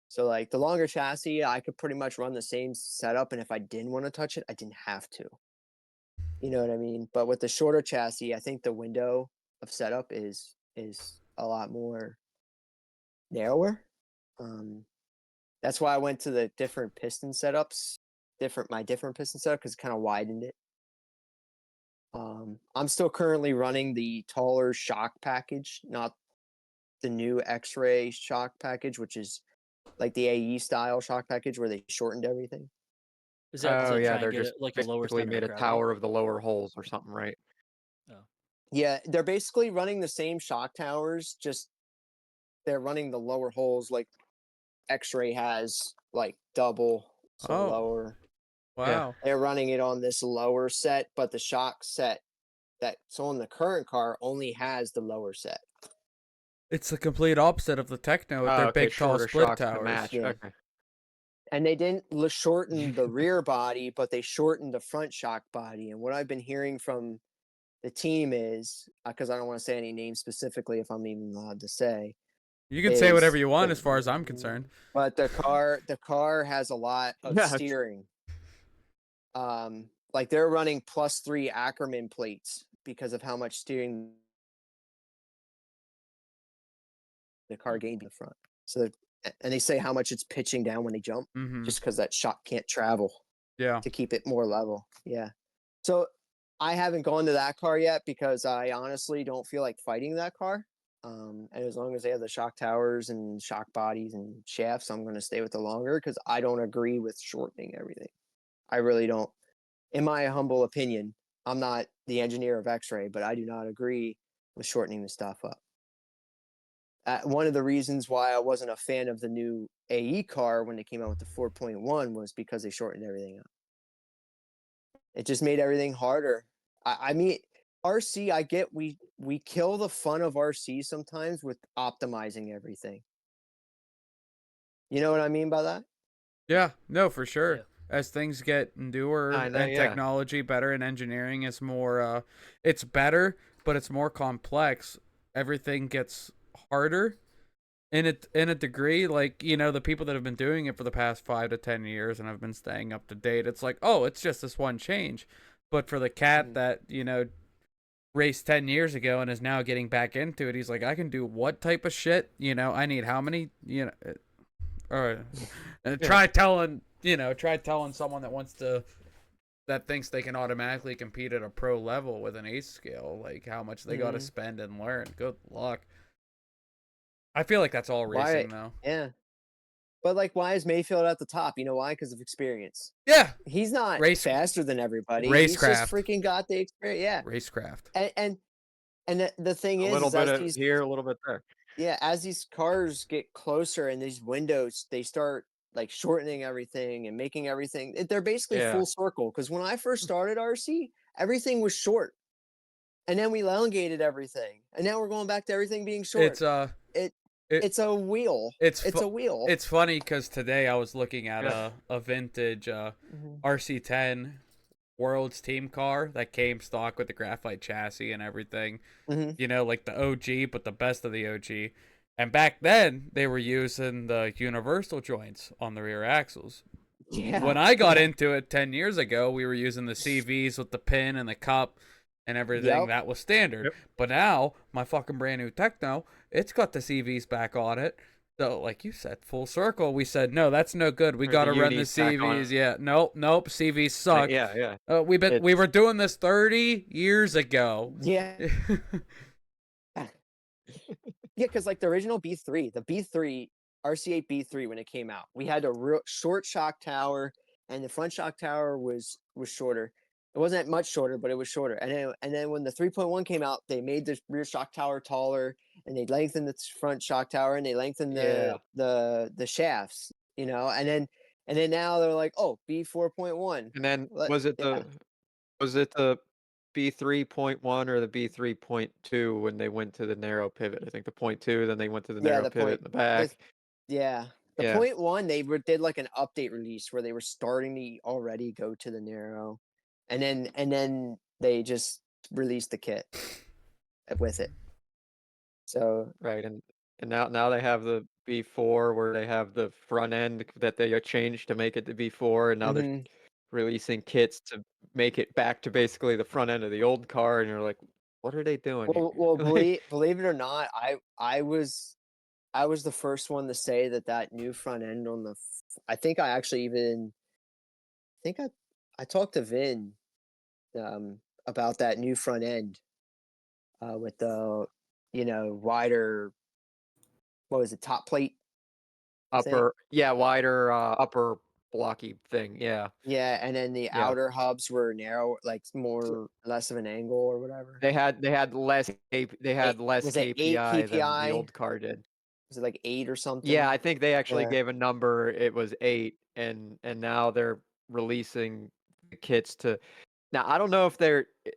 So like the longer chassis, I could pretty much run the same setup, and if I didn't want to touch it, I didn't have to. You know what I mean? But with the shorter chassis, I think the window of setup is a lot more narrower. That's why I went to the different piston setups, my different piston setup because it kind of widened it. I'm still currently running the taller shock package, not the new XRAY shock package, which is like the AE style shock package where they shortened everything. Is that Oh to yeah, try and they're get just it like a lower basically center made of a gravity? tower of the lower holes or something, right? Oh. Yeah, they're basically running the same shock towers, just they're running the lower holes like X-Ray has, like double, so Oh. lower. Wow. They're running it on this lower set, but the shock set that's on the current car only has the lower set. It's the complete opposite of the Techno with Oh, their okay, big, tall shorter split shocks to towers. match. Yeah. Okay. And they didn't shorten the rear body, but they shortened the front shock body. And what I've been hearing from the team is, because I don't want to say any names specifically if I'm even allowed to say, You can say whatever is you want the- as far as I'm concerned. but the car has a lot of Yeah. steering. Like they're running +3 Ackerman plates because of how much steering the car gained in the front. So, and they say how much it's pitching down when they jump, Mm-hmm. just because that shock can't travel Yeah. to keep it more level. Yeah. So I haven't gone to that car yet because I honestly don't feel like fighting that car. And as long as they have the shock towers and shock bodies and shafts, I'm going to stay with the longer because I don't agree with shortening everything. I really don't. In my humble opinion, I'm not the engineer of X-Ray, but I do not agree with shortening the stuff up. One of the reasons why I wasn't a fan of the new AE car when they came out with the 4.1 was because they shortened everything up. It just made everything harder. I mean, RC, I get we kill the fun of RC sometimes with optimizing everything. You know what I mean by that? Yeah. No, for sure. Yeah. As things get newer I know, and yeah. technology better and engineering is more, it's better, but it's more complex. Everything gets harder in a degree. Like, you know, the people that have been doing it for the past 5 to 10 years and have been staying up to date, it's like, oh, it's just this one change. But for the cat that, you know, raced 10 years ago and is now getting back into it, he's like, I can do what type of shit? You know, I need how many, you know, or try telling someone that thinks they can automatically compete at a pro level with an ace scale, like how much they got to spend and learn. Good luck. I feel like that's all racing though. Yeah. But like, why is Mayfield at the top? You know why? Because of experience. Yeah. He's not faster than everybody. He's just freaking got the experience. Yeah. Racecraft. And the thing is, a little bit of here, a little bit there. Yeah, as these cars get closer and these windows, they start like shortening everything and making everything. They're basically full circle. Because when I first started RC, everything was short, and then we elongated everything, and now we're going back to everything being short. It's a wheel. It's a wheel. It's funny because today I was looking at a vintage RC10 World's team car that came stock with the graphite chassis and everything. You know, like the OG, but the best of the OG. And back then, they were using the universal joints on the rear axles. Yeah. When I got into it 10 years ago, we were using the CVs with the pin and the cup and everything. That was standard. But now, my fucking brand new Techno, it's got the CVs back on it. So, like you said, full circle, we said, no, that's no good. We got to run the CVs. Yeah, nope, CVs suck. Yeah. We were doing this 30 years ago. Yeah. Yeah, because like the original B3, the B3, RC8 B3, when it came out, we had a real short shock tower, and the front shock tower was shorter. It wasn't much shorter, but it was shorter. And then when the 3.1 came out, they made the rear shock tower taller, and they lengthened the front shock tower, and they lengthened the shafts, you know. And then now they're like, oh, B4.1. And then was it the B3.1 or the B3.2 when they went to the narrow pivot? I think the 0.2, then they went to the narrow pivot in the back. The 0.1, they did like an update release where they were starting to already go to the narrow, and then they just released the kit with it. So right, and now they have the B4 where they have the front end that they changed to make it the B4, and now they're releasing kits to make it back to basically the front end of the old car, and you're like, what are they doing? Well, believe it or not, I was the first one to say that new front end on the. I think I actually I talked to Vin about that new front end with the wider. What was it? Top plate. Wider upper blocky thing. Yeah, and then the outer hubs were narrow, like less of an angle or whatever. They had less KPI than the old car did. Was it like 8 or something? Yeah, I think they actually gave a number. It was 8, and now they're releasing the kits to. Now I don't know if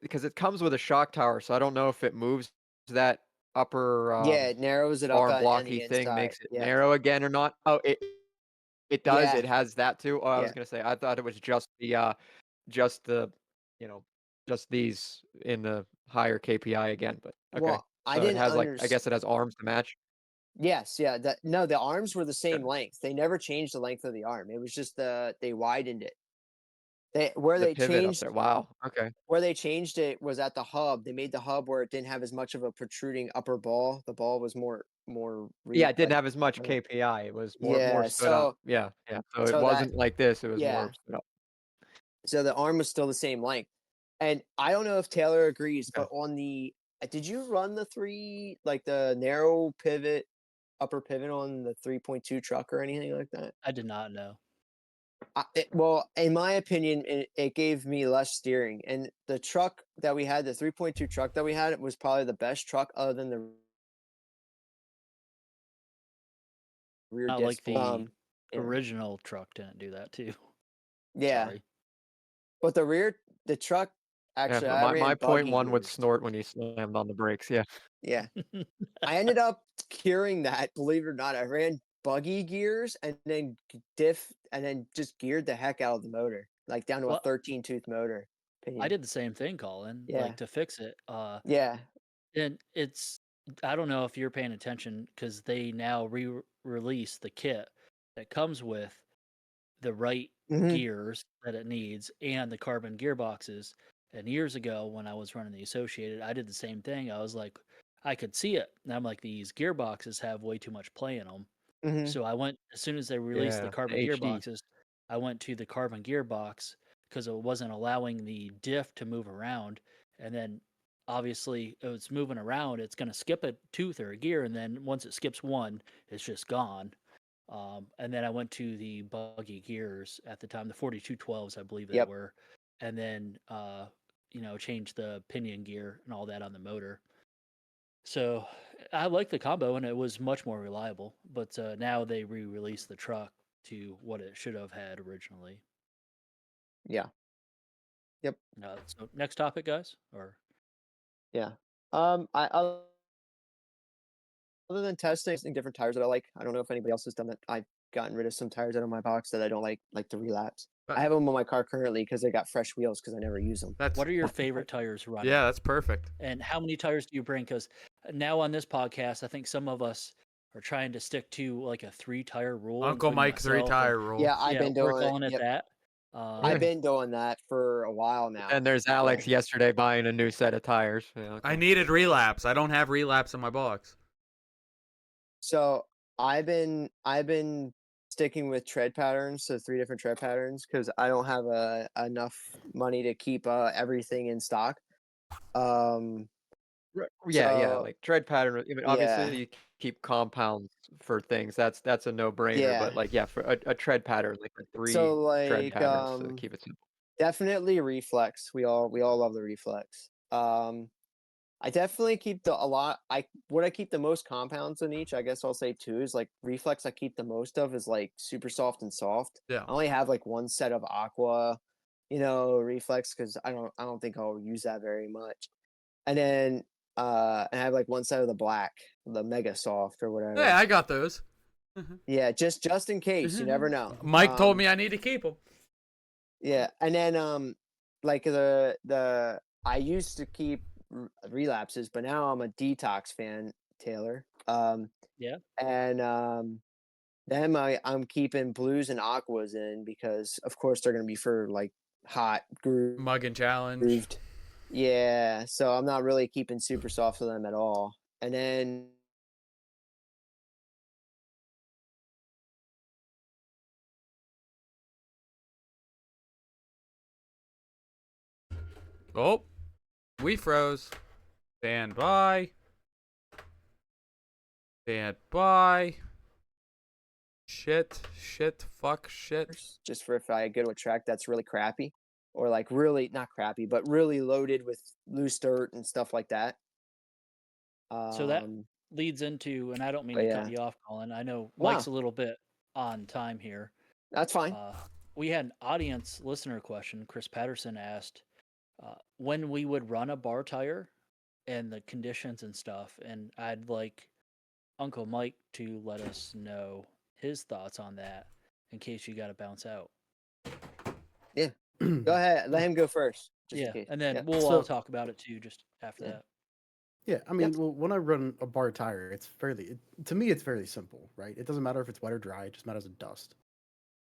because it comes with a shock tower, so I don't know if it moves that upper it narrows it up bar blocky thing, makes it narrow again or not. Oh, it does. It has that too. Oh, I was gonna say I thought it was just the just these in the higher KPI again, but okay. Well, so it has I guess it has arms to match. Yes, yeah. The arms were the same length. They never changed the length of the arm. It was just they widened it. They changed. Wow. Okay. Where they changed it was at the hub. They made the hub where it didn't have as much of a protruding upper ball. The ball was more. It didn't have as much KPI. It was more stood up. Yeah. So it wasn't like this. It was more stood up. So the arm was still the same length, and I don't know if Taylor agrees, but on the did you run the narrow pivot, upper pivot on the 3.2 truck or anything like that? I did not know. Well, in my opinion, it gave me less steering. And the truck that we had, the 3.2 truck that we had, it was probably the best truck other than the rear Not disc. like the original truck didn't do that too. Yeah. Sorry. But the truck, actually, my 0.1 would snort when he slammed on the brakes. Yeah. Yeah. I ended up curing that, believe it or not. I ran buggy gears and then diff and then just geared the heck out of the motor, like down to a 13-tooth motor. I did the same thing, Colin. Yeah. Like to fix it. Yeah. And it's I don't know if you're paying attention because they now release the kit that comes with the right Mhm. gears that it needs and the carbon gearboxes. And years ago, when I was running the Associated, I did the same thing. I was like, I could see it. And I'm like, these gearboxes have way too much play in them. Mhm. So I went, as soon as they released the Yeah, carbon HD. gearboxes, I went to the carbon gearbox because it wasn't allowing the diff to move around. And then obviously, if it's moving around, it's going to skip a tooth or a gear. And then once it skips one, it's just gone. And then I went to the buggy gears at the time, the 4212s, I believe they Yep. were, and then changed the pinion gear and all that on the motor. So I like the combo, and it was much more reliable. But now they re-released the truck to what it should have had originally. Yeah. Yep. So next topic, guys, or Yeah. I other than testing different tires that I like, I don't know if anybody else has done that. I've gotten rid of some tires out of my box that I don't like the relapse. But- I have them on my car currently because they got fresh wheels because I never use them. That's what are your favorite tires running? yeah, that's perfect. And how many tires do you bring? Because now on this podcast, I think some of us are trying to stick to like a 3-tire rule. Uncle including Mike myself, and- 3-tire rule. Yeah, I've been we're doing calling it yep. that. I've been doing that for a while now. And there's Alex So, yesterday buying a new set of tires. Yeah, I okay. needed relapse. I don't have relapse in my box. so I've been sticking with tread patterns, so 3 different tread patterns, because I don't have enough money to keep everything in stock. Yeah, So like tread pattern. I mean, yeah, obviously you keep compounds for things. That's a no-brainer. yeah. But like, yeah, for a tread pattern, like the 3 So tread like patterns to keep it simple. definitely reflex. We all love the reflex. I definitely keep what I keep the most compounds in each, I guess I'll say 2 is like reflex I keep the most of is like super soft and soft. Yeah. I only have like 1 set of aqua, reflex because I don't think I'll use that very much. And then and I have like 1 set of the black, the mega soft or whatever. Hey, I got those. Yeah, just in case, you never know. Mike told me I need to keep them. Yeah, and then like the I used to keep relapses, but now I'm a detox fan, Taylor. Yeah. And them I'm keeping blues and aquas in because of course they're gonna be for like hot Mug and challenge. grooved. Yeah, so I'm not really keeping super soft for them at all. And then Oh, we froze. Stand by. Stand by. Shit, fuck, shit. just for if I go to a track that's really crappy or like really not crappy, but really loaded with loose dirt and stuff like that. So that leads into, and I don't mean to cut yeah. you off, Colin. I know Wow. Mike's a little bit on time here. That's fine. We had an audience listener question. Chris Patterson asked when we would run a bar tire and the conditions and stuff. And I'd like Uncle Mike to let us know his thoughts on that in case you got to bounce out. Yeah. Go ahead. Let him go first. Just Yeah. in case. And then Yeah. we'll all talk about it too just after Yeah. that. Yeah, I mean, well, when I run a bar tire, to me, it's fairly simple, right? It doesn't matter if it's wet or dry; it just matters with dust.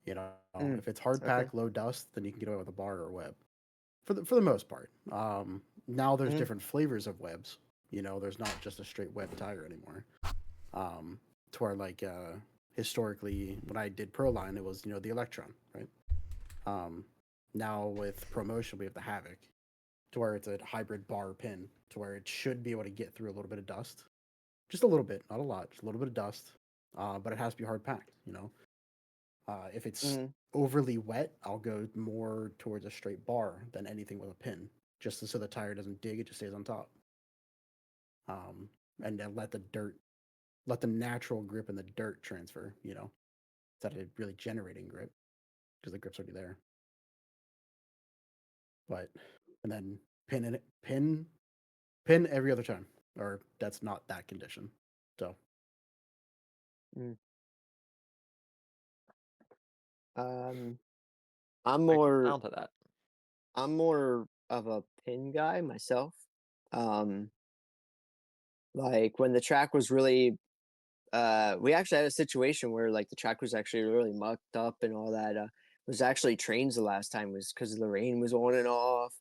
You know, if it's hard pack, low dust, then you can get away with a bar or a web, for the most part. Now there's different flavors of webs. You know, there's not just a straight web tire anymore. To where like historically, when I did Proline, it was the Electron, right? Now with ProMotion, we have the Havoc, to where it's a hybrid bar pin, to where it should be able to get through a little bit of dust, just a little bit, not a lot, just a little bit of dust. But it has to be hard packed. If it's overly wet, I'll go more towards a straight bar than anything with a pin, just so the tire doesn't dig; it just stays on top. And then let the natural grip in the dirt transfer. Instead of really generating grip, because the grip's already there. And then pin every other time, or that's not that condition. So I'm more Down to that. I'm more of a pin guy myself. Like when the track was really we actually had a situation where like the track was actually really mucked up and all that. It was actually trains the last time was because the rain was on and off,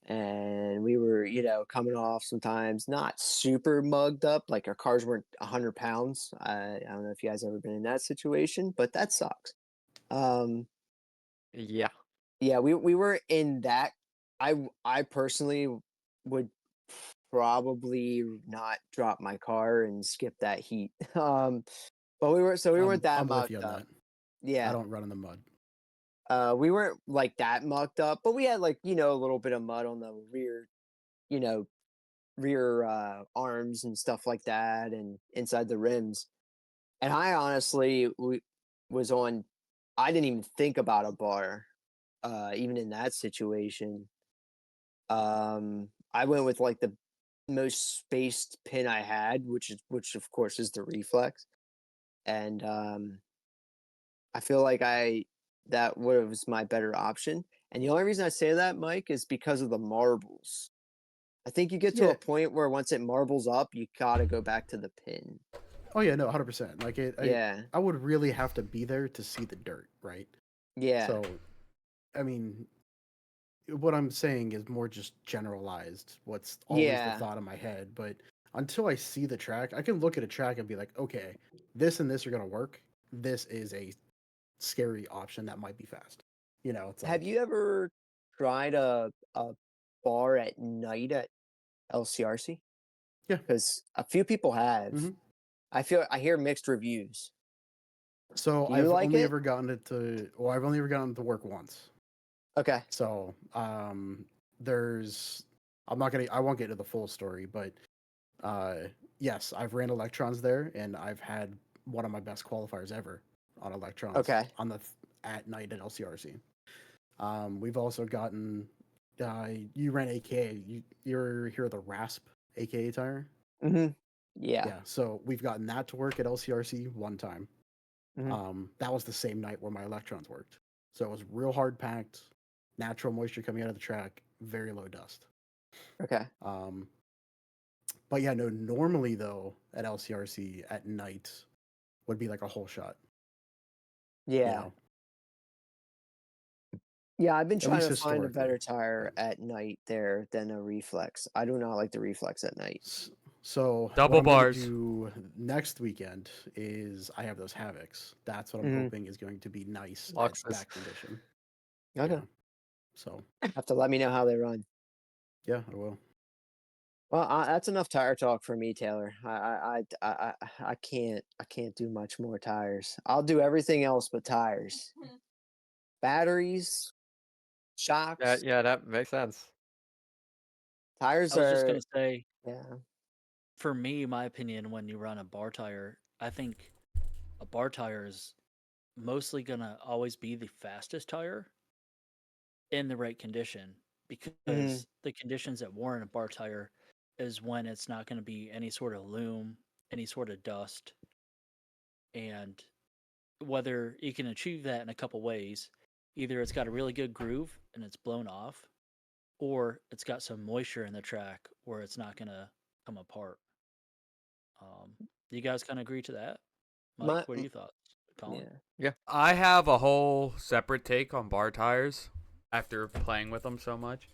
and we were coming off sometimes not super mugged up. Like our cars weren't 100 pounds. I don't know if you guys ever been in that situation, but that sucks. Um, Yeah. yeah, we were in that. I personally would probably not drop my car and skip that heat. But we weren't that I'm with you mucked on up. that. I Yeah. don't run in the mud. We weren't like that mucked up, but we had like, a little bit of mud on the you know, rear arms and stuff like that and inside the rims. And I honestly was on I didn't even think about a bar even in that situation. I went with like the most spaced pin I had, which of course is the reflex. And I feel like that was my better option. And the only reason I say that, Mike, is because of the marbles. I think you get to Yeah. a point where once it marbles up, you gotta go back to the pin. Oh yeah, no, 100%. Like Yeah. I would really have to be there to see the dirt, right? Yeah. So, I mean, what I'm saying is more just generalized. What's always the Yeah. thought in my head, but until I see the track, I can look at a track and be like, okay, this and this are gonna work. This is a scary option that might be fast. It's Have like, you ever tried a bar at night at LCRC? yeah. Because a few people have. hmm I hear mixed reviews. So Do you I've like only it? ever gotten it to, well, I've only ever gotten it to work once. Okay. So, there's, I won't get into the full story, but yes, I've ran electrons there, and I've had one of my best qualifiers ever on electrons Okay. at night at LCRC. We've also gotten, you ran AKA, you ever hear of the RASP AKA tire? Mm-hmm. Yeah. Yeah, so we've gotten that to work at LCRC one time. Mm-hmm. That was the same night where my electrons worked. So it was real hard packed, natural moisture coming out of the track, very low dust. Okay. Um, but yeah, no, normally though at LCRC at night would be like a whole shot, you Yeah. know, Yeah, I've been at trying least to find a historically. better tire at night there than a reflex. I do not like the reflex at night. So what Double I'm going to bars. do next weekend is I have those Havocs. That's what I'm Mhm. hoping is going to be nice at Luxus. back condition. Okay. Yeah. So Have to let me know how they run. yeah, I will. Well, that's enough tire talk for me, Taylor. I can't do much more tires. I'll do everything else but tires. Batteries, Yeah, shocks, yeah, that makes sense. tires I was just gonna are say, yeah. for me, my opinion, when you run a bar tire, I think a bar tire is mostly gonna always be the fastest tire in the right condition Mhm. because the conditions that warrant a bar tire is when it's not going to be any sort of loom, any sort of dust, and whether you can achieve that in a couple ways. Either it's got a really good groove and it's blown off, or it's got some moisture in the track where it's not going to come apart. Do you guys kind of agree to that? Mike, My what are your thoughts? Colin? yeah. Yeah. I have a whole separate take on bar tires after playing with them so much.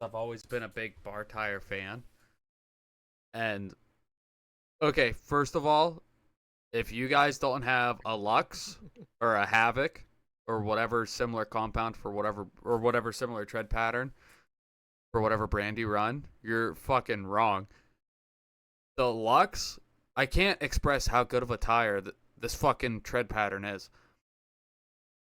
I've always been a big bar tire fan. And okay, first of all, if you guys don't have a Lux or a Havoc or whatever similar compound for whatever similar tread pattern for whatever brand you run, you're fucking wrong. The Lux, I can't express how good of a tire this fucking tread pattern is.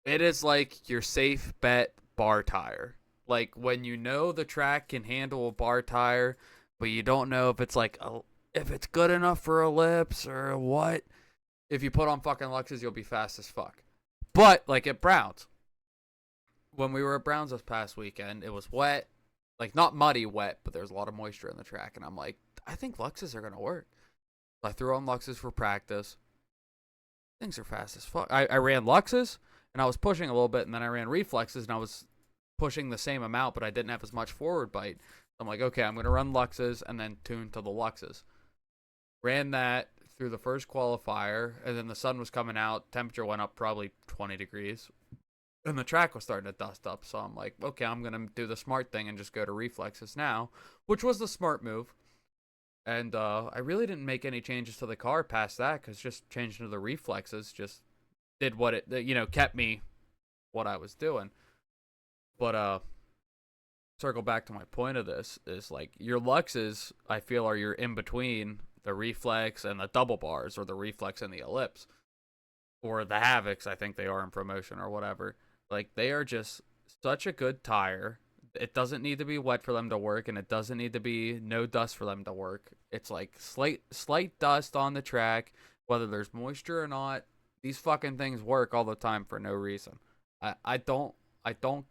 It is like your safe bet bar tire. Like when you know the track can handle a bar tire, but you don't know if it's if it's good enough for ellipse or what. If you put on fucking Luxes, you'll be fast as fuck. But like at Browns, when we were at Browns this past weekend, it was wet, like not muddy wet, but there's a lot of moisture in the track, and I'm like, I think Luxes are gonna work. I threw on Luxes for practice. Things are fast as fuck. I ran Luxes and I was pushing a little bit, and then I ran Reflexes and I was pushing the same amount, but I didn't have as much forward bite. I'm like, okay, I'm gonna run Luxes and then tune to the Luxes. ran that through the first qualifier, and then the sun was coming out. Temperature went up probably 20 degrees. And the track was starting to dust up. So I'm like, okay, I'm going to do the smart thing and just go to reflexes now, which was the smart move. And I really didn't make any changes to the car past that because just changing to the reflexes just did what it, kept me what I was doing. But circle back to my point of this is like your Luxes, I feel, are your in between the reflex and the double bars, or the reflex and the ellipse, or the Havocs. I think they are in promotion or whatever. Like, they are just such a good tire. It doesn't need to be wet for them to work, and it doesn't need to be no dust for them to work. It's like slight dust on the track, whether there's moisture or not. These fucking things work all the time for no reason. I don't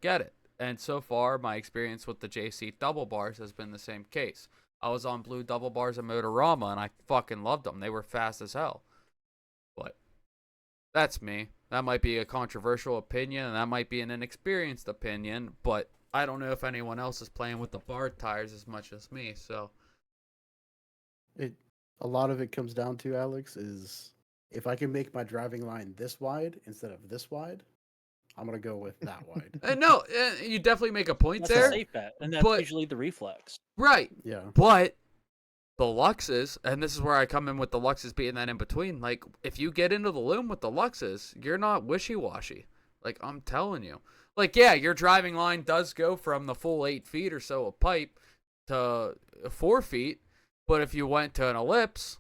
get it. And so far, my experience with the JC double bars has been the same case. I was on blue double bars at Motorama, and I fucking loved them. They were fast as hell. But that's me. That might be a controversial opinion, and that might be an inexperienced opinion, but I don't know if anyone else is playing with the bar tires as much as me, so. A lot of it comes down to, Alex, is if I can make my driving line this wide instead of this wide, I'm going to go with that wide. No, you definitely make a point That's there. a safe bet, and that's but- usually the reflex. Right. Yeah. But the Luxes, and this is where I come in with the Luxes being that in between, like, if you get into the loom with the Luxes, you're not wishy-washy. Like, I'm telling you. Like, yeah, your driving line does go from the full 8 feet or so of pipe to 4 feet, but if you went to an ellipse,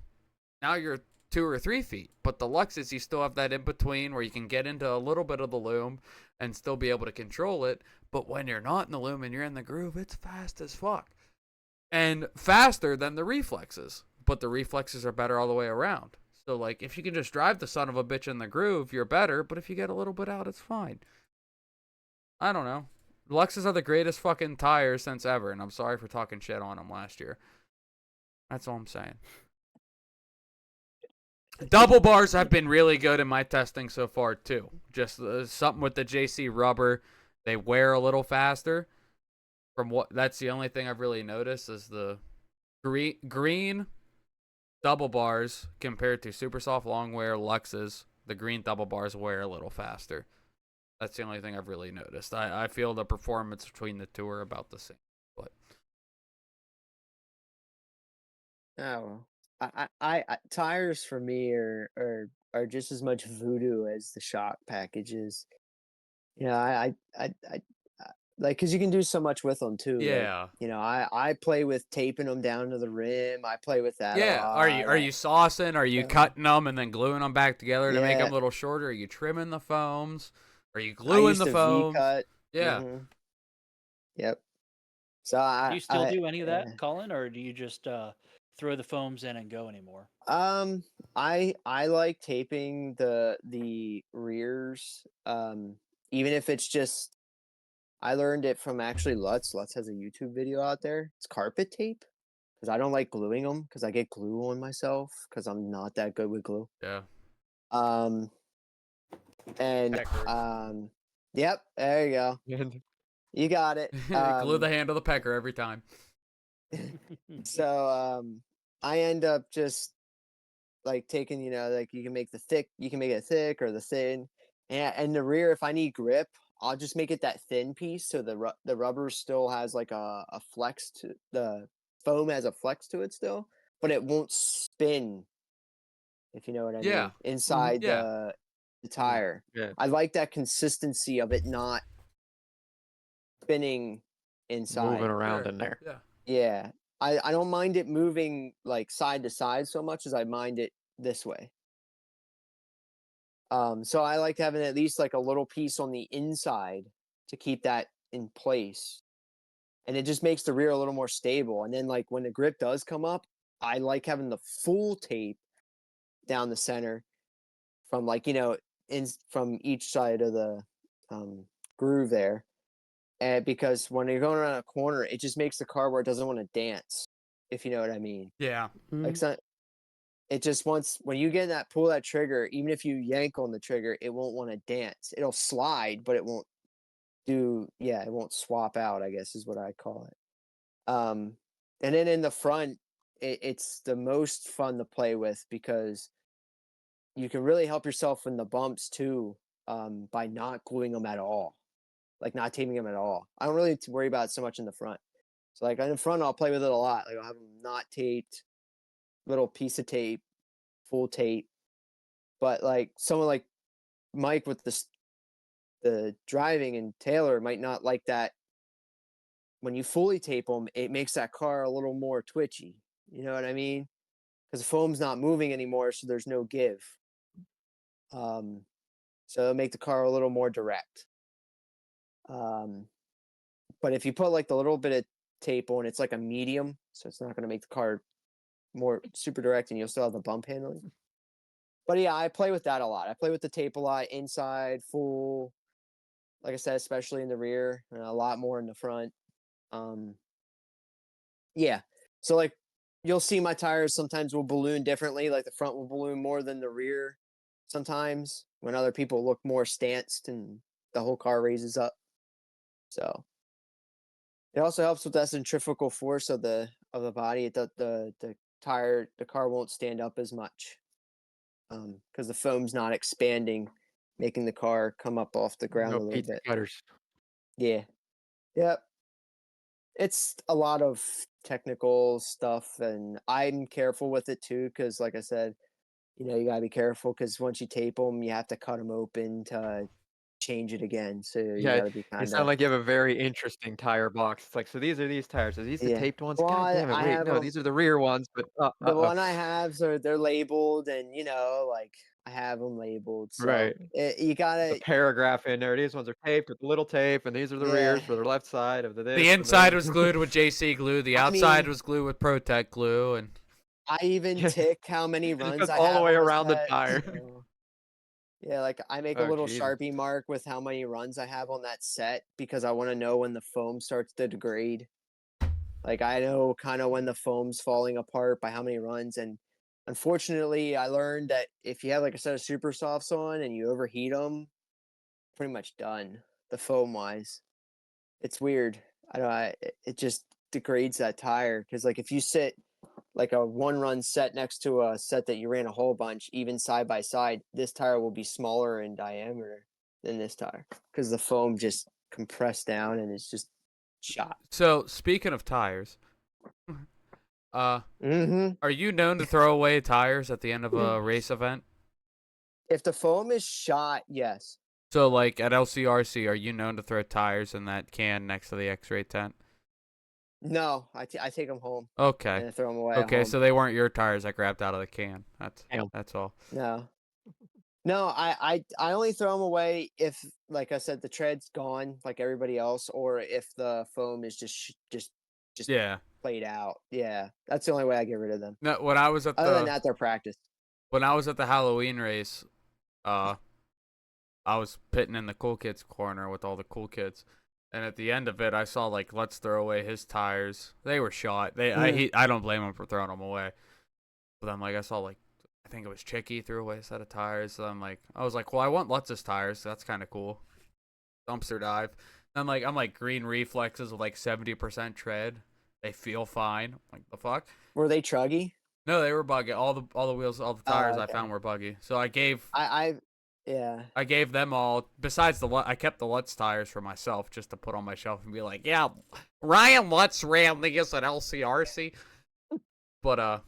now you're 2 or 3 feet. But the Luxes, you still have that in between where you can get into a little bit of the loom and still be able to control it. But when you're not in the loom and you're in the groove, it's fast as fuck. And faster than the reflexes. But the reflexes are better all the way around. So, like, if you can just drive the son of a bitch in the groove, you're better. But if you get a little bit out, it's fine. I don't know. Luxes are the greatest fucking tires since ever. And I'm sorry for talking shit on them last year. That's all I'm saying. Double bars have been really good in my testing so far, too. Just something with the JC rubber. They wear a little faster. That's the only thing I've really noticed is the green double bars compared to super soft long wear Luxes. The green double bars wear a little faster. That's the only thing I've really noticed. I feel the performance between the two are about the same. But Oh, I tires for me are just as much voodoo as the shock packages. Yeah, I like, because you can do so much with them too. Like, yeah, I play with taping them down to the rim. I play with that a yeah. lot. Are you saucing? Are you Yeah. cutting them and then gluing them back together to make them Yeah. a little shorter? Are you trimming the foams? Are you I gluing used the to foams? V-cut. Yeah. Yep. So Do you still do any of yeah. that, Colin, or do you just throw the foams in and go anymore? I like taping the rears. Even if it's just, I learned it from actually Lutz. Lutz has a YouTube video out there. It's carpet tape, because I don't like gluing them because I get glue on myself because I'm not that good with glue. Yeah. And Pecker. yep, there you go. You got it. Glue the handle of the pecker every time. So I end up just like taking, like you can make it thick or the thin, and the rear, if I need grip, I'll just make it that thin piece so the rubber still has like a flex to the foam has a flex to it still, but it won't spin, if you know what I Yeah. mean, inside Yeah. the tire. Yeah. I like that consistency of it not spinning inside. Moving around Sure. in there. Yeah. Yeah. I don't mind it moving like side to side so much as I mind it this way. So I like having at least like a little piece on the inside to keep that in place. And it just makes the rear a little more stable. And then like when the grip does come up, I like having the full tape down the center from like, from each side of the groove there. And because when you're going around a corner, it just makes the car where it doesn't want to dance, if you know what I mean. Yeah. Like, it just wants, when you get that, pull that trigger, even if you yank on the trigger, it won't want to dance. It'll slide, but it won't it won't swap out, I guess is what I call it. And then in the front, it's the most fun to play with because you can really help yourself in the bumps too, by not gluing them at all, like not taping them at all. I don't really worry about it so much in the front. So like in the front, I'll play with it a lot. Like I'll have them not taped, little piece of tape, full tape. But like someone like Mike with the driving and Taylor might not like that. When you fully tape them, it makes that car a little more twitchy. You know what I mean? Because the foam's not moving anymore, so there's no give. So it'll make the car a little more direct. But if you put like the little bit of tape on, it's like a medium, so it's not going to make the car more super direct, and you'll still have the bump handling. But yeah, I play with that a lot. I play with the tape a lot, inside, full. Like I said, especially in the rear, and a lot more in the front. Yeah. So like you'll see my tires sometimes will balloon differently. Like the front will balloon more than the rear sometimes when other people look more stanced and the whole car raises up. So it also helps with that centrifugal force of the body. The car won't stand up as much because the foam's not expanding, making the car come up off the ground No a little pizza bit. cutters. Yeah. Yep. It's a lot of technical stuff, and I'm careful with it too, because like I said, you gotta be careful because once you tape them, you have to cut them open to change it again. So you Yeah, gotta be you kind sound of like you have a very interesting tire box. It's like, so these are these tires. Are these the yeah. taped ones? Well, God damn it! I Wait, have no, them. these are the rear ones. But The one I have, so they're labeled, and like I have them labeled. So right, you the gotta, paragraph in there. These ones are taped with little tape, and these are the yeah. rears for the left side of the this. The and inside the- was glued with JC glue. The I outside mean, was glued with Protect glue, and I even Yeah, tick how many it just runs goes I all the have way on the around the set. tire. So. Yeah, like I make a Oh little Jesus! Sharpie mark with how many runs I have on that set because I want to know when the foam starts to degrade. Like I know kind of when the foam's falling apart by how many runs. And unfortunately, I learned that if you have like a set of super softs on and you overheat them, pretty much done. The foam wise, it's weird. I don't. It just degrades that tire because like if you sit like a one run set next to a set that you ran a whole bunch, even side by side, this tire will be smaller in diameter than this tire because the foam just compressed down and it's just shot. so speaking of tires, Mm-hmm. are you known to throw away tires at the end of a race event? If the foam is shot, yes. So like at LCRC, are you known to throw tires in that can next to the X-ray tent? No, I take them home Okay. and I throw them away at Okay, home. so they weren't your tires I grabbed out of the can. Damn. That's all. No. No, I only throw them away if, like I said, the tread's gone, like everybody else, or if the foam is just Yeah. played out. Yeah, that's the only way I get rid of them. No, when I was at Other than the that, they're practice. Halloween race, I was pitting in the cool kids corner with all the cool kids, and at the end of it, I saw like let's throw away his tires. They were shot. I don't blame him for throwing them away. But I'm like I saw like I think it was Chicky threw away a set of tires. So I was like, well, I want Lutz's tires. So that's kind of cool. Dumpster dive. I'm like green reflexes with like 70% tread. They feel fine. I'm like the fuck. Were they truggy? No, they were buggy. All the wheels, all the tires I Okay. found were buggy. So I gave Yeah. I gave them all. Besides I kept the Lutz tires for myself just to put on my shelf and be like, yeah, Ryan Lutz ran these at LCRC. But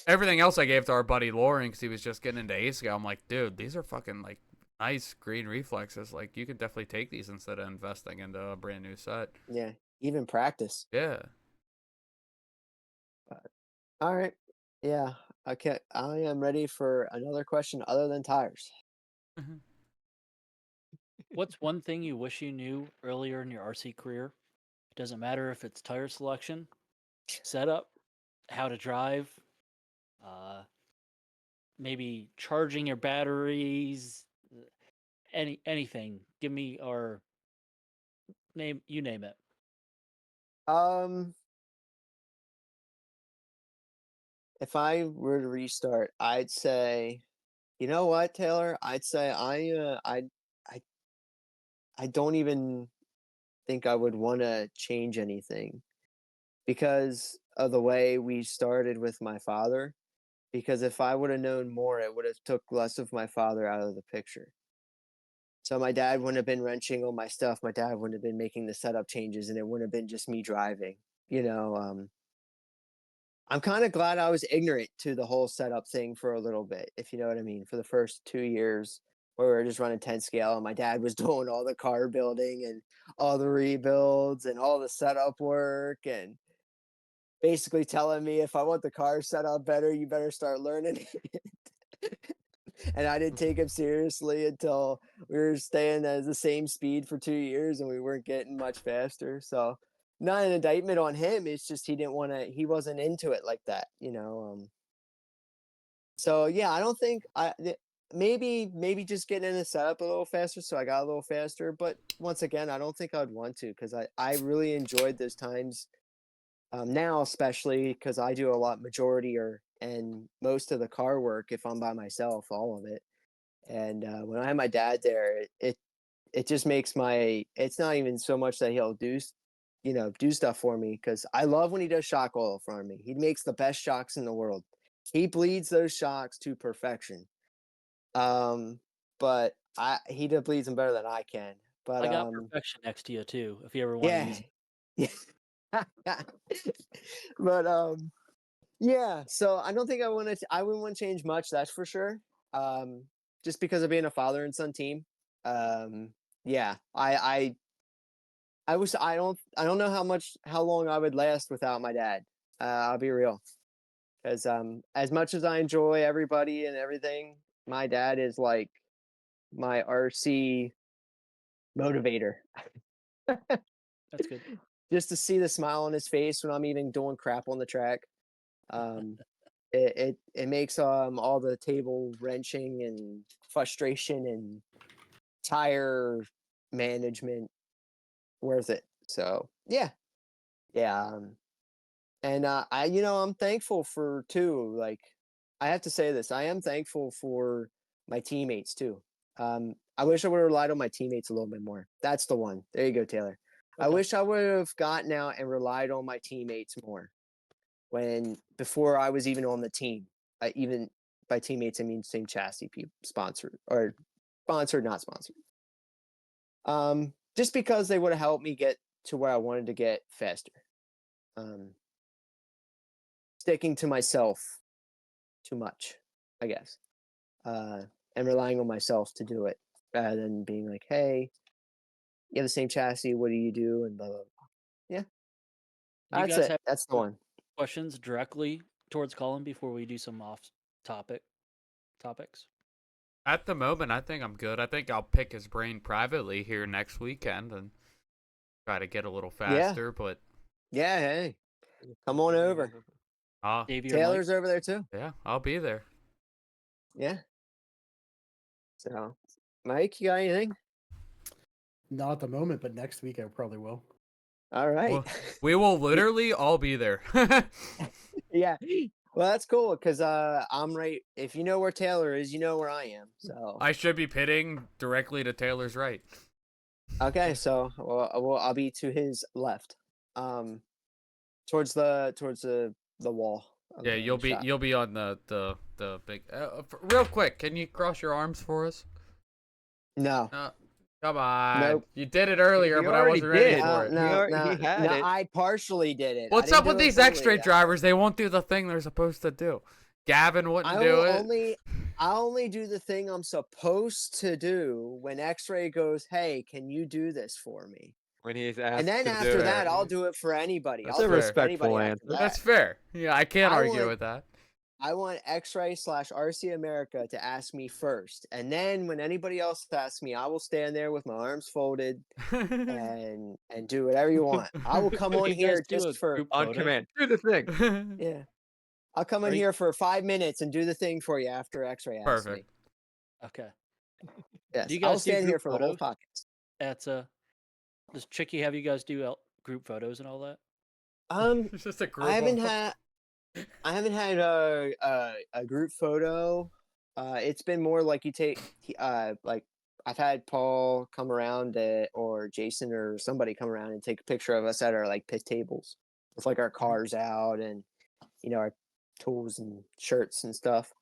everything else I gave to our buddy Lauren because he was just getting into ASCO. I'm like, dude, these are fucking like nice green reflexes. Like you could definitely take these instead of investing into a brand new set. Yeah. Even practice. Yeah. All right. Yeah. Okay. I am ready for another question other than tires. What's one thing you wish you knew earlier in your RC career? It doesn't matter if it's tire selection, setup, how to drive, maybe charging your batteries, anything. Give me or name it. If I were to restart, I'd say, you know what, Taylor? I'd say I don't even think I would want to change anything. because of the way we started with my father. Because if I would have known more, it would have took less of my father out of the picture. So my dad wouldn't have been wrenching all my stuff. My dad wouldn't have been making the setup changes, and it wouldn't have been just me driving. I'm kind of glad I was ignorant to the whole setup thing for a little bit, if you know what I mean. For the first 2 years, where we were just running 10 scale, and my dad was doing all the car building and all the rebuilds and all the setup work, and basically telling me if I want the car set up better, you better start learning it. And I didn't take him seriously until we were staying at the same speed for 2 years and we weren't getting much faster. So, not an indictment on him. It's just he wasn't into it like that. So yeah, I don't think maybe just getting in the setup a little faster. So I got a little faster. But once again, I don't think I'd want to, because I really enjoyed those times. Now, especially because I do a lot and most of the car work if I'm by myself, all of it. And when I have my dad there, it just makes it's not even so much that he'll do stuff for me, because I love when he does shock oil for me. He makes the best shocks in the world. He bleeds those shocks to perfection. But he bleeds them better than I can. But I got perfection next to you too, if you ever want to use it. Yeah. But yeah, so I don't think I wouldn't want to change much, that's for sure. Just because of being a father and son team. Yeah, I don't know how long I would last without my dad. I'll be real. Because as much as I enjoy everybody and everything, my dad is like my RC motivator. That's good. Just to see the smile on his face when I'm even doing crap on the track. It makes all the table wrenching and frustration and tire management worth it. So yeah. And I'm thankful for too. Like, I have to say this, I am thankful for my teammates too. I wish I would have relied on my teammates a little bit more. That's the one. There you go, Taylor. I Okay. wish I would have gotten out and relied on my teammates more before I was even on the team. Even by teammates, I mean same chassis people, sponsored, not sponsored. Just because they would have helped me get to where I wanted to get faster. Sticking to myself too much, I guess, and relying on myself to do it rather than being like, hey, you have the same chassis, what do you do? And blah, blah, blah. Yeah. Do you That's guys it. have That's the one. questions directly towards Collin before we do some off topics? At the moment, I think I'm good. I think I'll pick his brain privately here next weekend and try to get a little faster. But yeah, hey, come on over. Davey or Taylor's Mike? over there too. Yeah, I'll be there. Yeah. So, Mike, you got anything? Not at the moment, but next week I probably will. All right. Well, we will literally all be there. Yeah. Well, that's cool because I'm right. If you know where Taylor is, you know where I am. So I should be pitting directly to Taylor's right. okay, so I'll be to his left, towards the wall. Yeah, you'll be on the big. Real quick, can you cross your arms for us? No. Come on. Nope. You did it earlier, He but I already wasn't ready did. for it. He had it. I partially did it. What's up with these X-Ray drivers? They won't do the thing they're supposed to do. Gavin wouldn't do it. I only do the thing I'm supposed to do when X-Ray goes, hey, can you do this for me? When he's asked And then to after do that, it. I'll do it for anybody. That's I'll a do it for respectful anybody after answer. that. That's fair. Yeah, I can't argue with that. I want XRAY/RC America to ask me first. And then when anybody else asks me, I will stand there with my arms folded and do whatever you want. I will come on here just for on command. Do the thing. Yeah. I'll come in here for 5 minutes and do the thing for you after X-Ray asks me. Perfect. Okay. Yes. Do you guys I'll stand do here for the whole photos? podcast. Does Chicky have you guys do group photos and all that? It's just a group. I haven't had a group photo. It's been more like you take like I've had Paul come around or Jason or somebody come around and take a picture of us at our like pit tables. with like our cars out and our tools and shirts and stuff.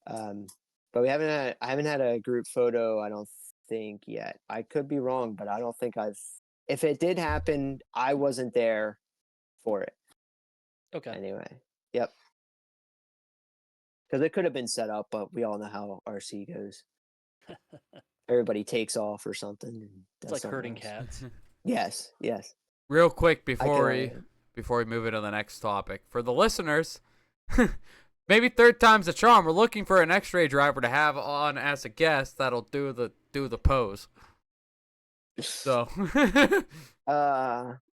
But I haven't had a group photo, I don't think yet. I could be wrong, but I don't think if it did happen, I wasn't there for it. Okay. Anyway, yep. Because it could have been set up, but we all know how RC goes. Everybody takes off or something. And It's does like something herding else. cats. Yes. Real quick I before can, we move into the next topic, for the listeners, maybe third time's a charm. We're looking for an X-ray driver to have on as a guest that'll do the pose. So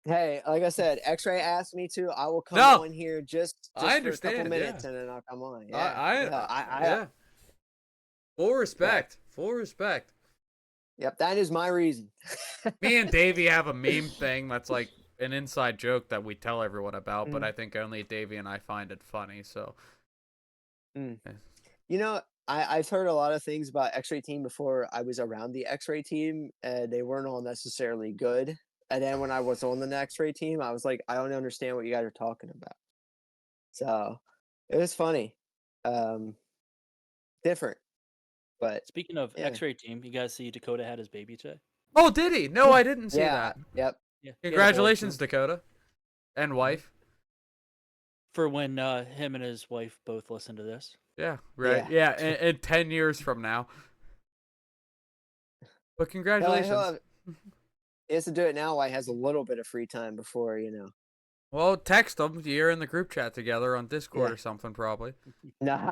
hey, like I said, X-Ray asked me to. I will come No, on here just I for a couple understand, minutes, yeah. and then I'll come on. Yeah. Full respect. Full respect. Yep, that is my reason. Me and Davey have a meme thing that's like an inside joke that we tell everyone about, but Mm. I think only Davey and I find it funny. So, I've heard a lot of things about X-ray team before I was around the X-ray team, and they weren't all necessarily good. And then when I was on the X-ray team, I was like, I don't understand what you guys are talking about. So it was funny, different, but Speaking of yeah. X-ray team, you guys see Dakota had his baby today? oh, did he? No, I didn't see Yeah, that. yep. Yeah. he had a boy. Congratulations, Dakota, and wife. For when him and his wife both listen to this. Yeah, right. Yeah, in 10 years from now. But congratulations. He has to do it now while he has a little bit of free time before. Well, text them. You're in the group chat together on Discord Yeah. or something, probably. No, I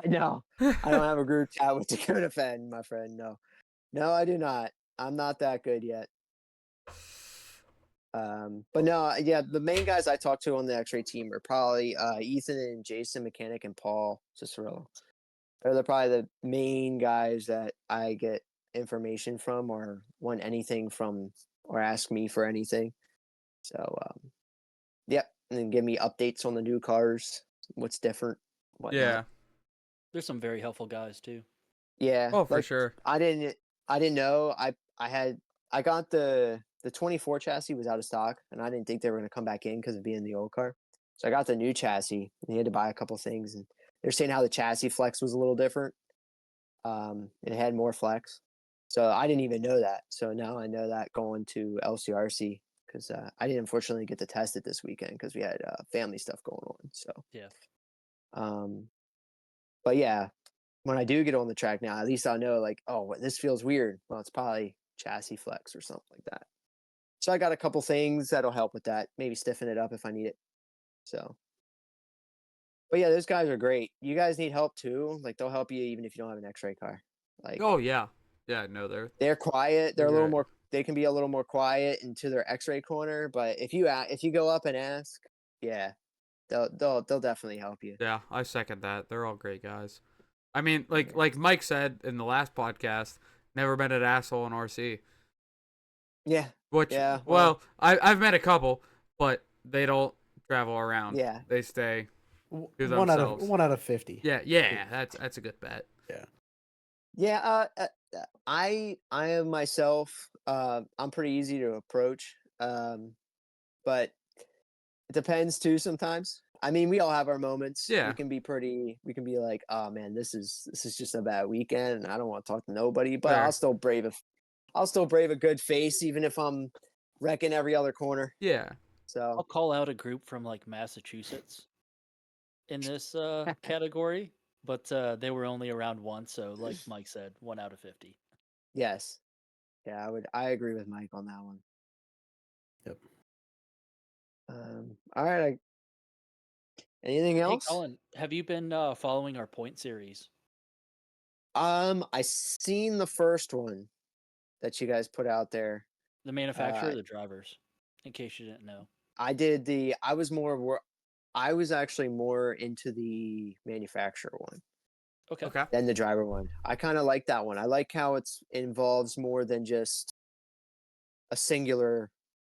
don't have a group chat with Dakota Fenn, my friend. No, I do not. I'm not that good yet. But no, yeah, the main guys I talk to on the X-ray team are probably Ethan and Jason, mechanic, and Paul Cicero. They're probably the main guys that I get information from or want anything from or ask me for anything. So, yep, and then give me updates on the new cars, what's different, whatnot. Yeah. There's some very helpful guys too. Yeah. Oh, for sure. I didn't know. I got the 24 chassis was out of stock, and I didn't think they were going to come back in because of being the old car. So I got the new chassis, and you had to buy a couple things, and they're saying how the chassis flex was a little different. It had more flex. So I didn't even know that. So now I know that going to LCRC because I didn't unfortunately get to test it this weekend because we had family stuff going on. So Yeah. But yeah, when I do get on the track now, at least I'll know like, oh, this feels weird. Well, it's probably chassis flex or something like that. So I got a couple things that'll help with that. Maybe stiffen it up if I need it. So, but yeah, those guys are great. You guys need help too. Like they'll help you even if you don't have an X-ray car. Like, Oh, yeah. Yeah, no, they're quiet. They're a little great. more. They can be a little more quiet into their X-ray corner. But if you go up and ask, yeah, they'll definitely help you. Yeah, I second that. They're all great guys. I mean, like Mike said in the last podcast, never met an asshole in RC. Yeah. Which, Yeah, well, I've met a couple, but they don't travel around. Yeah. They stay to One themselves. out of 50. Yeah, that's a good bet. Yeah, I am myself. I'm pretty easy to approach, but it depends too. Sometimes, I mean, we all have our moments. Yeah. We can be like, oh man, this is just a bad weekend, and I don't want to talk to nobody. But Fair. I'll still brave a good face, even if I'm wrecking every other corner. Yeah. So I'll call out a group from like Massachusetts in this category, but they were only around once, so like Mike said, 1 out of 50. yes, yeah, I agree with Mike on that one. Yep. All right. Anything else? Hey, Colin, have you been following our point series? I seen the first one that you guys put out there. The manufacturer or the drivers? In case you didn't know. I was actually more into the manufacturer one Okay. than the driver one. I kind of like that one. I like how it involves more than just a singular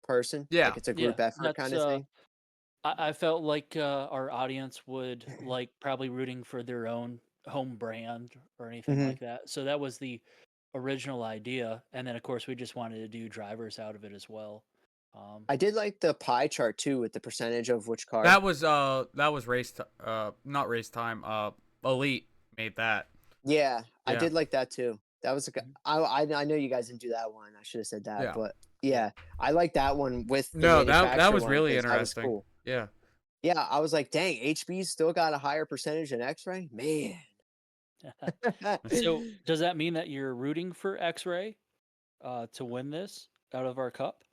person. Yeah. Like it's a group effort kind of thing. I felt like our audience would like probably rooting for their own home brand or anything like that. So that was the original idea. And then, of course, we just wanted to do drivers out of it as well. I did like the pie chart too with the percentage of which car. That was race not race time. Elite made that. Yeah, I Yeah. did like that too. That was I know you guys didn't do that one. I should have said that, Yeah. but yeah, I like that one with the No, that manufacturer was one, really 'cause that was interesting. cool. Yeah. Yeah, I was like, dang, HB's still got a higher percentage than X-Ray? Man. So does that mean that you're rooting for X-Ray to win this out of our cup?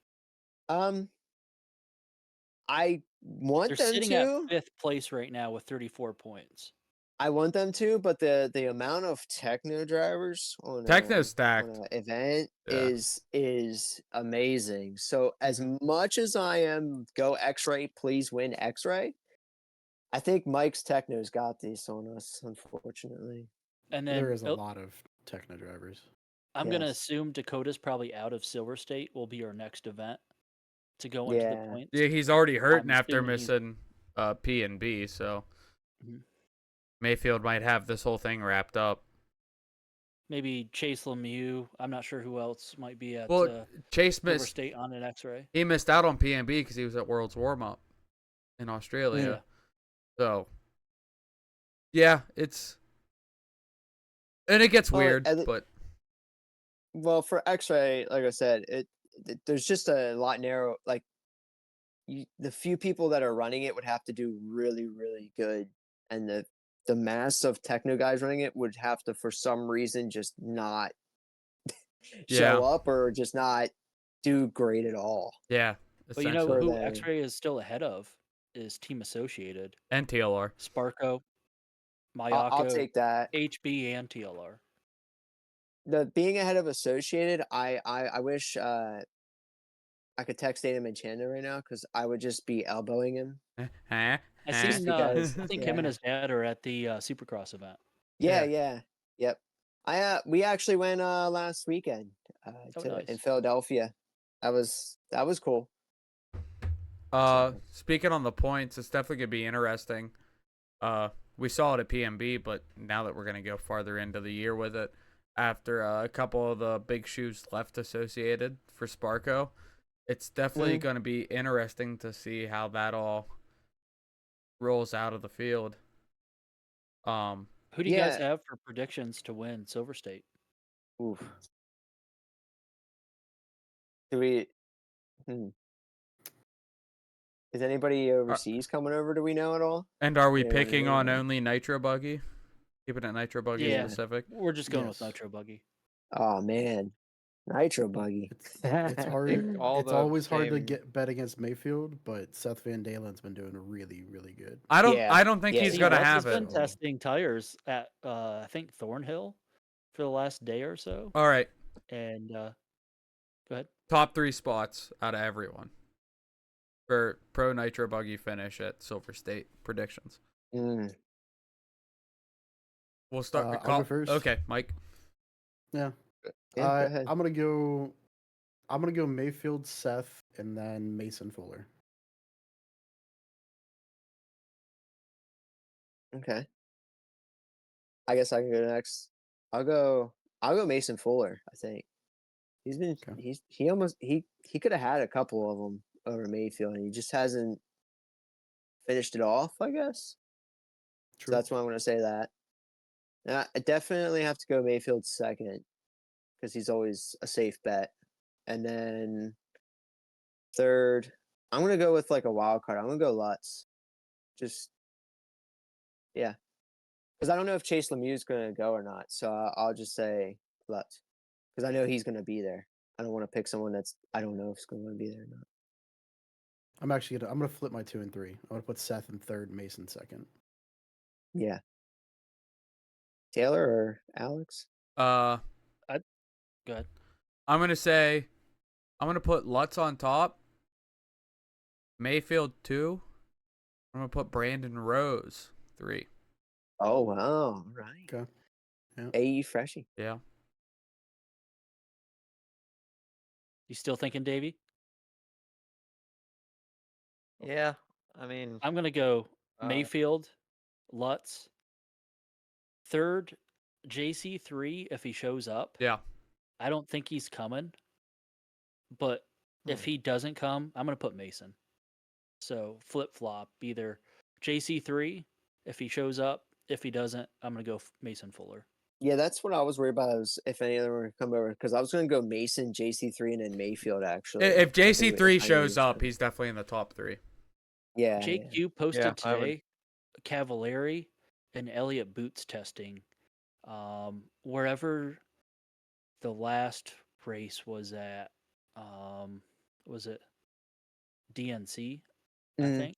I want They're them sitting at to. 5th place right now with 34 points. I want them to, but the amount of techno drivers on Techno on stacked. an event Yeah. is amazing. So as much as I am go X-Ray, please win X-Ray. I think Mike's Techno's got this on us, unfortunately. And There then is a lot of techno drivers. I'm going to Yes. assume Dakota's probably out of Silver State will be our next event to go into the Yeah. points. Yeah, he's already hurting I'm after assuming he's- missing P and B, so Mhm. Mayfield might have this whole thing wrapped up. Maybe Chase Lemieux. I'm not sure who else might be at Well, Chase Silver missed. State on an X-Ray. He missed out on P and B because he was at World's warm up in Australia. Yeah. So, yeah, it gets Well, weird, at le- but Well, for X-Ray, like I said, there's just a lot narrow. Like the few people that are running it would have to do really, really good, and the mass of techno guys running it would have to, for some reason, just not show up or just not do great at all. yeah, But you know essentially. who they- X-Ray is still ahead of is Team Associated. And TLR. Sparko, I'll Mayako, take that. HB, and TLR. The being ahead of Associated, I wish I could text Adam and Chandler right now because I would just be elbowing him. I Just seen. because- I think him and yeah. his dad are at the Supercross event. Yeah. Yep. We actually went last weekend in Nice. Philadelphia. That was cool. Speaking on the points, it's definitely gonna be interesting. We saw it at PMB, but now that we're gonna go farther into the year with it, after a couple of the big shoes left associated for Sparko, it's definitely gonna be interesting to see how that all rolls out of the field. Who do you guys Yeah. have for predictions to win Silver State? Oof. Do we? Is anybody overseas coming over? Do we know at all? And are we Anyone picking here? on only Nitro Buggy? Keeping it Nitro Buggy Yeah. specific? We're just going Yes. with Nitro Buggy. Oh man, Nitro Buggy. It's hard. all It's the always hard to same- bet against Mayfield, but Seth Van Dalen's been doing really, really good. I don't Yeah. think Yeah, he's he gonna Russ have has it. been testing tires at I think Thornhill for the last day or so, All right. and go ahead. Top 3 spots out of everyone for Pro Nitro Buggy finish at Silver State predictions. Mm. We'll start. I'll go first. Okay, Mike. Yeah. Yeah, go ahead. I'm gonna go Mayfield, Seth, and then Mason Fuller. Okay. I guess I can go next. I'll go Mason Fuller. I think he's been Okay. he could have had a couple of them over Mayfield, and he just hasn't finished it off. I guess. So True. that's why I'm going to say that. I definitely have to go Mayfield second because he's always a safe bet, and then third, I'm going to go with like a wild card. I'm going to go Lutz. Just yeah. Because I don't know if Chase Lemieux is going to go or not, so I'll just say Lutz. Because I know he's going to be there. I don't want to pick someone I don't know if it's going to be there or not. I'm gonna flip my 2 and 3. I'm gonna put Seth in third, Mason second. Yeah. Taylor or Alex? Go ahead. I'm gonna put Lutz on top. Mayfield 2. I'm gonna put Brandon Rose 3. Oh wow! All right. Okay. Yeah. AE Freshie. Yeah. You still thinking, Davey? Yeah, I mean, I'm gonna go Mayfield, Lutz, third, JC3 if he shows up. Yeah. I don't think he's coming, but If he doesn't come, I'm going to put Mason. So flip flop, either JC3 if he shows up. If he doesn't, I'm going to go Mason Fuller. Yeah, that's what I was worried about. Was if any of them were to come over, because I was going to go Mason, JC3, and then Mayfield. Actually, If I think JC3 if I shows needed up, to. he's definitely in the top 3. Yeah, JQ posted Yeah, I would- today Cavallari and Elliott Boots testing. Wherever the last race was at, was it DNC? I Mhm. think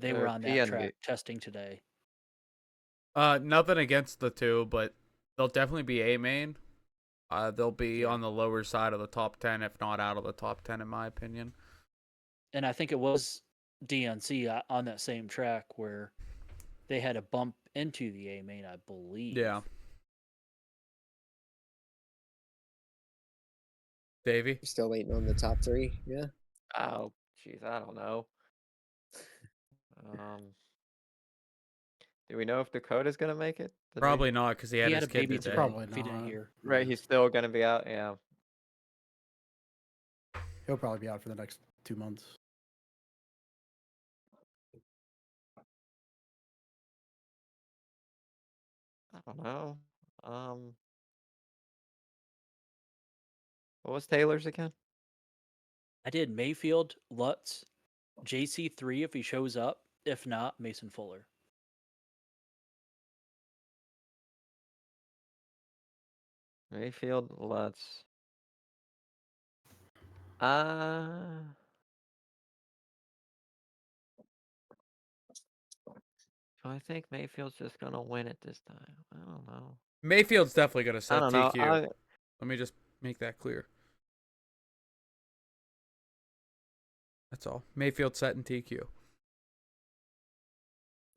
they were on that PNV. track testing today. Nothing against the two, but they'll definitely be A main. They'll be Yeah. on the lower side of the top 10, if not out of the top 10, in my opinion. And I think it was DNC on that same track where they had a bump into the A main, I believe. Yeah. Davey? Still waiting on the top 3. Yeah. Oh, jeez, I don't know. Do we know if Dakota's gonna make it? Did we- Probably not, because he had He his had a kid baby today. today. Probably If you didn't not. hear. Right, Yeah. he's still gonna be out. Yeah. He'll probably be out for the next 2 months. I don't know. What was Taylor's again? I did Mayfield, Lutz, JC3 if he shows up. If not, Mason Fuller. Mayfield, Lutz. So I think Mayfield's just gonna win it this time. I don't know. Mayfield's definitely going to I set don't know. TQ. Let me just make that clear. That's all. Mayfield set in TQ.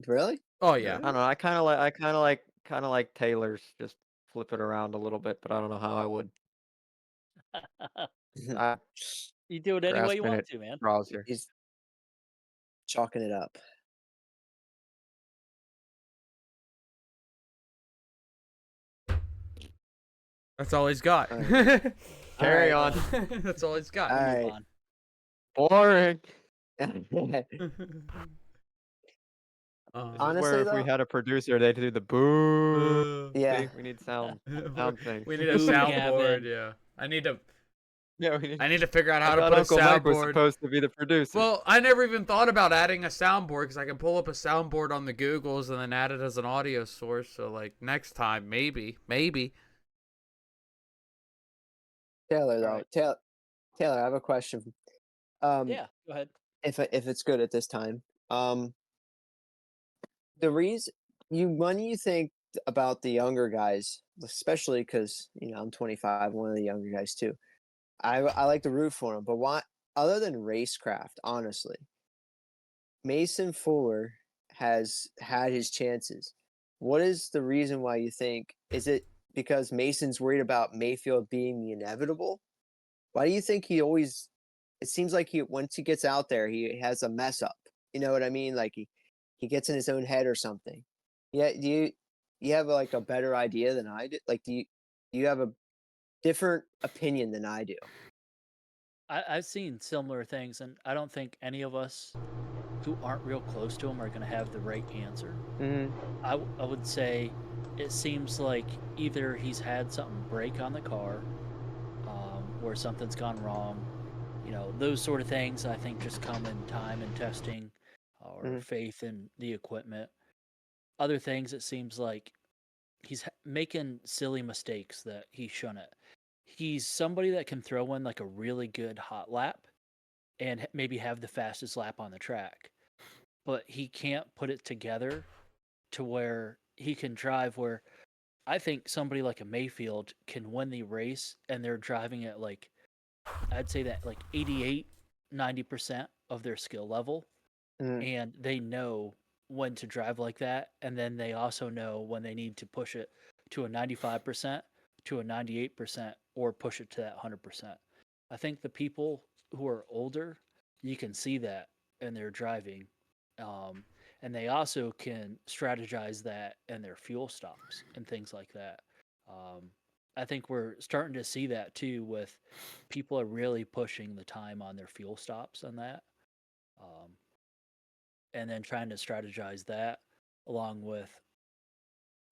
Really? Oh, yeah. I don't know. I kind of like Taylor's. Just flip it around a little bit, but I don't know how I would. I You do it any way you grasping want it to, man. draws here. He's chalking it up. That's all he's got. All Carry All on. That's all he's got. All Move right. on. Boring. Uh, This Honestly, is where if we though- had a producer, they'd do the boo. Yeah. See, we need sound things. we need a Boo, soundboard. Gavin. Yeah, I need to figure out I how to thought put Uncle a Mike was soundboard. supposed to be the producer. Well, I never even thought about adding a soundboard because I can pull up a soundboard on the Googles and then add it as an audio source. So, like, next time, maybe. Taylor, though. Alright. Taylor, I have a question. Yeah, go ahead. If it's good at this time. The reason when you think about the younger guys, especially because I'm 25, one of the younger guys too. I like to root for them, but why? Other than racecraft, honestly, Mason Fuller has had his chances. What is the reason why you think? Is it because Mason's worried about Mayfield being the inevitable? Why do you think he always? It seems like once he gets out there, he has a mess up. You know what I mean? Like he gets in his own head or something. Yeah, do you have like a better idea than I do? Like do you have a different opinion than I do? I've seen similar things, and I don't think any of us who aren't real close to him are going to have the right answer. Mm-hmm. I would say it seems like either he's had something break on the car, or something's gone wrong. Those sort of things I think just come in time and testing, or faith in the equipment. Other things, it seems like he's making silly mistakes that he shouldn't. He's somebody that can throw in like a really good hot lap and maybe have the fastest lap on the track, but he can't put it together to where he can drive where I think somebody like a Mayfield can win the race and they're driving at like, I'd say that like 88, 90% of their skill level. And they know when to drive like that. And then they also know when they need to push it to a 95%, to a 98%, or push it to that 100%. I think the people who are older, you can see that in their driving. And they also can strategize that in their fuel stops and things like that. I think we're starting to see that too with people are really pushing the time on their fuel stops on that. Um, and then trying to strategize that along with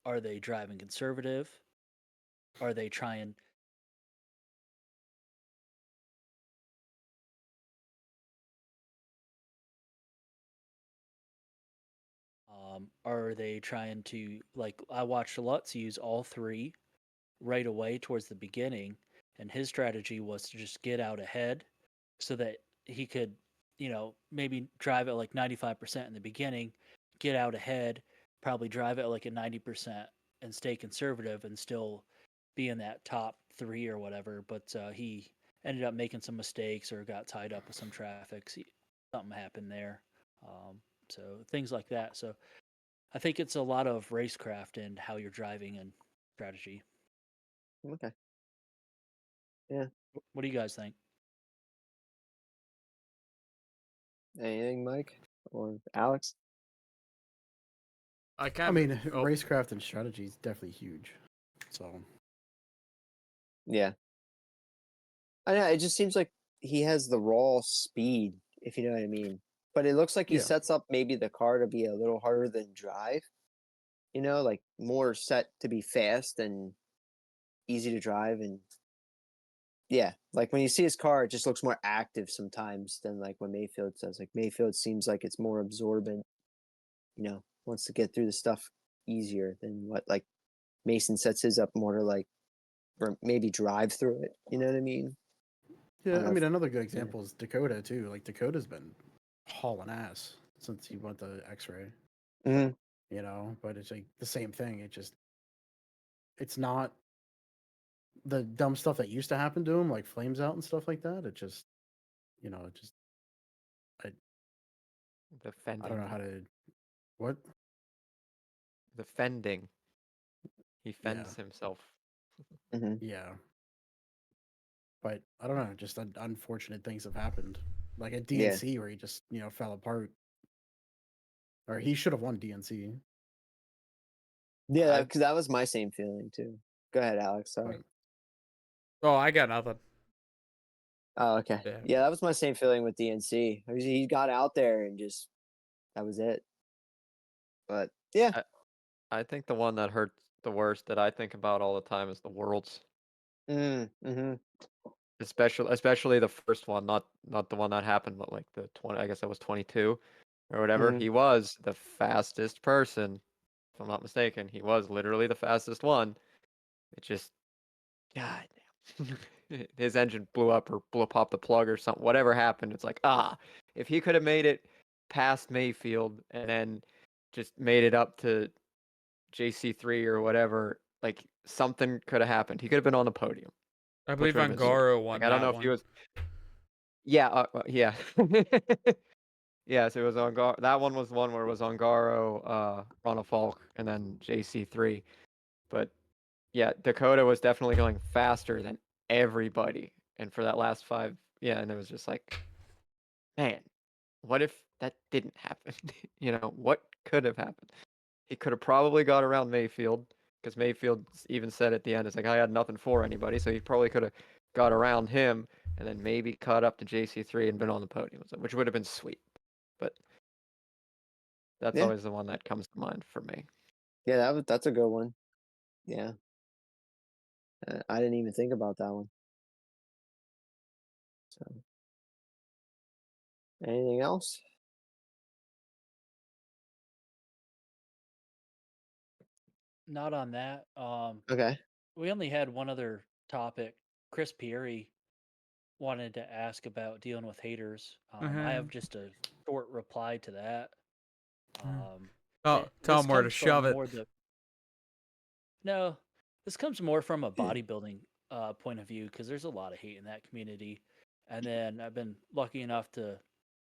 are they driving conservative? Are they trying are they trying to like I watched Lutz use all three right away towards the beginning, and his strategy was to just get out ahead so that he could, maybe drive at like 95% in the beginning, get out ahead, probably drive at like a 90% and stay conservative and still be in that top three or whatever. But he ended up making some mistakes or got tied up with some traffic. Something happened there. Um, so things like that. So I think it's a lot of racecraft and how you're driving and strategy. Okay. Yeah. What do you guys think? Anything, Mike or Alex? I I can't. mean, oh, racecraft and strategy is definitely huge. So Yeah. I know. It just seems like he has the raw speed, if you know what I mean. But it looks like he Yeah. sets up maybe the car to be a little harder than drive. Like more set to be fast and easy to drive. And yeah, like when you see his car, it just looks more active sometimes than like what Mayfield says. Like Mayfield seems like it's more absorbent, wants to get through the stuff easier than what like Mason sets his up more to like or maybe drive through it. You know what I mean? I Yeah, don't I know mean if, another good yeah. example is Dakota too. Like Dakota's been hauling ass since he went to X-ray. Mhm. But it's like the same thing. It's not the dumb stuff that used to happen to him, like flames out and stuff like that. It just, it just The I don't know fending. how to what. The fending. He Yeah, fends himself. Mhm. yeah, but I don't know. Just unfortunate things have happened, like at Yeah. DNC where he just fell apart, or he should have won DNC. Yeah, I because that was my same feeling too. Go ahead, Alex. Sorry. But oh, I got nothing. Oh, okay. Yeah. Yeah, that was my same feeling with DNC. He got out there and just that was it. But yeah. I think the one that hurts the worst that I think about all the time is the Worlds. Mm-hmm. Especially the first one, not the one that happened, but like the 20, I guess that was 22 or whatever. Mhm. He was the fastest person, if I'm not mistaken. He was literally the fastest one. It just, God damn. His engine blew up or popped the plug or something. Whatever happened, it's like, if he could have made it past Mayfield and then just made it up to JC3 or whatever, like something could have happened. He could have been on the podium, I which believe would have been sweet. Angaro Like won I don't that know if he one. was. Yeah, yeah. Yeah, so it was on that one was the one where it was Ongaro, Ronald Falk, and then JC3. But yeah, Dakota was definitely going faster than everybody. And for that last 5, yeah, and it was just like, man, what if that didn't happen? What could have happened? He could have probably got around Mayfield because Mayfield even said at the end, it's like, I had nothing for anybody. So he probably could have got around him and then maybe caught up to JC3 and been on the podium, which would have been sweet. But that's Yeah. always the one that comes to mind for me. Yeah, that's a good one. Yeah. I didn't even think about that one. So, anything else? Not on that. Okay. We only had one other topic. Chris Pieri wanted to ask about dealing with haters. I have just a short reply to that. Oh, tell This him where to comes from shove it. more no, this comes more from a bodybuilding point of view because there's a lot of hate in that community. And then I've been lucky enough to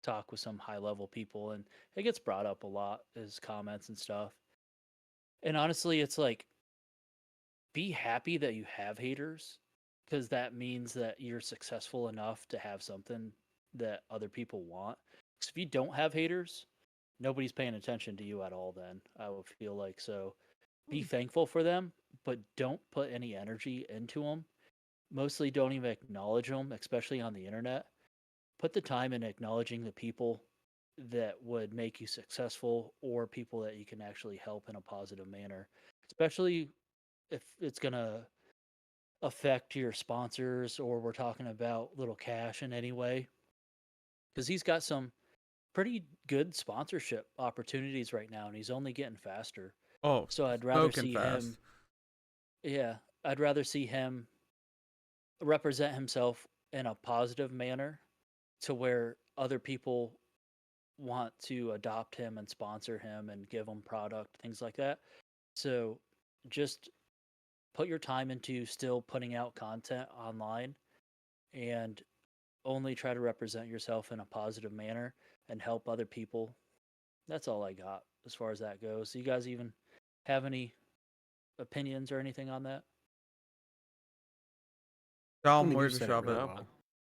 talk with some high level people, and it gets brought up a lot as comments and stuff. And honestly, it's like be happy that you have haters because that means that you're successful enough to have something that other people want. Because if you don't have haters, nobody's paying attention to you at all. Then I would feel like so. be thankful for them, but don't put any energy into them. Mostly don't even acknowledge them, especially on the internet. Put the time in acknowledging the people that would make you successful or people that you can actually help in a positive manner, especially if it's going to affect your sponsors or we're talking about little cash in any way. Because he's got some pretty good sponsorship opportunities right now and he's only getting faster. Oh, So I'd rather smoking see fast. him. Yeah, I'd rather see him represent himself in a positive manner to where other people want to adopt him and sponsor him and give him product, things like that. So just put your time into still putting out content online and only try to represent yourself in a positive manner and help other people. That's all I got as far as that goes. Do you guys even have any opinions or anything on that? Tell I him think where you to said it shove really it. well.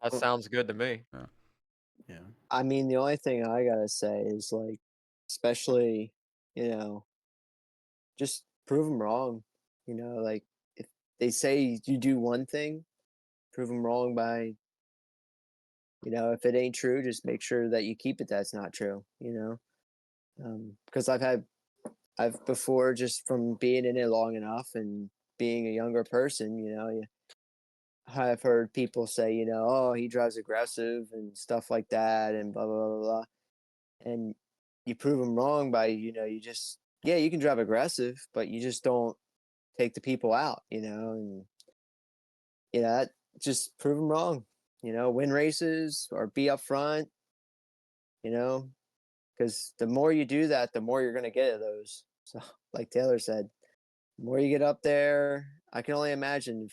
That sounds good to me. Yeah. I mean, the only thing I gotta say is like, especially, you know, just prove them wrong. You know, like if they say you do one thing, prove them wrong by, if it ain't true, just make sure that you keep it. That's not true. Because I've before just from being in it long enough and being a younger person, I've heard people say, oh, he drives aggressive and stuff like that, and blah blah blah blah. And you prove them wrong by, you can drive aggressive, but you just don't take the people out, and that just prove them wrong. Win races or be up front, because the more you do that, the more you're gonna get of those. So, like Taylor said, the more you get up there, I can only imagine.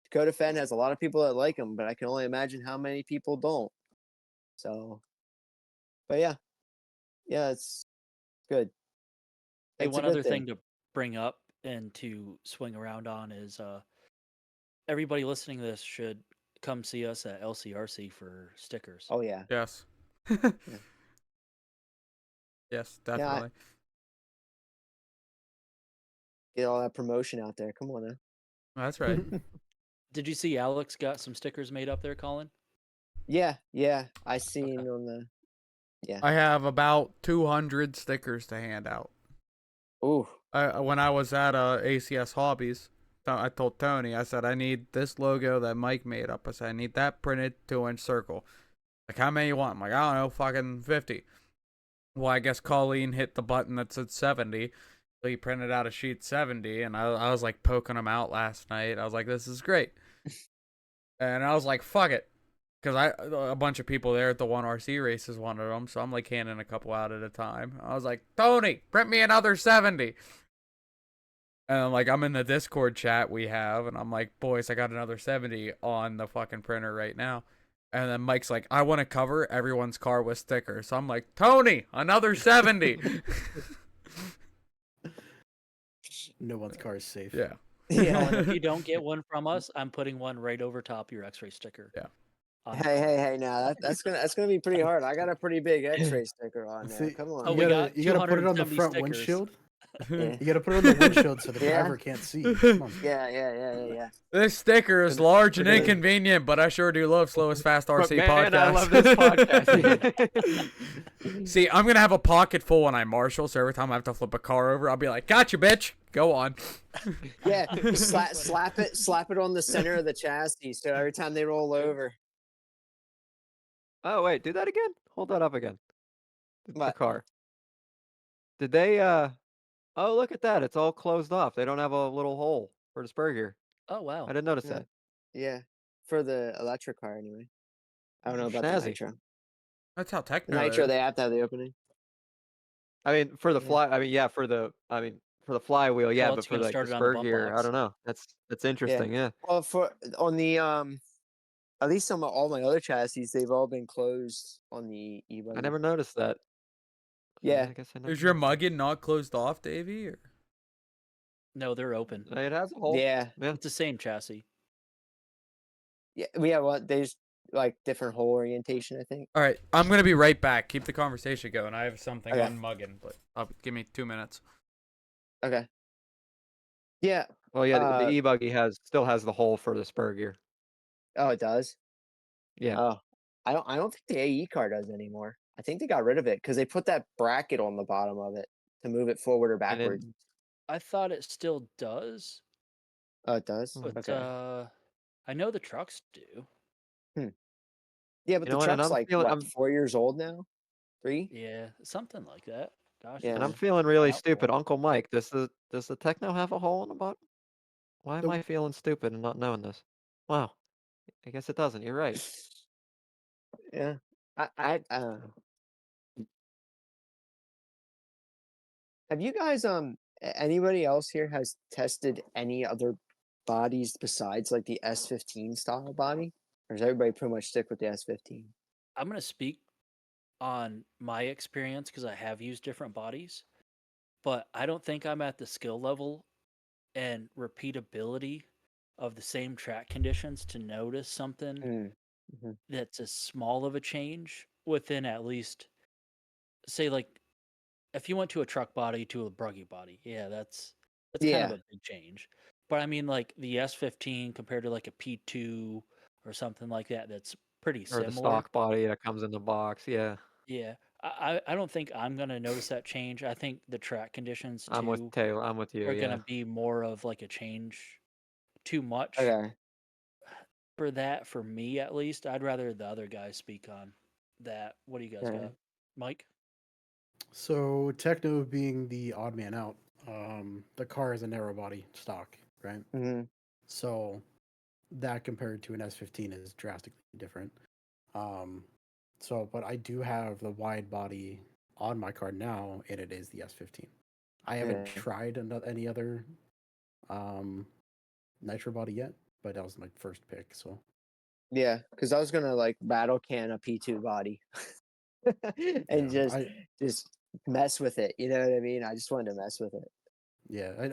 Dakota Fenn has a lot of people that like him, but I can only imagine how many people don't. So, but yeah, it's good. Hey, It's a one good other thing. thing to bring up and to swing around on is everybody listening to this should come see us at LCRC for stickers. Oh yeah, Yes. Yes, yeah. definitely. Get all that promotion out there. Come on now. That's right. Did you see Alex got some stickers made up there, Colin? Yeah. I seen on the. Yeah. I have about 200 stickers to hand out. Ooh. When I was at ACS Hobbies, I told Tony, I said, I need this logo that Mike made up. I said, I need that printed 2-inch circle. Like, how many you want? I'm like, I don't know, fucking 50. Well, I guess Colleen hit the button that said 70. So he printed out a sheet 70, and I was like poking them out last night. I was like, this is great. And I was like, fuck it. Because a bunch of people there at the 1RC races wanted them, so I'm like handing a couple out at a time. I was like, Tony, print me another 70. And like, I'm in the Discord chat we have, and I'm like, boys, I got another 70 on the fucking printer right now. And then Mike's like, I want to cover everyone's car with stickers. So I'm like, Tony, another 70. No one's car is safe. Yeah. Colin, if you don't get one from us, I'm putting one right over top your X-ray sticker. Yeah. Hey! Now that's gonna be pretty hard. I got a pretty big X-ray sticker on there. See, Come on. Oh, you we gotta, got you gotta put it on the 270 front stickers. windshield. Yeah. You gotta put it on the windshield so the Yeah. driver can't see. Come on. Yeah. This sticker is large and Pretty- inconvenient, but I sure do love Slowest Fast But RC man, podcast. I love this podcast. See, I'm gonna have a pocket full when I marshal, so every time I have to flip a car over, I'll be like, "Gotcha, bitch. Go on." Yeah, slap it on the center of the chassis, so every time they roll over. Oh wait, do that again. Hold that up again. The What? car. Did they? Oh, look at that. It's all closed off. They don't have a little hole for the spur gear. Oh, wow. I didn't notice Yeah. that. Yeah, for the electric car anyway. I don't know about Snazzy. the nitro. That's how The techno nitro, is. they have to have the opening. I mean, for the Yeah. fly. I mean, for the flywheel, yeah, Well, but it's for gonna like the start it on the spur bump gear, I box. don't know. That's interesting. Yeah. Well, on the at least on all my other chassis, they've all been closed on the e-buggy. I never noticed that. Yeah. I guess I never Is your noticed that. muggin not closed off, Davey? Or? No, they're open. It has a hole. Yeah. It's the same chassis. Yeah. Well, there's like different hole orientation, I think. All right, I'm gonna be right back. Keep the conversation going. I have something Okay. on muggin, but give me 2 minutes. Okay. Yeah. Well, yeah, the Uh, e-buggy still has the hole for the spur gear. oh, it does. Yeah. Oh, I don't think the AE car does anymore. I think they got rid of it because they put that bracket on the bottom of it to move it forward or And backwards. then, I thought it still does, Oh, it does. but Okay. I know the trucks do. Hmm. Yeah, but you the know what? And truck's I'm like feeling what, I'm 4 years old now? 3? Yeah, something like that. Gosh, Yeah. and I'm it's feeling been really out for a stupid. while. Uncle Mike, does the Techno have a hole in the bottom? Why am So I feeling stupid and not knowing this? Wow. I guess it doesn't. You're right. Yeah. I have you guys anybody else here has tested any other bodies besides like the S15 style body? Or does everybody pretty much stick with the S15? I'm gonna speak on my experience because I have used different bodies, but I don't think I'm at the skill level and repeatability of the same track conditions to notice something Mm. Hmm. that's as small of a change within at least, say, like if you went to a truck body to a buggy body, yeah, that's kind of Yeah. a big change. But I mean, like the S15 compared to like a P2 or something like that, that's pretty Or the similar. stock body that comes in the box. Yeah. Yeah, I don't think I'm gonna notice that change. I think the track conditions I'm with too Taylor. I'm with you. are gonna Yeah. be more of like a change too much Okay. for that for me at least. I'd rather the other guys speak on that. What do you guys Okay. got, Mike? So Techno being the odd man out, the car is a narrow body stock, right? Hmm. So that compared to an S15 is drastically different. Um, but I do have the wide body on my car now, and it is the S15. I haven't Yeah. tried any other um, nitro body yet, but that was my first pick. So Yeah, because I was gonna like battle can a P2 body and yeah, just mess with it. You know what I mean? I just wanted to mess with it.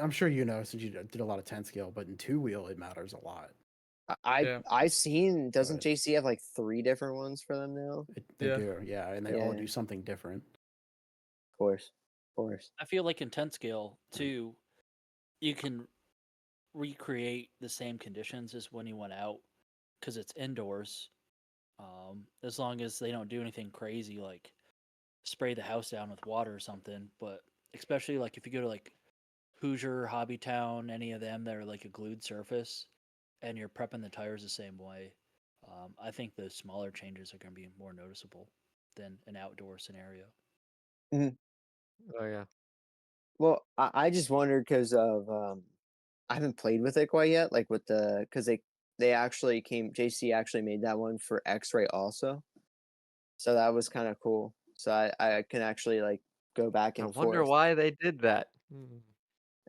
I'm sure you know since you did a lot of 10 scale, but in two wheel it matters a lot. Yeah. I've seen, doesn't But JC have like 3 different ones for them now? they Yeah. do, yeah, and they all Yeah, do something different. of course, of course. I feel like in 10 scale too, you can recreate the same conditions as when you went out because it's indoors. As long as they don't do anything crazy like spray the house down with water or something. But especially like if you go to like Hoosier, Hobbytown, any of them that are like a glued surface, and you're prepping the tires the same way, I think the smaller changes are going to be more noticeable than an outdoor scenario. Mhm. Oh yeah. Well, I just wondered because of I haven't played with it quite yet, like with because they actually JC actually made that one for X-Ray also, so that was kind of cool. So I can actually like go back I and wonder forth. why they did that.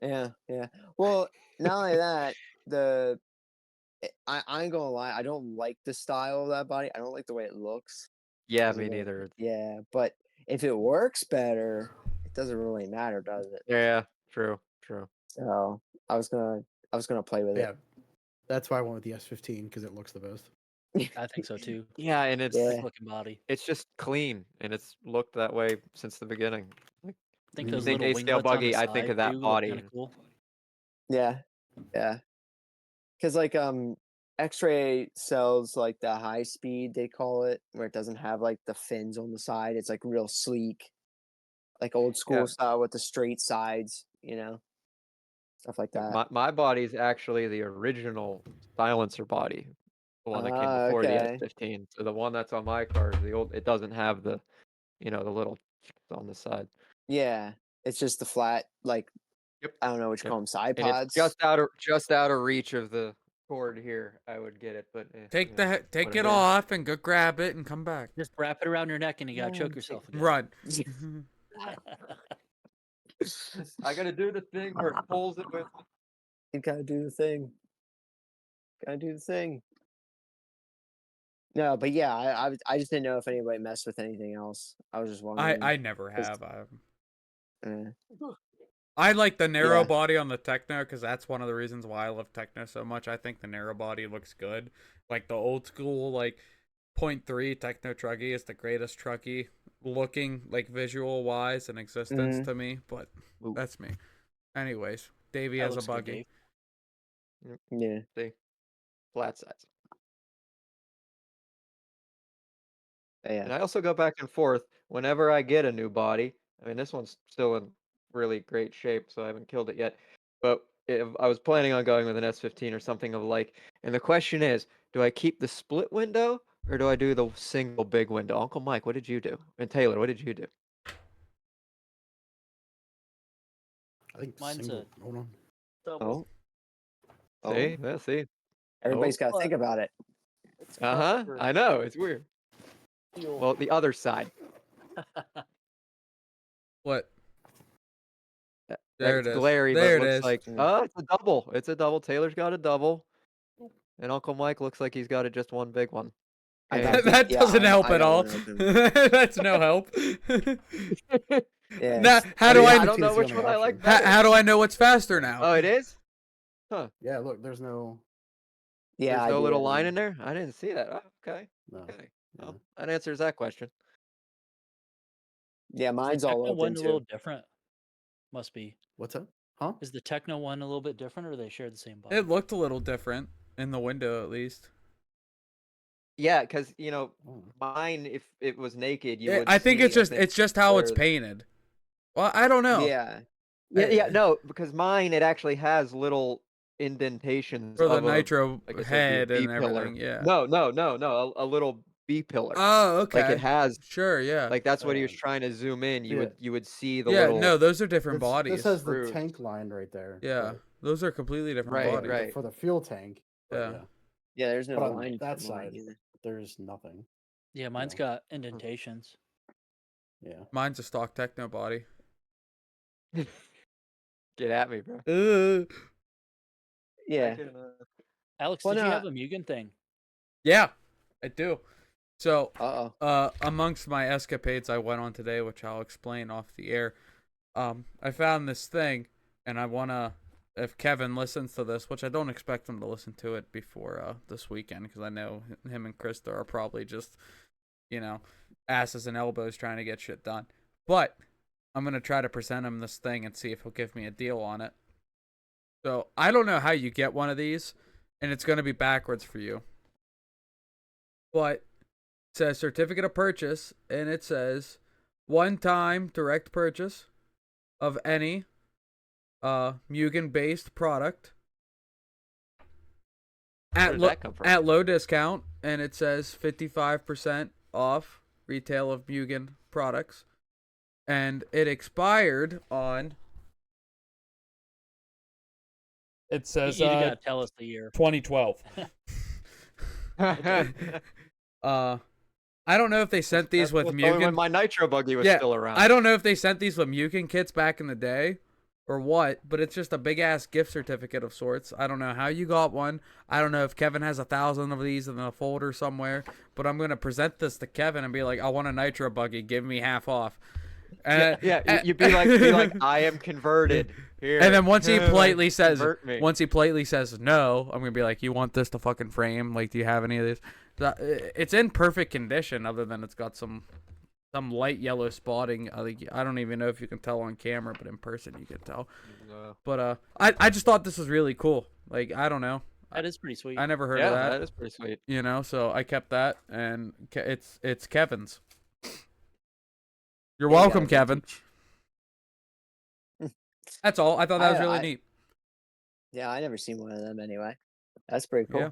Yeah, yeah. Well, not only that, the I ain't gonna lie, I don't like the style of that body. I don't like the way it looks. Yeah, Doesn't me really, neither. yeah, but if it works better, it doesn't really matter, does it? Yeah. True. True. So I was gonna I was gonna play with Yeah, that's why I went with the S15 because it looks the best. it. I think so too. Yeah, and Sick Yeah. looking body. it's just clean, and it's looked that way since the beginning. Like, I think you those Mhm. think little A scale winglets on the buggy, I think side of that too look body. kind of cool. Yeah, yeah. Because like X-Ray sells like the high speed they call it, where it doesn't have like the fins on the side. It's like real sleek, like old Yeah. school style with the straight sides, stuff like Yeah, that. my body's actually the original silencer body, the one that came Ah, before the okay. S15. So the one that's on my car is the old. It doesn't have the little on the side. Yeah, it's just the flat, like Yep. I don't know what you Yep. call them, And it's side just out of reach of the cord here. I would get it, but Take take it Yeah. off and go grab it and come back. Just wrap it around your neck and you gotta choke yourself again. Run. I gotta do the thing where it pulls it with. You gotta do the thing. Gotta do the thing. No, but yeah, I just didn't know if anybody messed with anything else. I was just wondering. I never 'Cause, have. eh, I like the narrow yeah. body on the Techno because that's one of the reasons why I love Techno so much. I think the narrow body looks good. Like the old school, like .3 Techno Truggy is the greatest Truggy looking, like visual wise in existence Mhm. to me. But Ooh. that's me. Anyways, Davey That has a looks good, buggy. Dave. Yeah. See, flat sides. And Yeah. I also go back and forth whenever I get a new body. I mean, this one's still in really great shape, so I haven't killed it yet. But if I was planning on going with an S15 or something of like, and the question is, do I keep the split window or do I do the single big window? Uncle Mike, what did you do? And Taylor, what did you do? I think Mine's single. a Hold on. double. Oh. See, yeah, see. Everybody's got to But think about it. it's Uh huh. for I know it's weird. fuel. Well, the other side. What? That- There that's it is. glary, but There it it looks is. like it's a double. It's a double. Taylor's got a double, and Uncle Mike looks like he's got just one big one. I Okay. got the- That yeah, doesn't help I at got all. one open. That's no help. Yeah. Now, how I do mean, I? I don't know it's the which only one I like option. better. How do I know what's faster now? Oh, it is? Huh. Yeah, look, there's no. Yeah. There's I no do little have line one. in there? I didn't see that. Oh, okay. No. Okay. Yeah. Well, that answers that question. Yeah, Is the mine's all Techno open one a little too. different? Must be. What's up? Huh? Is the Techno one a little bit different, or they share the same body? It looked a little different in the window, at least. Yeah, because Oh. mine, if it was naked, you Yeah, would. I think see, it's just how it's where- painted. Well, I don't know. Yeah. Yeah, no, because mine it actually has little indentations For the of a, nitro like I said, head B and pillar. everything. Yeah. No, a little B pillar. Oh, okay. Like it has, Sure. Yeah. like that's what he was Yeah. trying to zoom in. You Yeah. would see the Yeah. little. No, those are different This bodies. has the Bruised. tank line right there. Yeah, those are completely different Right, bodies. right. For the fuel tank. but Yeah. yeah. Yeah, there's no But on line that for mine side, either. there's nothing. Yeah, mine's Yeah. got indentations. Yeah. Mine's a stock Techno body. Get at me, bro. Yeah. Alex, Well, did you no, have a Mugen thing? Yeah, I do. So, Uh-oh. amongst my escapades I went on today, which I'll explain off the air, I found this thing, and I wanna, if Kevin listens to this, which I don't expect him to listen to it before this weekend, because I know him and Krista are probably just, asses and elbows trying to get shit done. But I'm gonna try to present him this thing and see if he'll give me a deal on it. So I don't know how you get one of these, and it's gonna be backwards for you. But it says certificate of purchase, and it says one-time direct purchase of any Mugen-based product Where at did that come from? at low discount, and it says 55% off retail of Mugen products, and it expired on. It says You gotta tell us the year. 2012. I don't know if they sent these with When Mugen. my nitro buggy was Yeah, still around. I don't know if they sent these with Mugen kits back in the day or what, but it's just a big ass gift certificate of sorts. I don't know how you got one. I don't know if Kevin has 1,000 of these in a folder somewhere, but I'm gonna present this to Kevin and be like, I want a nitro buggy, give me half off. And, You'd be like, I am converted. Here. And then once he politely says, Convert me. no, I'm gonna be like, you want this to fucking frame? Like, do you have any of these? It's in perfect condition, other than it's got some light yellow spotting. I don't even know if you can tell on camera, but in person you can tell. But I just thought this was really cool. Like, I don't know. That is pretty sweet. I never heard Yeah, of that. that is pretty sweet. So I kept that, and it's Kevin's. You're Yeah, you welcome, gotta Kevin. That's all. I thought that was really neat. Yeah, I never seen one of them anyway. That's pretty cool. Yeah.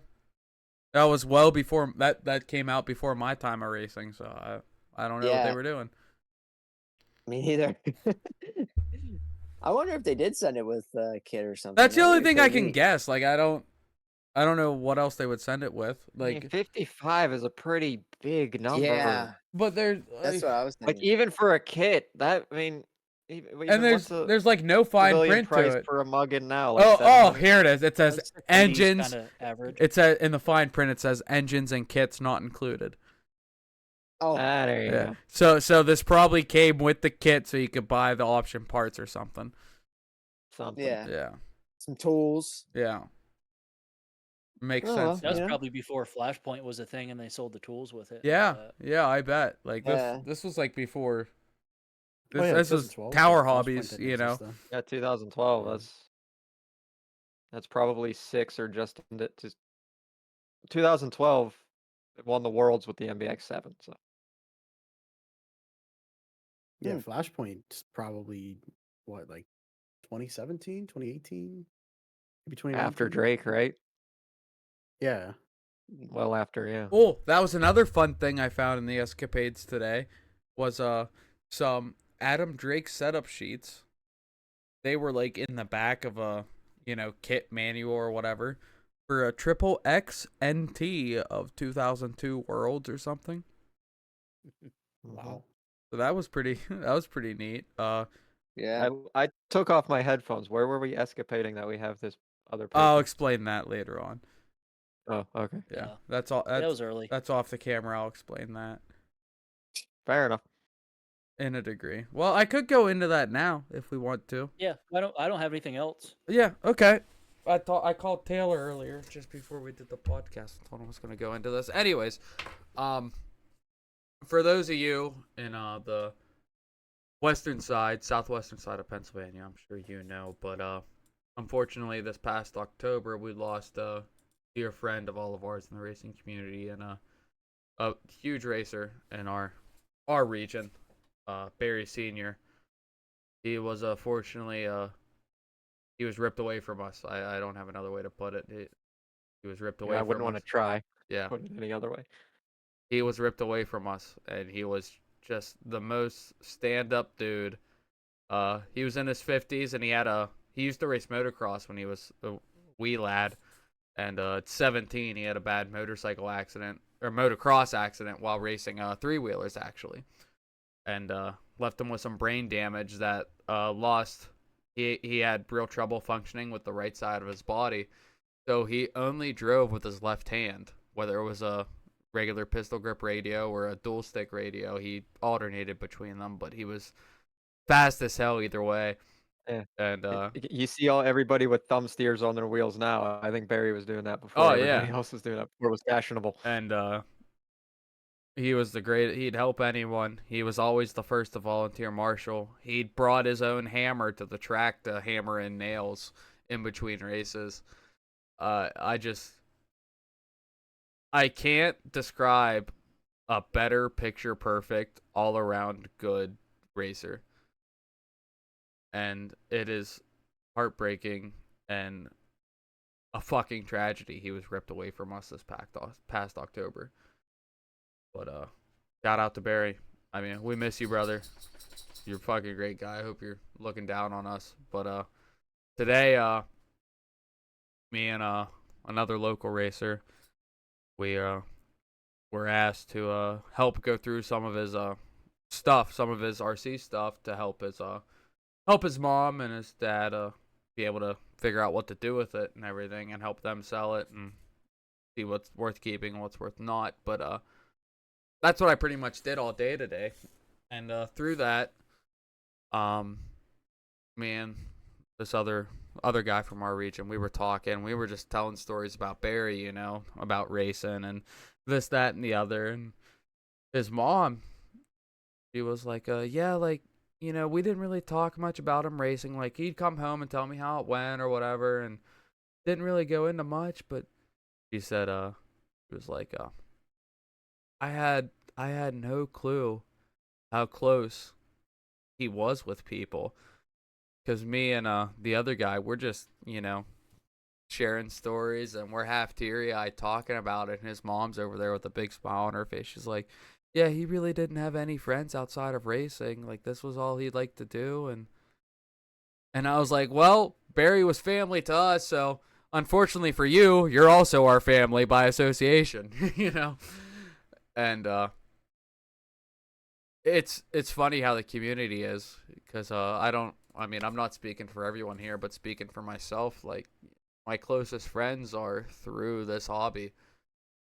That was well before that came out before my time of racing, so I don't know what they Yeah. were doing. Me neither. I wonder if they did send it with a kit or something. That's the That only would be thing I pretty can neat. guess. Like, I don't know what else they would send it with. I mean, Like, 55 is a pretty big number. Yeah, but there's that's what I was Like thinking. even for a kit, that I mean, and there's like no fine civilian print price to it. for a Muggin now. Like Oh, 700. here it is. It says That's engines. Kinda average. It says in the fine print. It says engines and kits not included. Oh, There you Yeah. go. So this probably came with the kit, so you could buy the option parts or something. Something. yeah. Yeah. Some tools. Yeah. Makes Oh, sense. well. That was Yeah. probably before Flashpoint was a thing, and they sold the tools with it. Yeah. Yeah, I bet. Like Yeah. this was like before. Oh, yeah, This was 2012, Tower Flashpoint Hobbies, didn't you know. exist then. Yeah, 2012. Yeah. That's That's probably 6 or just 2012. It won the Worlds with the MBX7. So Yeah, Flashpoint's probably what, like 2017, 2018, maybe after 2019. Drake, right? Yeah. Well, after, yeah. Oh, that was another fun thing I found in the escapades today. Was some Adam Drake setup sheets. They were like in the back of a kit manual or whatever for a triple X NT of 2002 Worlds or something. Wow. So that was pretty neat. Yeah. I took off my headphones. Where were we escapading that we have this other I'll paper? explain that later on. Oh, okay. Yeah, Yeah. that's all. That was early. That's off the camera. I'll explain that Fair enough. in a degree. Well, I could go into that now if we want to. Yeah, I don't have anything else. Yeah, okay. I called Taylor earlier just before we did the podcast. I told him I was going to go into this. Anyways, for those of you in the southwestern side of Pennsylvania, I'm sure you know, but unfortunately this past October we lost a dear friend of all of ours in the racing community and a huge racer in our region, Barry Sr. He was fortunately he was ripped away from us. I don't have another way to put it. He was ripped away I from wouldn't want us. to try. Yeah. Put it any other way. He was ripped away from us, and he was just the most stand-up dude. He was in his 50s, and he used to race motocross when he was a wee lad. And at 17, he had a bad motorcycle accident, or motocross accident, while racing three-wheelers, actually. And left him with some brain damage that lost. He had real trouble functioning with the right side of his body. So he only drove with his left hand, whether it was a regular pistol grip radio or a dual stick radio. He alternated between them, but he was fast as hell either way. Yeah. And You see everybody with thumb steers on their wheels now. I think Barry was doing that before everybody else was doing that, before it was fashionable. And he was he'd help anyone. He was always the first to volunteer marshal. He'd brought his own hammer to the track to hammer in nails in between races. I can't describe a better picture perfect all around good racer. And it is heartbreaking and a fucking tragedy he was ripped away from us this past October. But shout out to Barry. I mean, we miss you, brother. You're a fucking great guy. I hope you're looking down on us. But today me and another local racer, we were asked to help go through some of his stuff, some of his RC stuff, to help his mom and his dad be able to figure out what to do with it and everything, and help them sell it and see what's worth keeping and what's worth not. But that's what I pretty much did all day today. And through that, me and this other guy from our region, we were talking. We were just telling stories about Barry, about racing and this, that, and the other. And his mom, she was like, yeah, like, we didn't really talk much about him racing. Like, he'd come home and tell me how it went or whatever, and didn't really go into much. But she said, it was like, I had no clue how close he was with people. Because me and the other guy, we're just, sharing stories, and we're half teary-eyed talking about it. And his mom's over there with a big smile on her face. She's like, yeah, he really didn't have any friends outside of racing. Like, this was all he'd like to do. And I was like, well, Barry was family to us, so unfortunately for you, you're also our family by association, And it's funny how the community is, because I'm not speaking for everyone here, but speaking for myself, like, my closest friends are through this hobby.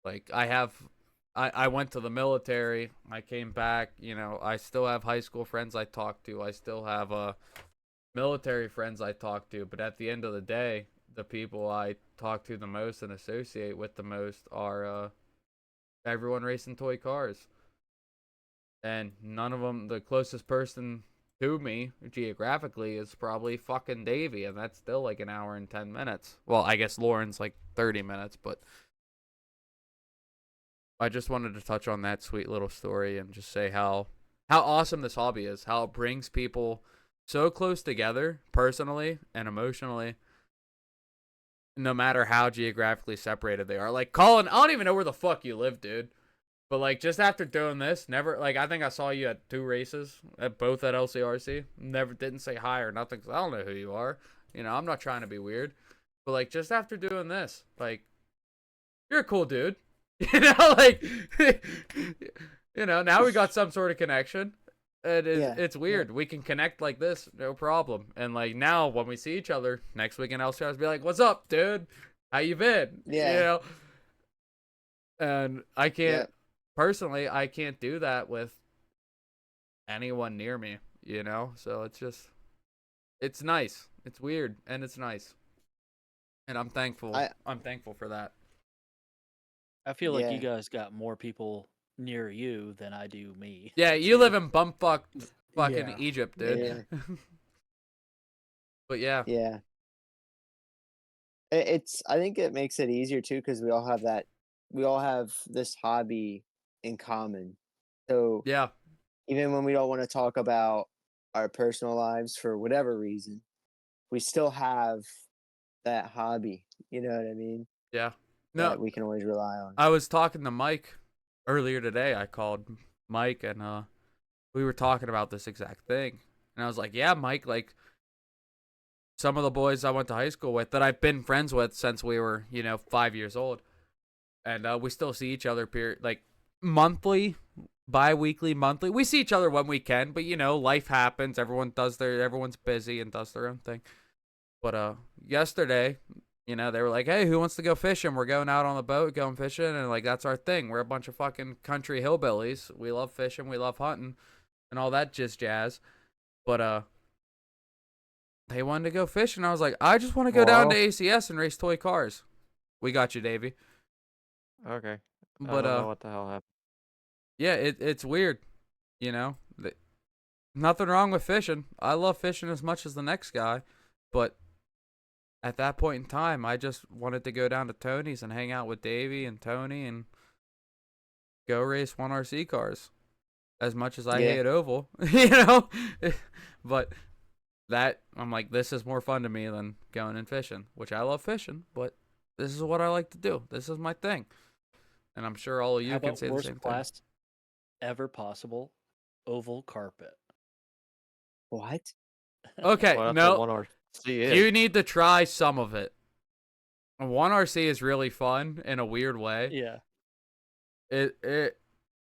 Like, I went to the military, I came back, I still have high school friends I talk to, I still have military friends I talk to, but at the end of the day, the people I talk to the most and associate with the most are everyone racing toy cars. And none of them, the closest person to me geographically is probably fucking Davie, and that's still like an hour and 10 minutes. Well, I guess Lauren's like 30 minutes, but I just wanted to touch on that sweet little story and just say how awesome this hobby is, how it brings people so close together personally and emotionally, no matter how geographically separated they are. Like, Collin, I don't even know where the fuck you live, dude. But, like, just after doing this, never, like, I think I saw you at 2 races, both at LCRC. Never, didn't say hi or nothing, because I don't know who you are. You know, I'm not trying to be weird. But, like, just after doing this, like, you're a cool dude. You know, like, you know, now we got some sort of connection. And it's weird. We can connect like this, no problem. And, like, now when we see each other next week in LCRC, be like, what's up, dude? How you been? Yeah. You know? And I can't. Personally, I can't do that with anyone near me, you know? So it's nice. It's weird, and it's nice. And I'm thankful. I'm thankful for that. I feel like you guys got more people near you than I do me. Yeah, you live in bumfuck fucking Yeah. Egypt, dude. Yeah. But yeah. Yeah. I think it makes it easier too, because we all have this hobby in common. So Yeah. even when we don't want to talk about our personal lives for whatever reason, we still have that hobby. You know what I mean? Yeah. That No, we can always rely on. I was talking to Mike earlier today. I called Mike, and we were talking about this exact thing. And I was like, yeah, Mike, like, some of the boys I went to high school with that I've been friends with since we were, 5 years old. And we still see each other like monthly, bi-weekly, monthly. We see each other when we can, but life happens. Everyone's busy and does their own thing. But yesterday, they were like, "Hey, who wants to go fishing? We're going out on the boat, going fishing." And like, that's our thing. We're a bunch of fucking country hillbillies. We love fishing, we love hunting, and all that jazz. But they wanted to go fishing. I was like, I just want to go down to ACS and race toy cars. We got you, Davey. Okay. But I don't know what the hell happened. yeah, it's weird, Nothing wrong with fishing. I love fishing as much as the next guy, but at that point in time, I just wanted to go down to Tony's and hang out with Davey and Tony and go race 1RC cars. As much as I hate oval, but that I'm like, this is more fun to me than going and fishing, which I love fishing, but this is what I like to do. This is my thing. And I'm sure all of you can say the same thing. Worst class ever possible, oval carpet. What? Okay, Well, that's no, what 1RC is. you need to try some of it. 1RC is really fun in a weird way. Yeah.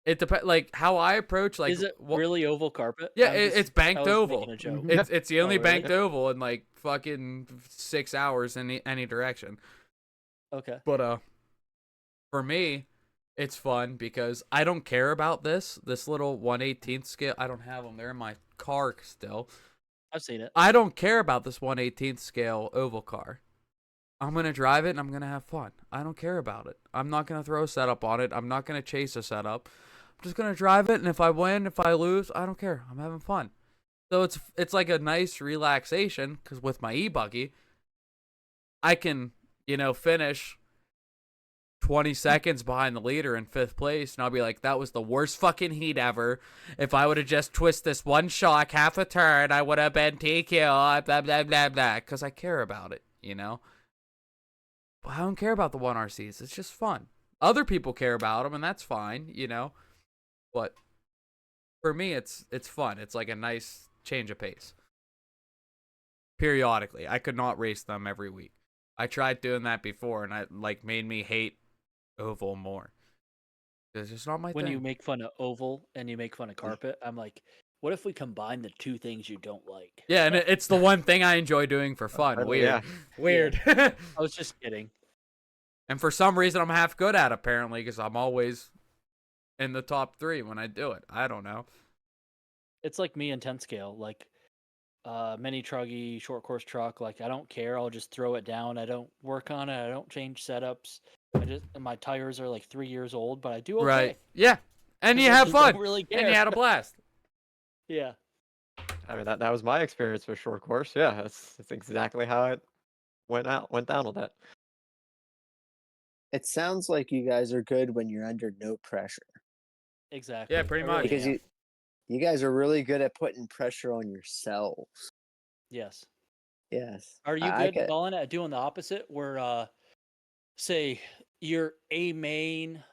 It depends, like how I approach. Like, is it really oval carpet? Yeah, it's banked oval. Mm-hmm. It's the only really? banked oval in like fucking 6 hours in any direction. Okay. But for me, it's fun because I don't care about this little 1/18 scale. I don't have them. They're in my car still. I've seen it. I don't care about this 1/18 scale oval car. I'm going to drive it and I'm going to have fun. I don't care about it. I'm not going to throw a setup on it. I'm not going to chase a setup. I'm just going to drive it, and if I win, if I lose, I don't care. I'm having fun. So it's like a nice relaxation, because with my e-buggy, I can, finish 20 seconds behind the leader in 5th place, and I'll be like, that was the worst fucking heat ever. If I would have just twisted this one shock half a turn, I would have been TQ, blah, blah, blah, blah, because I care about it, But I don't care about the 1RCs. It's just fun. Other people care about them, and that's fine, But for me, it's fun. It's like a nice change of pace. Periodically. I could not race them every week. I tried doing that before, and it made me hate oval more. It's just not my thing. When you make fun of oval and you make fun of carpet, I'm like, what if we combine the two things you don't like? Yeah, and it's the one thing I enjoy doing for fun. Weird. Yeah. Weird. I was just kidding. And for some reason, I'm half good at it, apparently, because I'm always in the top 3 when I do it. I don't know. It's like me in 10 scale, like mini truggy, short course truck. Like, I don't care. I'll just throw it down. I don't work on it. I don't change setups. My tires are like 3 years old, but I do okay. Right. Yeah. And you I have don't fun. really And care. you had a blast. Yeah. I mean, that was my experience with short course. Yeah, that's exactly how it went down with that. It sounds like you guys are good when you're under no pressure Exactly. Yeah, pretty I really much. because am. you guys are really good at putting pressure on yourselves. Yes. Yes, Are you I good, get. Colin, at doing the opposite? Where, say, you're a main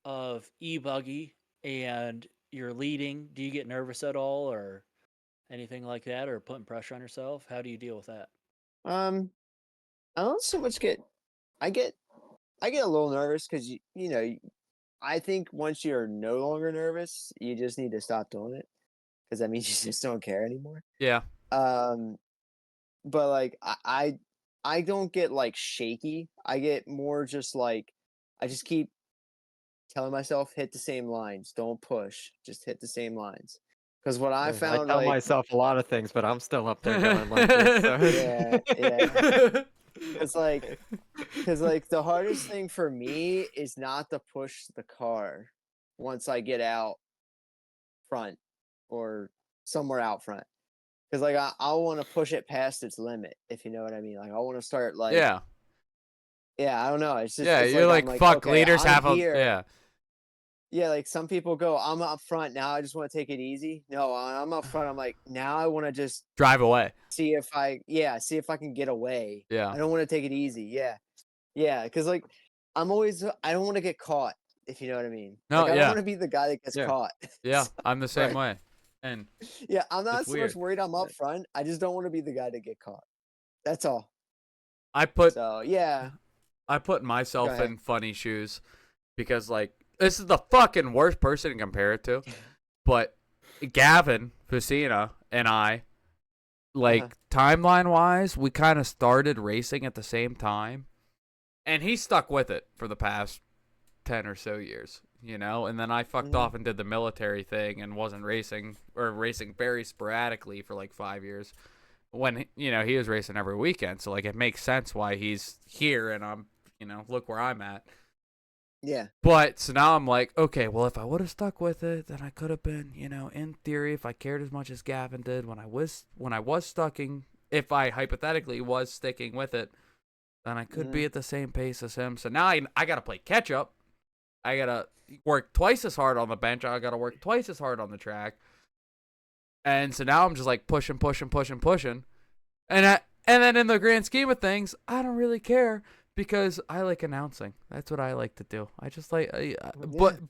of e-buggy and you're leading. Do you get nervous at all, or anything like that, or putting pressure on yourself? How do you deal with that? Um, I don't so much get. I get. I get a little nervous because I think once you're no longer nervous, you just need to stop doing it because that means you just don't care anymore. Yeah. Um, but like I don't get like shaky. I get more just like I just keep telling myself hit the same lines, don't push, just hit the same lines. Because what I I found, tell like, myself a lot of things, but I'm still up there going like this. So. yeah, it's like, because like the hardest thing for me is not to push the car once I get out front or somewhere out front. Because like I want to push it past its limit, if you know what I mean. Like I want to start like, Yeah. yeah, I don't know. It's just Yeah, it's you're like I'm like, like, fuck, okay, leaders I'm have a, here. yeah. Yeah, like some people go, I'm up front now. I just want to take it easy. No, I'm up front. I'm like, now I want to just Drive away. see if I can get away. Yeah. I don't want to take it easy. Yeah. Yeah. Cause like I don't want to get caught, if you know what I mean. No, Like I don't yeah. want to be the guy that gets Yeah. caught. Yeah, So, I'm the same Right. way. And yeah, I'm not It's so much weird. worried I'm up front. I just don't want to be the guy to get caught. That's all. I put So yeah. Go myself ahead. in funny shoes because, like, this is the fucking worst person to compare it to. But Gavin Fusina and I, like, timeline wise, we kind of started racing at the same time. And he stuck with it for the past 10 or so years, and then I fucked off and did the military thing and wasn't racing, or racing very sporadically for like 5 years when he was racing every weekend. So like it makes sense why he's here and I'm look where I'm at. Yeah. But so now I'm like, okay, well, if I would have stuck with it, then I could have been, in theory, if I cared as much as Gavin did when I was stucking, if I hypothetically was sticking with it, then I could be at the same pace as him. So now I got to play catch up. I got to work twice as hard on the bench. I got to work twice as hard on the track. And so now I'm just like pushing. And then in the grand scheme of things, I don't really care because I like announcing. That's what I like to do. I just like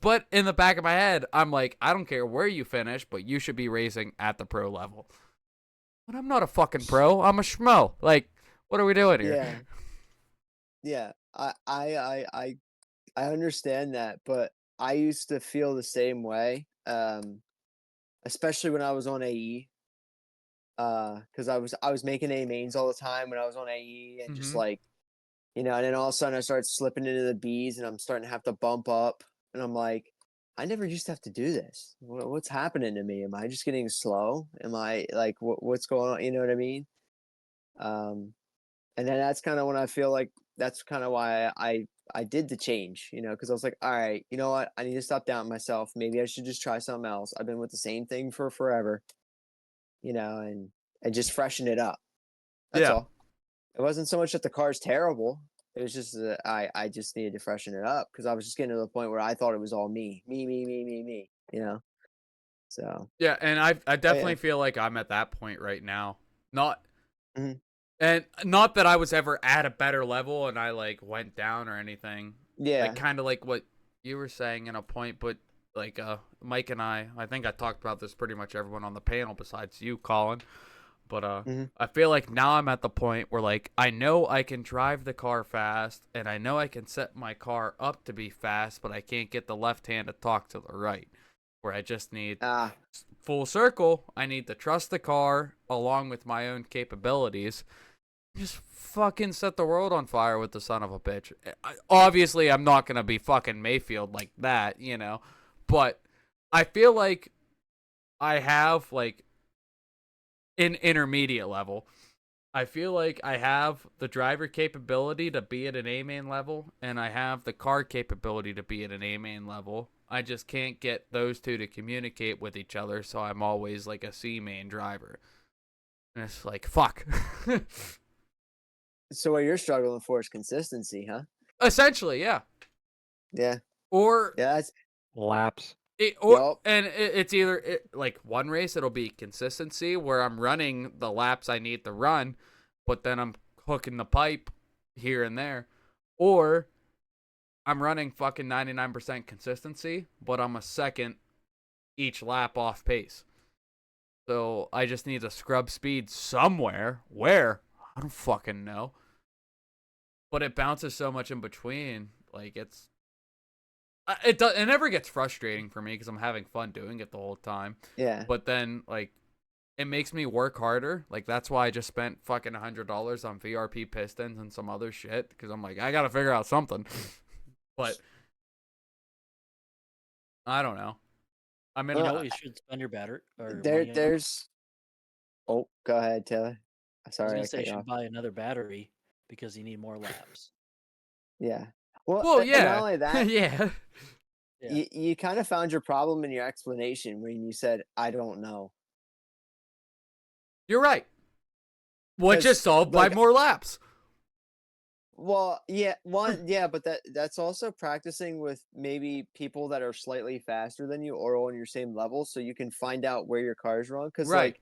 but in the back of my head, I'm like, I don't care where you finish, but you should be racing at the pro level. But I'm not a fucking pro. I'm a schmo. Like, what are we doing here? Yeah. Yeah. I understand that, but I used to feel the same way. Especially when I was on AE. Because I was making A mains all the time when I was on AE and just like, and then all of a sudden I started slipping into the Bs and I'm starting to have to bump up and I'm like, I never used to have to do this. What's happening to me? Am I just getting slow? Am I like what's going on? You know what I mean? And then that's kind of when I feel like that's kind of why I did the change, because I was like, all right, you know what? I need to stop doubting myself. Maybe I should just try something else. I've been with the same thing for forever, and just freshen it up. That's Yeah. all. It wasn't so much that the car's terrible. It was just that I just needed to freshen it up because I was just getting to the point where I thought it was all me. So Yeah, and I yeah. definitely feel like I'm at that point right now. Not Mhm. And not that I was ever at a better level and I like went down or anything. Yeah. Like kind of like what you were saying in a point, but like Mike and I think I talked about this pretty much everyone on the panel besides you, Colin. But I feel like now I'm at the point where like I know I can drive the car fast and I know I can set my car up to be fast, but I can't get the left hand to talk to the right. Where I just need full circle. I need to trust the car along with my own capabilities. Just fucking set the world on fire with the son of a bitch. Obviously, I'm not going to be fucking Mayfield like that, But I feel like I have, like, an intermediate level. I feel like I have the driver capability to be at an A-main level, and I have the car capability to be at an A-main level. I just can't get those two to communicate with each other, so I'm always like a C main driver. And it's like, fuck. So what you're struggling for is consistency, huh? Essentially, yeah. Yeah. Or Yeah. That's Laps. Yup. it's either like one race, it'll be consistency where I'm running the laps I need to run, but then I'm hooking the pipe here and there, or I'm running fucking 99% consistency, but I'm a second each lap off pace. So I just need to scrub speed somewhere. Where? I don't fucking know. But it bounces so much in between. Like, it never gets frustrating for me because I'm having fun doing it the whole time. Yeah. But then, like, it makes me work harder. Like, that's why I just spent fucking $100 on VRP pistons and some other shit, because I'm like, I gotta figure out something. But I don't know. I mean, You know what you should spend your battery or money on? There's. Oh, go ahead, Taylor. I was Sorry, gonna I say cut you you should off. buy another battery because you need more laps. Yeah. Well, well, and not yeah. only that, Yeah. Yeah. you kind of found your problem in your explanation when you said, "I don't know." You're right. Which 'Cause, is solved by like, more laps. Well, yeah, yeah, but that's also practicing with maybe people that are slightly faster than you or on your same level, so you can find out where your car is wrong. Because Right. like,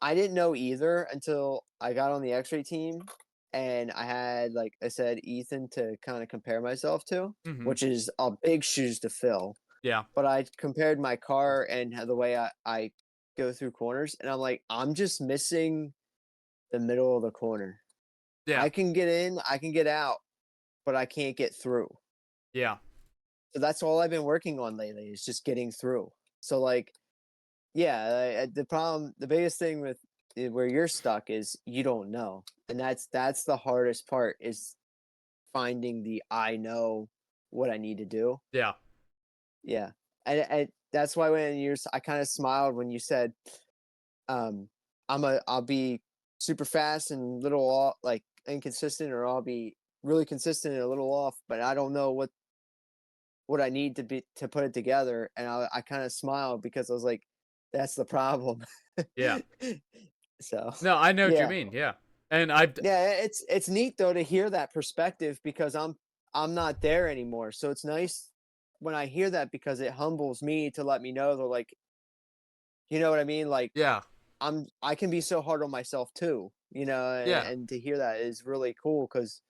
I didn't know either until I got on the X-ray team, and I had, like I said, Ethan to kind of compare myself to, Mhm. which is a big shoes to fill. Yeah. But I compared my car and the way I go through corners, and I'm like, I'm just missing the middle of the corner. Yeah. I can get in, I can get out, but I can't get through. Yeah. So that's all I've been working on lately is just getting through. So like, yeah, the biggest thing with where you're stuck is you don't know, and that's the hardest part is finding the I know what I need to do. Yeah. Yeah, and that's why I kind of smiled when you said, um, I'll be super fast and little off, like inconsistent, or I'll be really consistent and a little off, but I don't know what I need to be to put it together. And I kind of smiled because I was like, that's the problem. Yeah. So No, I know what you yeah, mean. Yeah. And I've yeah, it's neat though to hear that perspective because I'm not there anymore. So it's nice when I hear that because it humbles me to let me know that like, you know what I mean? Like yeah. I can be so hard on myself too, Yeah. and to hear that is really cool because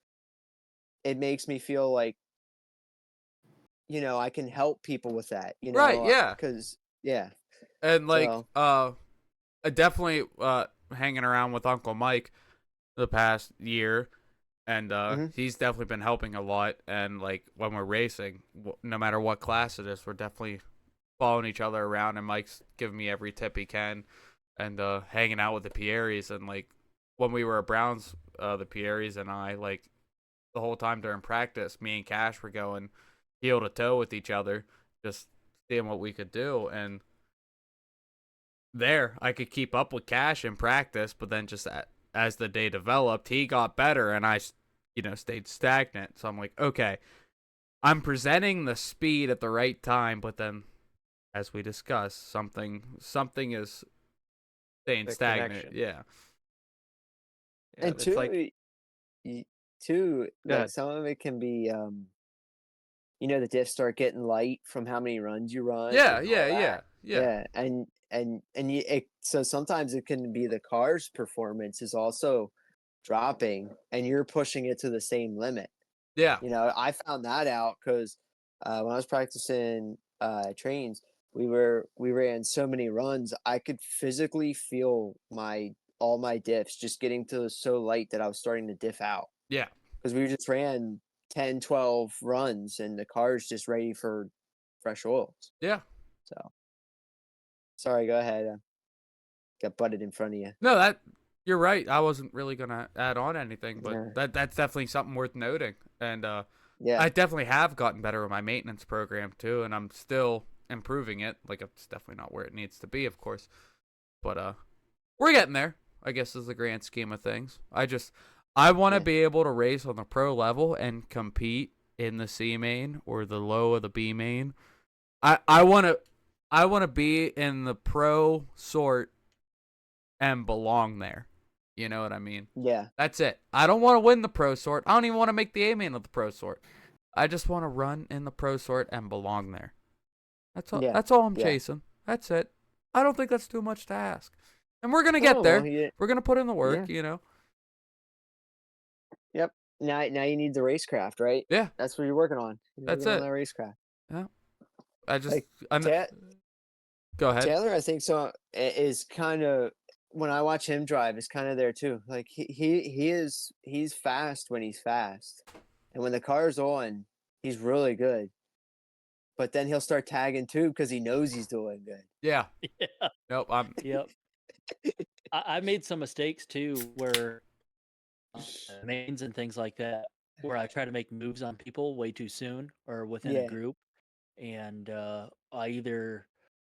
it makes me feel like, I can help people with that, Right, yeah. because yeah. And like So I definitely hanging around with Uncle Mike the past year, and Mhm. he's definitely been helping a lot. And like when we're racing, no matter what class it is, we're definitely following each other around, and Mike's giving me every tip he can, and hanging out with the Pieris. And like when we were at Browns, the Pieris and I, like the whole time during practice, me and Cash were going heel to toe with each other, just seeing what we could do. And there, I could keep up with Cash in practice, but then just as the day developed, he got better, and I, stayed stagnant. So I'm like, okay, I'm presenting the speed at the right time, but then, as we discussed, something is staying The stagnant. connection. Yeah. Yeah, and it's two, like two, Go like ahead. some of it can be, the diffs start getting light from how many runs you run. Yeah, and all yeah, yeah, that. yeah. Yeah, so sometimes it can be the car's performance is also dropping, and you're pushing it to the same limit. Yeah. I found that out because when I was practicing trains, we ran so many runs, I could physically feel all my diffs just getting to so light that I was starting to diff out Yeah. because we just ran 10, 12 runs and the car's just ready for fresh oils. Yeah. So sorry, go ahead. Got butted in front of you. No, you're right. I wasn't really gonna add on anything, but Yeah. that's definitely something worth noting. And Yeah. I definitely have gotten better with my maintenance program too, and I'm still improving it. Like it's definitely not where it needs to be, of course, but we're getting there. I guess is the grand scheme of things. I want to Yeah. be able to race on the pro level and compete in the C main or the low of the B main I want to be in the pro sort and belong there. You know what I mean? Yeah. That's it. I don't want to win the pro sort. I don't even want to make the A-main of the pro sort. I just want to run in the pro sort and belong there. That's all. Yeah. That's all I'm Yeah. chasing. That's it. I don't think that's too much to ask. And we're gonna Oh, get there. well, yeah. We're gonna put in the work. Yeah. You know. Yep. Now you need the racecraft, right? Yeah. That's what you're working on. You're That's working it. on that racecraft. Yeah. I just. Like, Go ahead. Taylor, I think so, is kind of, when I watch him drive, is kind of there too. Like he's fast when he's fast, and when the car's on, he's really good. But then he'll start tagging too because he knows he's doing good. Yeah. Yeah. Nope. Yep. I made some mistakes too, where mains and things like that, where I try to make moves on people way too soon or within a Yeah. group, and I either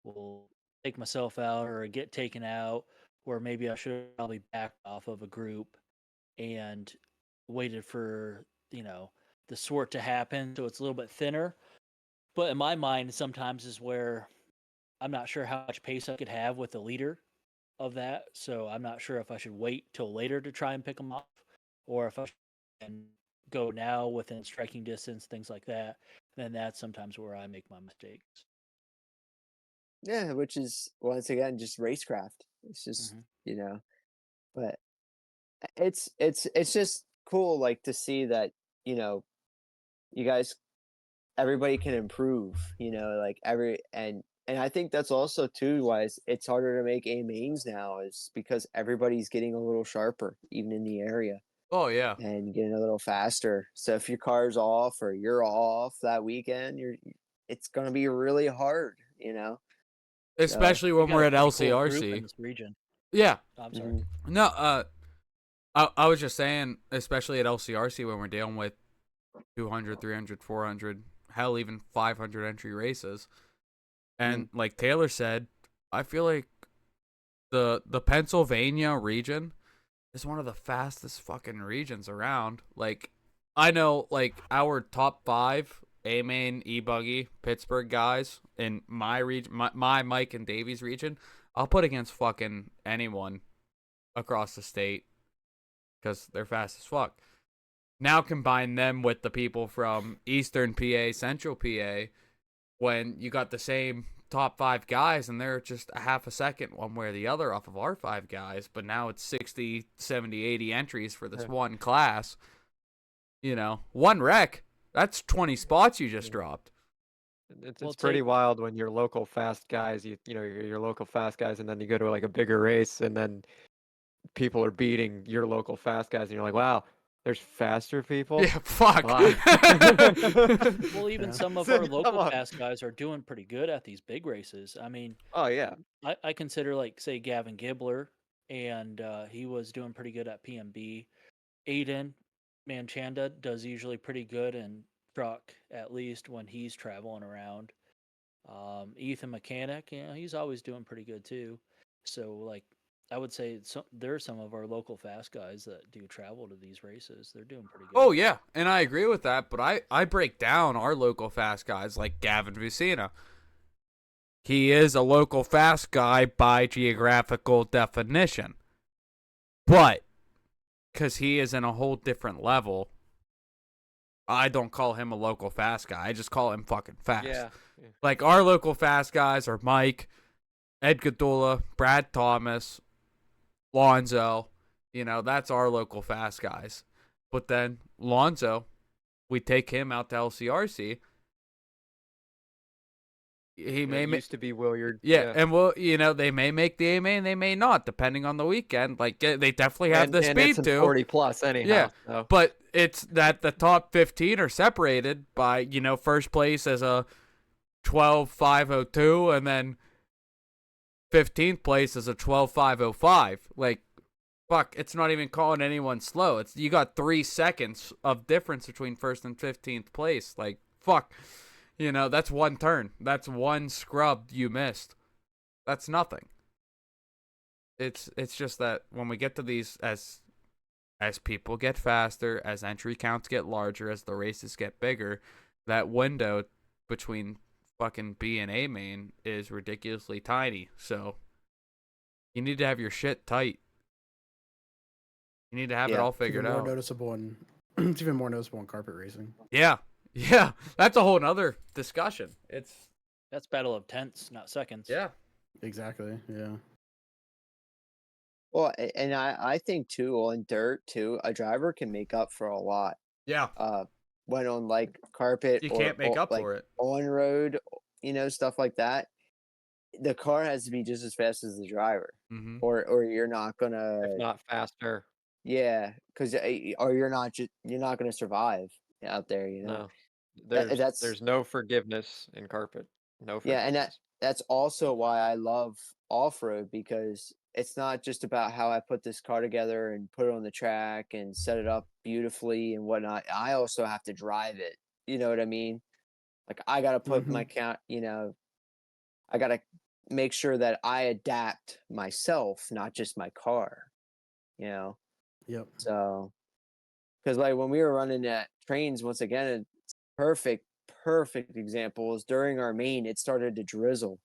will take myself out or get taken out, or maybe I should have probably backed off of a group and waited for the sort to happen so it's a little bit thinner. But in my mind, sometimes is where I'm not sure how much pace I could have with the leader of that, so I'm not sure if I should wait till later to try and pick them off, or if I should go now within striking distance, things like that. Then that's sometimes where I make my mistakes. Yeah, which is once again just racecraft. It's just Mhm. but it's just cool, like, to see that you guys, everybody can improve. Like and I think that's also too why it's harder to make A mains now, is because everybody's getting a little sharper, even in the area, Oh yeah. and getting a little faster. So if your car's off or you're off that weekend, it's gonna be really hard. Especially We when got we're a at pretty cool group in LCRC. this region. Yeah. Oh, I'm sorry. Mhm. No. I was just saying, especially at LCRC when we're dealing with 200, 300, 400, hell, even 500 entry races. And like Taylor said, I feel like the Pennsylvania region is one of the fastest fucking regions around. Like, I know, like, our top 5 A-Main, E-Buggy, Pittsburgh guys in my region, my Mike and Davies region, I'll put against fucking anyone across the state because they're fast as fuck. Now combine them with the people from Eastern PA, Central PA, when you got the same top 5 guys and they're just a half a second one way or the other off of our 5 guys, but now it's 60, 70, 80 entries for this one class. One wreck, that's 20 spots you just dropped. It's Well, pretty take- wild when your local fast guys, your local fast guys, and then you go to like a bigger race, and then people are beating your local fast guys, and you're like, wow, there's faster people. Yeah, fuck. Well, even some of So, our come local on. fast guys are doing pretty good at these big races. I mean, Oh yeah, I consider, like, say, Gavin Gibbler, and he was doing pretty good at PMB. Aiden Manchanda does usually pretty good in truck, at least when he's traveling around. Ethan Mechanic, he's always doing pretty good too. So, like, I would say there are some of our local fast guys that do travel to these races. They're doing pretty good. Oh, yeah, and I agree with that, but I break down our local fast guys like Gavin Vicina. He is a local fast guy by geographical definition. But, because he is in a whole different level, I don't call him a local fast guy. I just call him fucking fast. yeah. Like, our local fast guys are Mike, Ed Gadula, Brad Thomas, Lonzo. That's our local fast guys. But then Lonzo, we take him out to LCRC. He may used to be Williard. yeah, and they may make the A-Main, they may not, depending on the weekend. Like, they definitely have the and speed it's to. 40 plus anyhow. Yeah, so. but it's that the top 15 are separated by, first place as a 12.502, and then 15th place as a 12.505. Like, fuck, it's not even calling anyone slow. You got 3 seconds of difference between first and 15th place. Like, fuck. That's one turn. That's one scrub you missed. That's nothing. It's just that when we get to these, as people get faster, as entry counts get larger, as the races get bigger, that window between fucking B and A main is ridiculously tiny. So you need to have your shit tight. You need to have it Yeah. all It's figured even more out. noticeable in it's even more noticeable in carpet racing. Yeah. Yeah. That's a whole nother discussion. That's battle of tenths, not seconds. Yeah. Exactly. Yeah. Well, and I think too on dirt too, a driver can make up for a lot. Yeah. When on like carpet You or can't make up like for it. on road, stuff like that. The car has to be just as fast as the driver, Mm-hmm. or you're not gonna. If not faster. Yeah, because or you're not gonna survive out there. No. That's There's no forgiveness in carpet. No yeah, and forgiveness. that's also why I love off road, because it's not just about how I put this car together and put it on the track and set it up beautifully and whatnot. I also have to drive it. You know what I mean? Like I gotta put my count. I gotta make sure that I adapt myself, not just my car. You know. Yep. So, because like when we were running at trains, once again, a perfect example is during our main, it started to drizzle,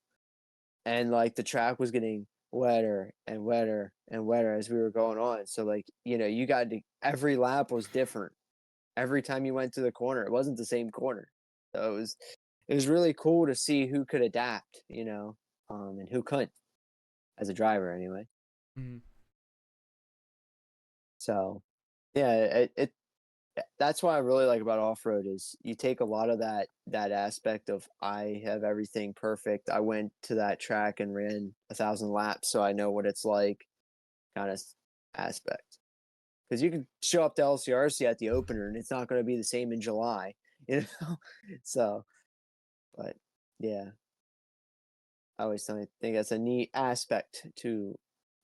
and like the track was getting wetter and wetter and wetter as we were going on. So like you got to every lap was different. Every time you went to the corner, it wasn't the same corner. So it was really cool to see who could adapt, and who couldn't, as a driver anyway. Mm-hmm. So, yeah, that's what I really like about off-road is you take a lot of that aspect of I have everything perfect. I went to that track and ran 1,000 laps, so I know what it's like, kind of aspect. Because you can show up to LCRC at the opener and it's not going to be the same in July, So, but yeah, I always think that's a neat aspect to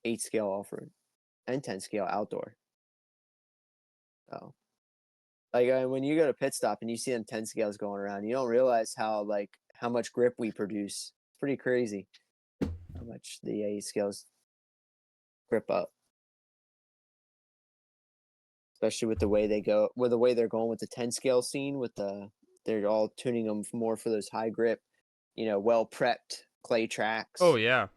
8 scale off-road and 10 scale outdoor. So. Like when you go to pit stop and you see them 10 scales going around, you don't realize how much grip we produce. It's pretty crazy how much the 8 scales grip up, especially with the way they go, with the way they're going with the 10 scale scene. They're all tuning them more for those high grip, well prepped clay tracks. Oh yeah.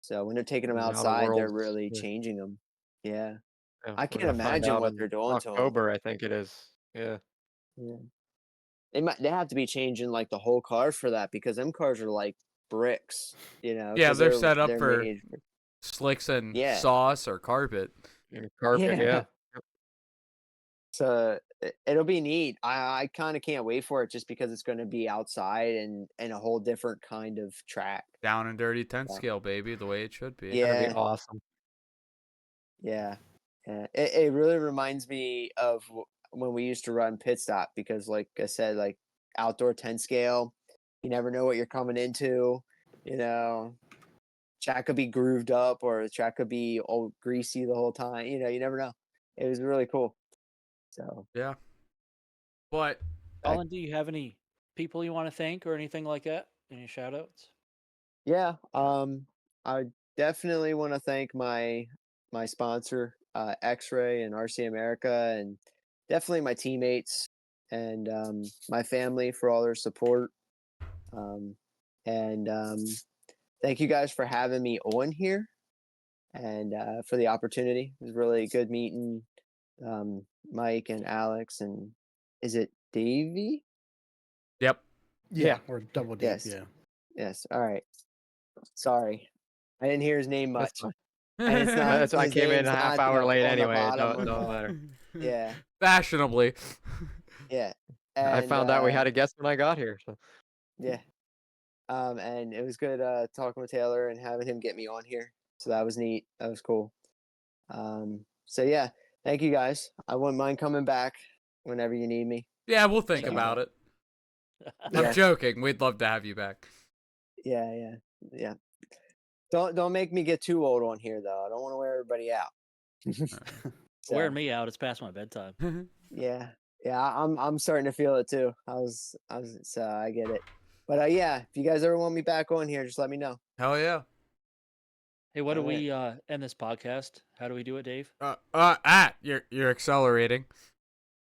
So when they're taking them Now the outside, they're world's- really yeah. changing them. Yeah, Yeah, I we're can't gonna find imagine out what in they're doing to them. October, I think it is. Yeah. Yeah. They have to be changing like the whole car for that, because them cars are like bricks, Yeah, 'cause they're set up they're for made slicks and Yeah. sauce or carpet. And carpet, yeah. So it'll be neat. I kind of can't wait for it, just because it's going to be outside and a whole different kind of track. Down and dirty 10 Yeah. scale, baby, the way it should be. That'd Yeah, be awesome. yeah. It really reminds me of when we used to run pit stop, because like I said, like outdoor 10 scale, you never know what you're coming into, track could be grooved up or the track could be all greasy the whole time. You never know. It was really cool. So Yeah. But Colin, do you have any people you want to thank or anything like that? Any shout outs? yeah, I definitely want to thank my sponsor, XRAY and RC America, and definitely my teammates and my family for all their support. And thank you guys for having me on here and for the opportunity. It was really good meeting Mike and Alex, and is it Davey? yep. Yeah. Or double deep. Yes. Yeah. Yes. All right. Sorry, I didn't hear his name much. That's fine. And it's not- That's why I his came in name's a half not, hour late on the anyway. bottom Don't of matter. Yeah, Fashionably. yeah. I And, found out we had a guest when I got here. So. Yeah. And it was good talking with Taylor and having him get me on here. So that was neat. That was cool. So yeah, thank you guys. I wouldn't mind coming back whenever you need me. Yeah, we'll think So- about it. Yeah. I'm joking. We'd love to have you back. Yeah. Don't make me get too old on here though. I don't want to wear everybody out. So, Wearing me out. It's past my bedtime. Yeah. I'm starting to feel it too. So I get it. But yeah, if you guys ever want me back on here, just let me know. Hell yeah. Hey, what do Alright. we end this podcast? How do we do it, Dave? You're accelerating.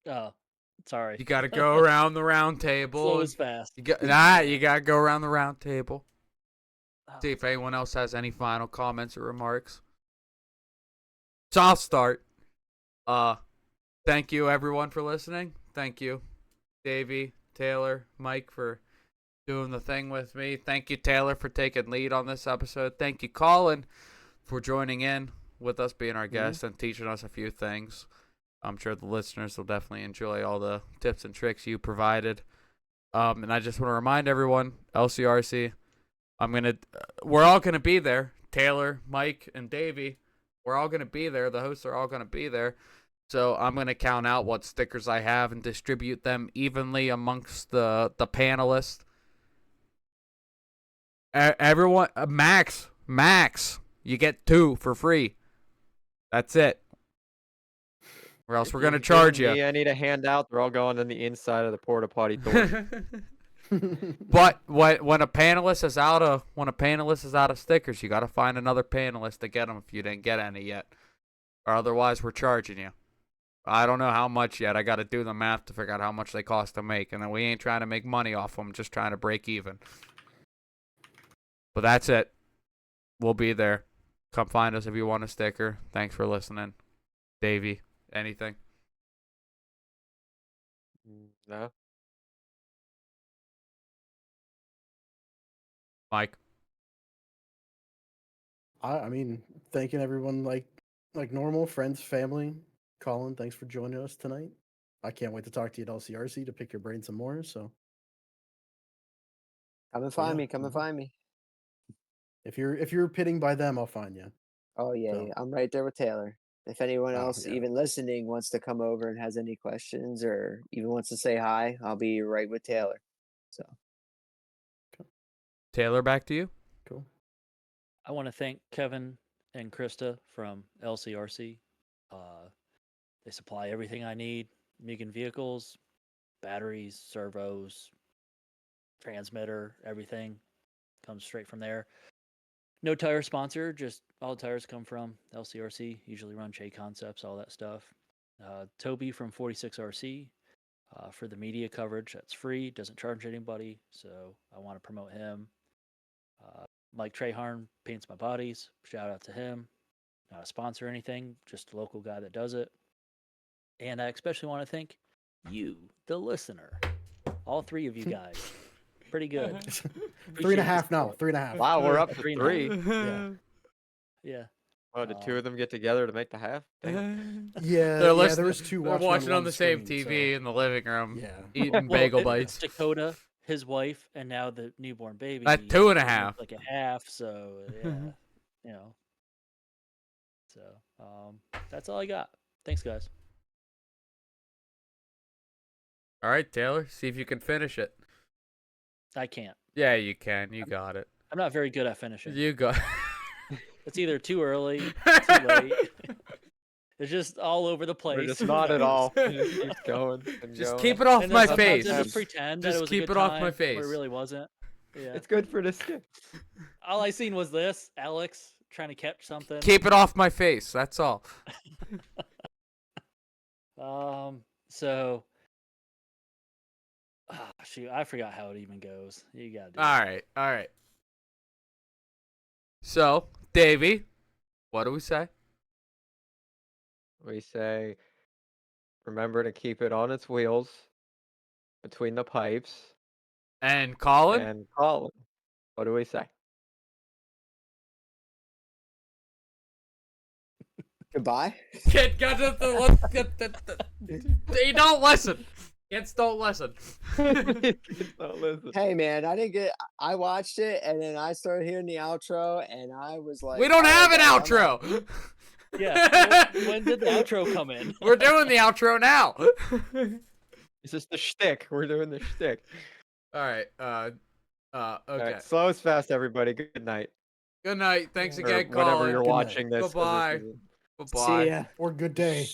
Oh, Sorry. You got to go around the round table. Slow is fast. You got to go around the round table. Oh, See if anyone else has any final comments or remarks. So I'll start. Thank you everyone for listening. Thank you, Davey, Taylor, Mike for doing the thing with me. Thank you, Taylor, for taking lead on this episode. Thank you, Collin, for joining in with us, being our guest and teaching us a few things. I'm sure the listeners will definitely enjoy all the tips and tricks you provided. And I just want to remind everyone, LCRC, we're all gonna be there. Taylor, Mike, and Davey, we're all gonna be there. The hosts are all gonna be there. So I'm gonna count out what stickers I have and distribute them evenly amongst the panelists. Everyone, max, you get 2 for free. That's it. Or else we're gonna charge you. I need a handout. They're all going on the inside of the porta potty door. But when a panelist is out of stickers, you gotta find another panelist to get them if you didn't get any yet, or otherwise we're charging you. I don't know how much yet. I gotta do the math to figure out how much they cost to make, and then we ain't trying to make money off them, just trying to break even. But that's it. We'll be there. Come find us if you want a sticker. Thanks for listening, Davey. Anything? No. Mike. I mean, thanking everyone like normal, friends, family. Collin, thanks for joining us tonight. I can't wait to talk to you at LCRC to pick your brain some more. So Come and find yeah. me. Come and find me. if you're pitting by them, I'll find you. Oh yeah, So- yeah, I'm right there with Taylor. If anyone Oh, else yeah. even listening wants to come over and has any questions or even wants to say hi, I'll be right with Taylor. So Taylor, back to you. Cool. I want to thank Kevin and Krista from LCRC. They supply everything I need: Mugen vehicles, batteries, servos, transmitter, everything comes straight from there. No tire sponsor, just all the tires come from LCRC. Usually run Che Concepts, all that stuff. Toby from 46RC for the media coverage. That's free, doesn't charge anybody, so I want to promote him. Mike Treharn paints my bodies. Shout out to him. Not a sponsor or anything, just a local guy that does it. And I especially want to thank you, the listener. All 3 of you guys. Pretty good. 3.5 now. 3.5. Wow, we're up to 3 now. 3. Yeah. Yeah. Oh, did 2 of them get together to make the half? Damn. Yeah, They're yeah, listening. there was 2 They're watching, watching on the same screen, TV so- in the living room, Yeah. eating bagel it's bites. Dakota, his wife, and now the newborn baby. That's It 2.5. looks like a half, so yeah, you know. So that's all I got. Thanks, guys. All right, Taylor, see if you can finish it. I can't. Yeah, you can. You got it. I'm not very good at finishing. You got. It's either too early, too late. It's just all over the place. We're just not at all. It just keeps going. And Just going. keep it off And my then sometimes face. I just pretend that Just it was keep a good it off time my where face. it really wasn't. Yeah. It's good for the skip. All I seen was this, Alex trying to catch something. Keep it off my face. That's all. So shoot, I forgot how it even goes. You gotta do All it. right. So, Davey, what do we say? We say, remember to keep it on its wheels between the pipes. And Collin? And Collin, what do we say? goodbye. Kid, let's get you don't listen. Kids don't listen. Don't listen. Hey man, I watched it and then I started hearing the outro and I was like, We don't "Oh, have an God, I'm outro. Yeah. When did the outro come in? We're doing the outro now. It's just the shtick. We're doing the shtick. All right. Okay. All right, slow as fast, everybody. Good night. Good night. Thanks Or again, whenever Collin. you're Good night. watching this. 'cause Bye-bye. this is- Bye-bye. See ya. Or good day.